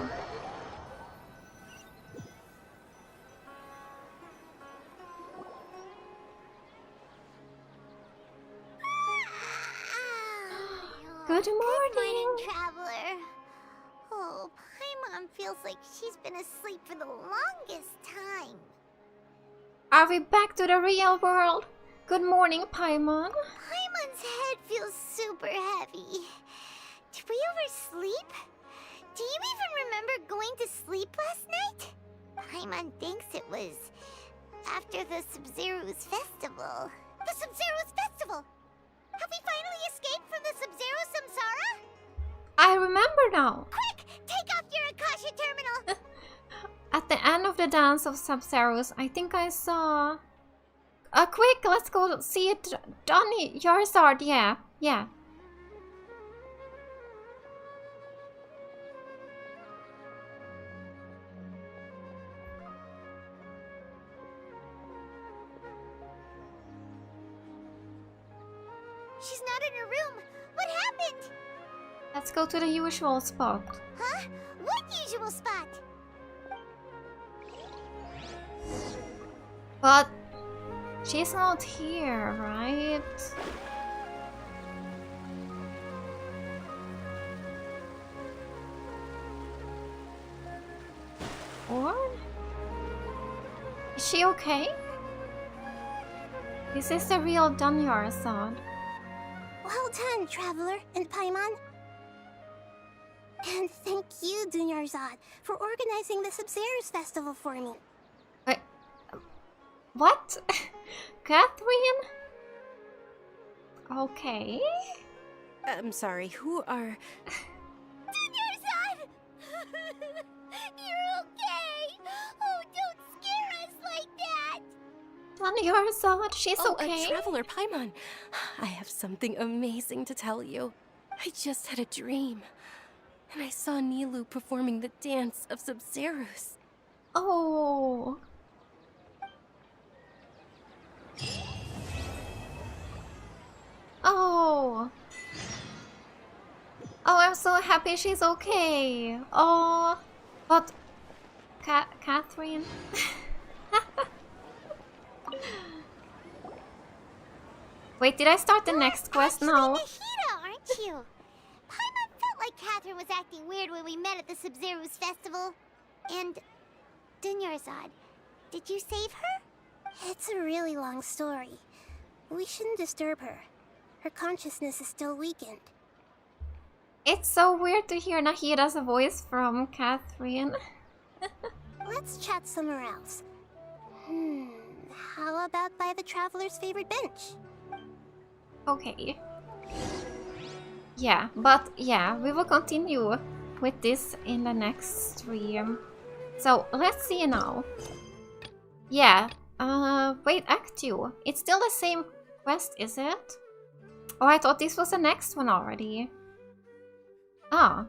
Good morning, Traveler. Oh, Paimon feels like she's been asleep for the longest time. Are we back to the real world? Good morning, Paimon. Paimon's head feels super heavy. Did we oversleep? Do you even remember going to sleep last night? Paimon thinks it was after the Sabzeruz festival. The Sabzeruz festival! Have we finally escaped from the Sabzeruz samsara? I remember now. Quick! Take off your Akasha terminal! At the end of the dance of Sabzeruz, I think I saw... quick, let's go see it. Donnie, your sword, yeah. She's not in her room. What happened? Let's go to the usual spot. Huh? What usual spot? But she's not here, right? Or? Is she okay? This is the real Dunyarzad. Well done, Traveler and Paimon. And thank you, Dunyarzad, for organizing the Sabzeruz festival for me. Wait, what? Catherine? Okay. I'm sorry, who are... Dunyarzad! You're okay! Oh, don't scare us like that! Dunyarzad, she's okay. Traveler Paimon, I have something amazing to tell you. I just had a dream, and I saw Nilou performing the dance of Sabzeruz. Oh. Oh. Oh, I'm so happy she's okay. Oh. But... Catherine? Wait, did I start the next quest now? NAHIDA, aren't you? Paimon felt like Catherine was acting weird when we met at the Sabzeruz festival. And... Dunyarzad, did you save her? It's a really long story. We shouldn't disturb her. Her consciousness is still weakened. It's so weird to hear Nahida's voice from Catherine. Let's chat somewhere else. How about by the Traveler's favorite bench? Okay. Yeah, but yeah, we will continue with this in the next stream. So, let's see now. Yeah, wait, Act 2. It's still the same quest, is it? Oh, I thought this was the next one already. Ah.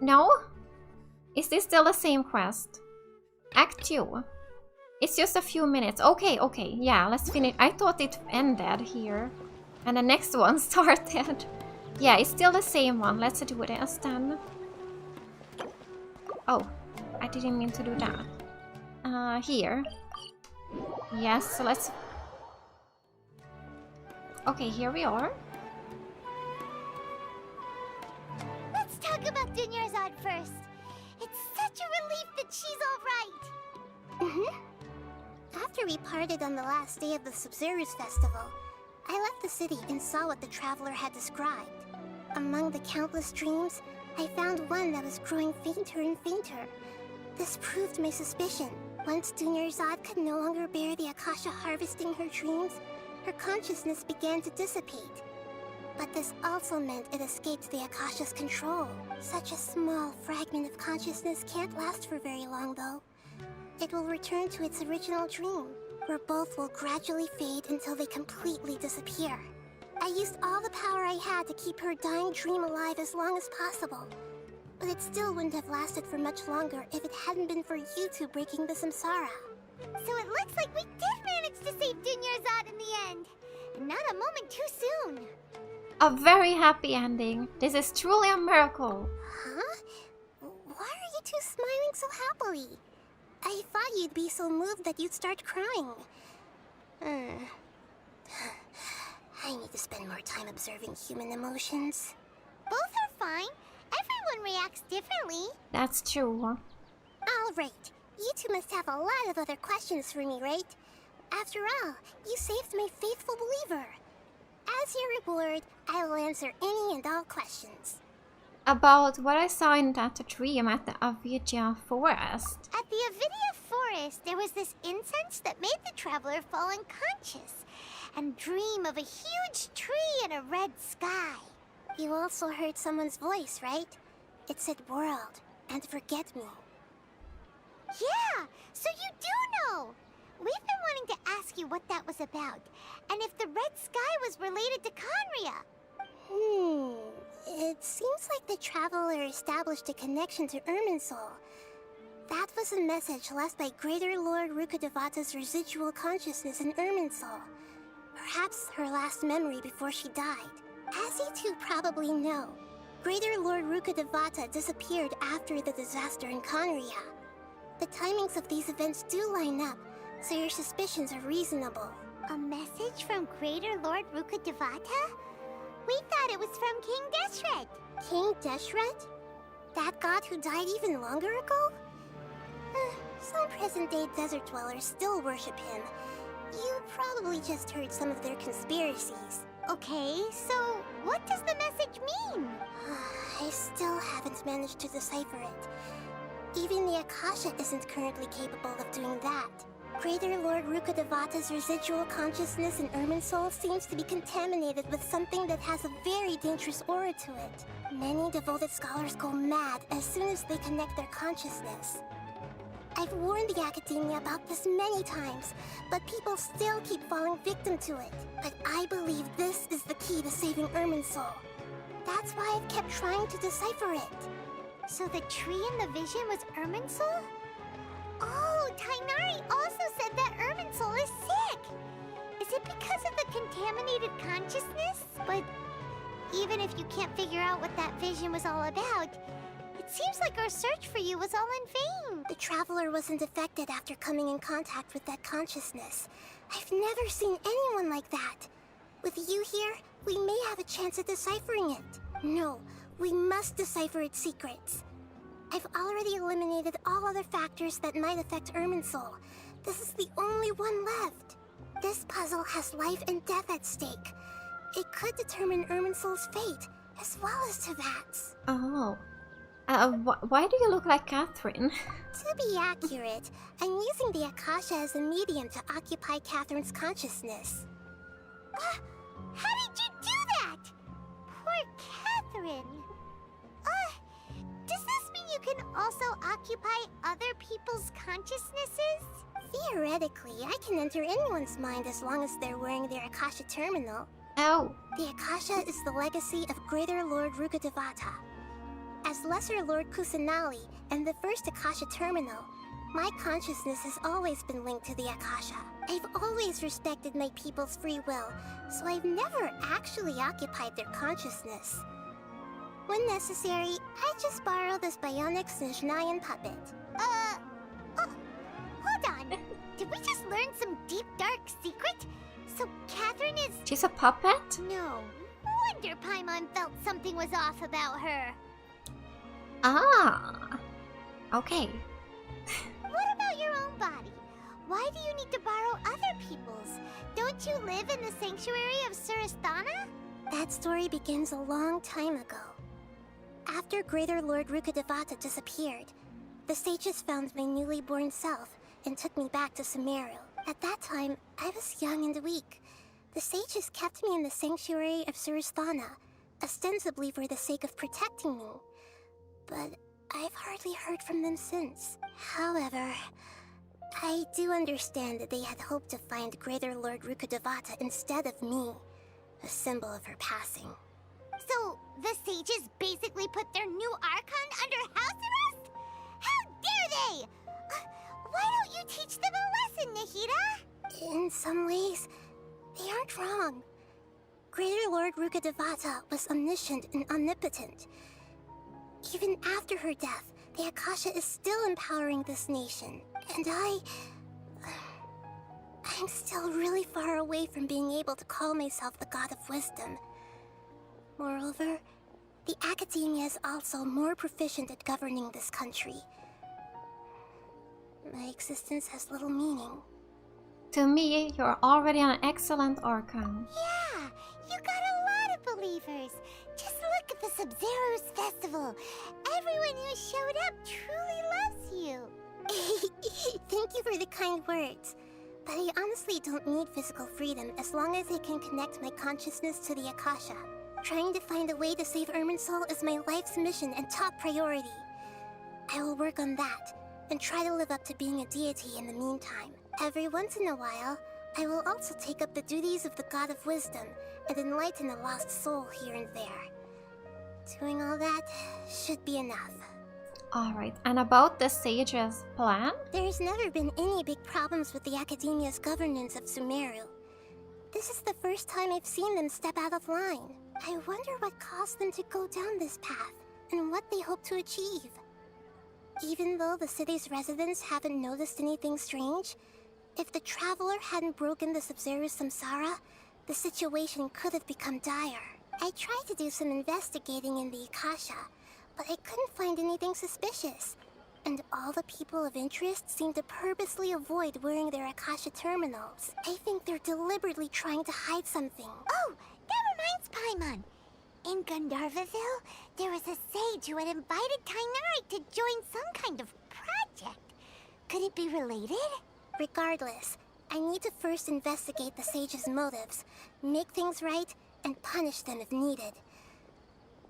No? Is this still the same quest? Act 2. It's just a few minutes. Okay, yeah, let's finish. I thought it ended here. And the next one started. Yeah, it's still the same one. Let's do this then. Oh, I didn't mean to do that. Here. Yes, so let's... Okay, here we are. Let's talk about Dunyarzad first. It's such a relief that she's alright. After we parted on the last day of the Sabzeruz festival, I left the city and saw what the Traveler had described. Among the countless dreams, I found one that was growing fainter and fainter. This proved my suspicion. Once Dunyarzad could no longer bear the Akasha harvesting her dreams, her consciousness began to dissipate. But this also meant it escaped the Akasha's control. Such a small fragment of consciousness can't last for very long, though. It will return to its original dream, where both will gradually fade until they completely disappear. I used all the power I had to keep her dying dream alive as long as possible. But it still wouldn't have lasted for much longer if it hadn't been for you two breaking the samsara. So it looks like we did manage to save Dunyarzad in the end. And not a moment too soon. A very happy ending. This is truly a miracle. Huh? Why are you two smiling so happily? I thought you'd be so moved that you'd start crying. I need to spend more time observing human emotions. Both are fine. Everyone reacts differently. That's true. All right. You two must have a lot of other questions for me, right? After all, you saved my faithful believer. As your reward, I will answer any and all questions. About what I saw in that dream at the Avidya forest. At the Avidya forest, there was this incense that made the traveler fall unconscious and dream of a huge tree and a red sky. You also heard someone's voice, right? It said world and forget me. Yeah, so you do know. We've been wanting to ask you what that was about, and if the red sky was related to Conria. It seems like the traveler established a connection to Irminsul. That was a message left by Greater Lord Rukkhadevata's residual consciousness in Irminsul. Perhaps her last memory before she died. As you two probably know, Greater Lord Rukkhadevata disappeared after the disaster in Conria. The timings of these events do line up, so your suspicions are reasonable. A message from Greater Lord Rukkhadevata? We thought it was from King Deshret. King Deshret? That god who died even longer ago? Some present-day desert dwellers still worship him. You probably just heard some of their conspiracies. Okay, so what does the message mean? I still haven't managed to decipher it. Even the Akasha isn't currently capable of doing that. Greater Lord Rukkhadevata's residual consciousness in Irminsul seems to be contaminated with something that has a very dangerous aura to it. Many devoted scholars go mad as soon as they connect their consciousness. I've warned the Academia about this many times, but people still keep falling victim to it. But I believe this is the key to saving Irminsul. That's why I've kept trying to decipher it. So the tree in the vision was Irminsul? Oh, Tainari also said that Irminsul is sick! Is it because of the contaminated consciousness? But even if you can't figure out what that vision was all about, it seems like our search for you was all in vain. The traveler wasn't affected after coming in contact with that consciousness. I've never seen anyone like that. With you here, we may have a chance at deciphering it. No, we must decipher its secrets. I've already eliminated all other factors that might affect Irminsul. This is the only one left. This puzzle has life and death at stake. It could determine Irminsul's fate, as well as Tevat's. Oh. Why do you look like Catherine? To be accurate, I'm using the Akasha as a medium to occupy Catherine's consciousness. How did you do that? Poor Catherine. Does this mean you can also occupy other people's consciousnesses? Theoretically, I can enter anyone's mind as long as they're wearing their Akasha terminal. Oh. The Akasha is the legacy of Greater Lord Rukkhadevata. As Lesser Lord Kusanali and the first Akasha terminal, my consciousness has always been linked to the Akasha. I've always respected my people's free will, so I've never actually occupied their consciousness. When necessary, I just borrow this bionic Snezhnayan puppet. Hold on. Did we just learn some deep, dark secret? So Catherine is... She's a puppet? No. Wonder Paimon felt something was off about her. Ah. Okay. What about your own body? Why do you need to borrow other people's? Don't you live in the sanctuary of Surasthana? That story begins a long time ago. After Greater Lord Rukkhadevata disappeared, the sages found my newly born self and took me back to Sumeru. At that time, I was young and weak. The sages kept me in the sanctuary of Surasthana, ostensibly for the sake of protecting me. But I've hardly heard from them since. However, I do understand that they had hoped to find Greater Lord Rukkhadevata instead of me, a symbol of her passing. So, the sages basically put their new Archon under house arrest? How dare they! Why don't you teach them a lesson, Nahida? In some ways, they aren't wrong. Greater Lord Rukkhadevata was omniscient and omnipotent. Even after her death, the Akasha is still empowering this nation. And I'm still really far away from being able to call myself the God of Wisdom. Moreover, the Academia is also more proficient at governing this country. My existence has little meaning. To me, you're already an excellent Archon. Yeah, you got a lot of believers. Just look at the Sabzeruz festival. Everyone who showed up truly loves you. Thank you for the kind words. But I honestly don't need physical freedom as long as I can connect my consciousness to the Akasha. Trying to find a way to save Irminsul is my life's mission and top priority. I will work on that, and try to live up to being a deity in the meantime. Every once in a while, I will also take up the duties of the God of Wisdom and enlighten a lost soul here and there. Doing all that should be enough. Alright, and about the Sage's plan? There's never been any big problems with the Academia's governance of Sumeru. This is the first time I've seen them step out of line. I wonder what caused them to go down this path, and what they hope to achieve. Even though the city's residents haven't noticed anything strange, if the Traveler hadn't broken the Sabzeruz samsara, the situation could have become dire. I tried to do some investigating in the Akasha, but I couldn't find anything suspicious. And all the people of interest seem to purposely avoid wearing their Akasha terminals. I think they're deliberately trying to hide something. Oh, that reminds Paimon. In Gandharvaville, there was a sage who had invited Tainari to join some kind of project. Could it be related? Regardless, I need to first investigate the sage's motives, make things right, and punish them if needed.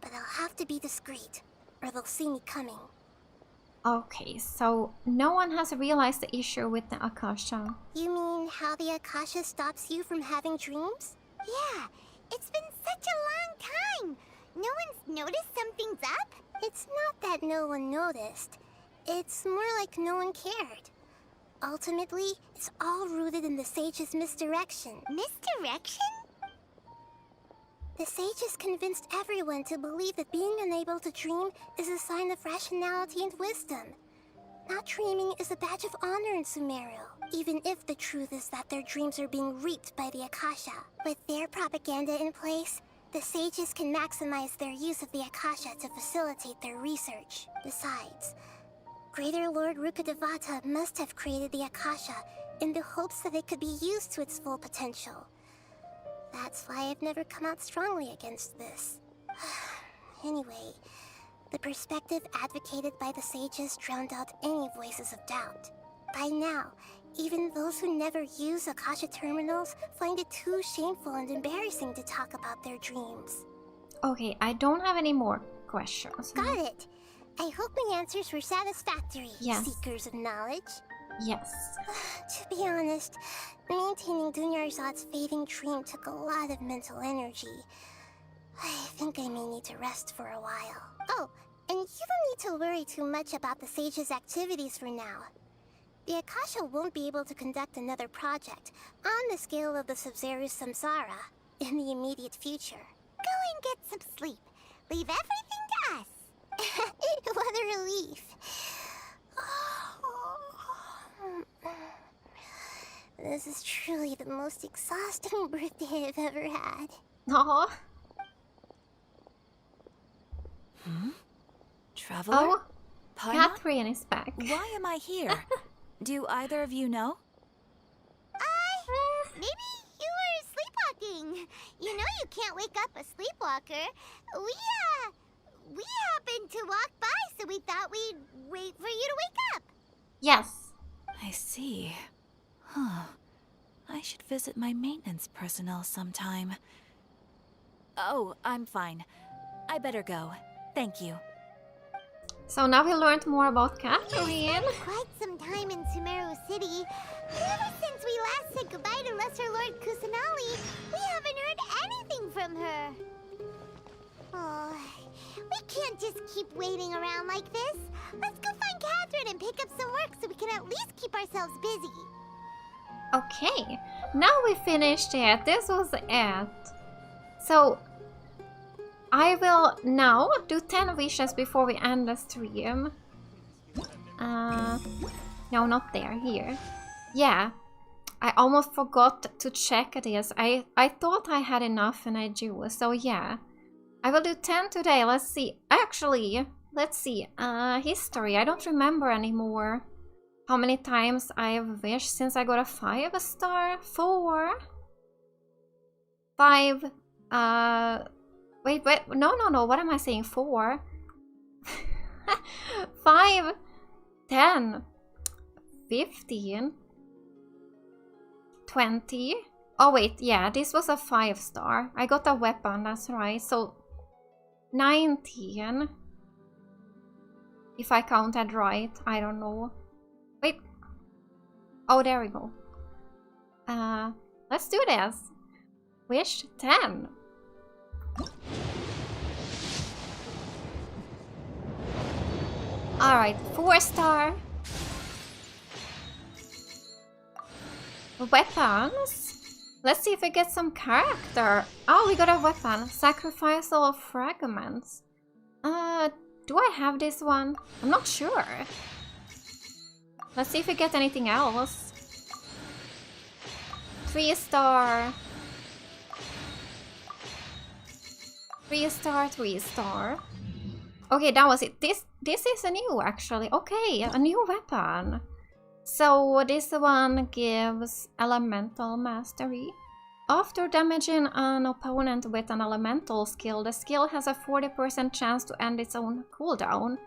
But I'll have to be discreet, or they'll see me coming. Okay, so no one has realized the issue with the Akasha. You mean how the Akasha stops you from having dreams? Yeah, it's been such a long time. No one's noticed something's up? It's not that no one noticed. It's more like no one cared. Ultimately, it's all rooted in the sage's misdirection. Misdirection? The sages convinced everyone to believe that being unable to dream is a sign of rationality and wisdom. Not dreaming is a badge of honor in Sumeru, even if the truth is that their dreams are being reaped by the Akasha. With their propaganda in place, the sages can maximize their use of the Akasha to facilitate their research. Besides, Greater Lord Rukkhadevata must have created the Akasha in the hopes that it could be used to its full potential. That's why I've never come out strongly against this. Anyway, the perspective advocated by the sages drowned out any voices of doubt. By now, even those who never use Akasha terminals find it too shameful and embarrassing to talk about their dreams. Okay, I don't have any more questions. Got it! I hope my answers were satisfactory, yes. Seekers of knowledge. Yes. To be honest, maintaining Dunyarzad's fading dream took a lot of mental energy. I think I may need to rest for a while. Oh, and you don't need to worry too much about the sage's activities for now. The Akasha won't be able to conduct another project on the scale of the Sabzeruz samsara in the immediate future. Go and get some sleep. Leave everything to us. What a relief. This is truly the most exhausting birthday I've ever had. Aww. Traveler? Oh, Paimon? Catherine is back. Why am I here? Do either of you know? Maybe you were sleepwalking. You know you can't wake up a sleepwalker. We happened to walk by, so we thought we'd wait for you to wake up. Yes. I see. Huh. I should visit my maintenance personnel sometime. Oh, I'm fine. I better go. Thank you. So now we learned more about Catherine. We spent quite some time in Sumeru City. But ever since we last said goodbye to Lesser Lord Kusanali, we haven't heard anything from her. Oh, we can't just keep waiting around like this. Let's go find Catherine turn and pick up some work so we can at least keep ourselves busy. Okay, now we finished it. This was it. So, I will now do 10 wishes before we end the stream. No, not there, here. Yeah, I almost forgot to check this. I thought I had enough and I do, so yeah. I will do 10 today, let's see. Actually, let's see. History, I don't remember anymore how many times I have wished since I got a 5-star. 4? 5, wait, no, what am I saying? 4? 5, 10, 15, 20. Oh wait, yeah, this was a 5-star. I got a weapon, that's right. So 19. If I counted right, I don't know. Wait. Oh, there we go. Let's do this. Wish 10. Alright, 4-star. Weapons. Let's see if we get some character. Oh, we got a weapon. Sacrificial fragments. Do I have this one? I'm not sure. Let's see if we get anything else. 3-star. 3-star, 3-star. Okay, that was it. This is a new, actually. Okay, a new weapon. So this one gives elemental mastery. After damaging an opponent with an elemental skill, the skill has a 40% chance to end its own cooldown.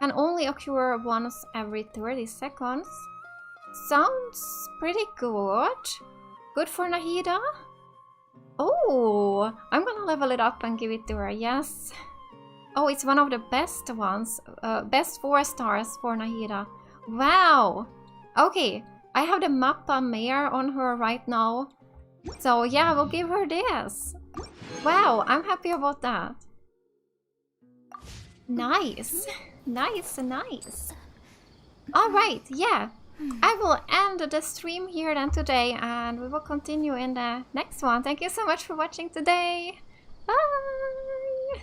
Can only occur once every 30 seconds. Sounds pretty good. Good for Nahida. Oh, I'm gonna level it up and give it to her, yes. Oh, it's one of the best ones. Best 4 stars for Nahida. Wow. Okay, I have the Mappa Mare on her right now. So yeah, we'll give her this. Wow, I'm happy about that. Nice. Nice, nice. Alright, yeah. I will end the stream here then today, and we will continue in the next one. Thank you so much for watching today. Bye!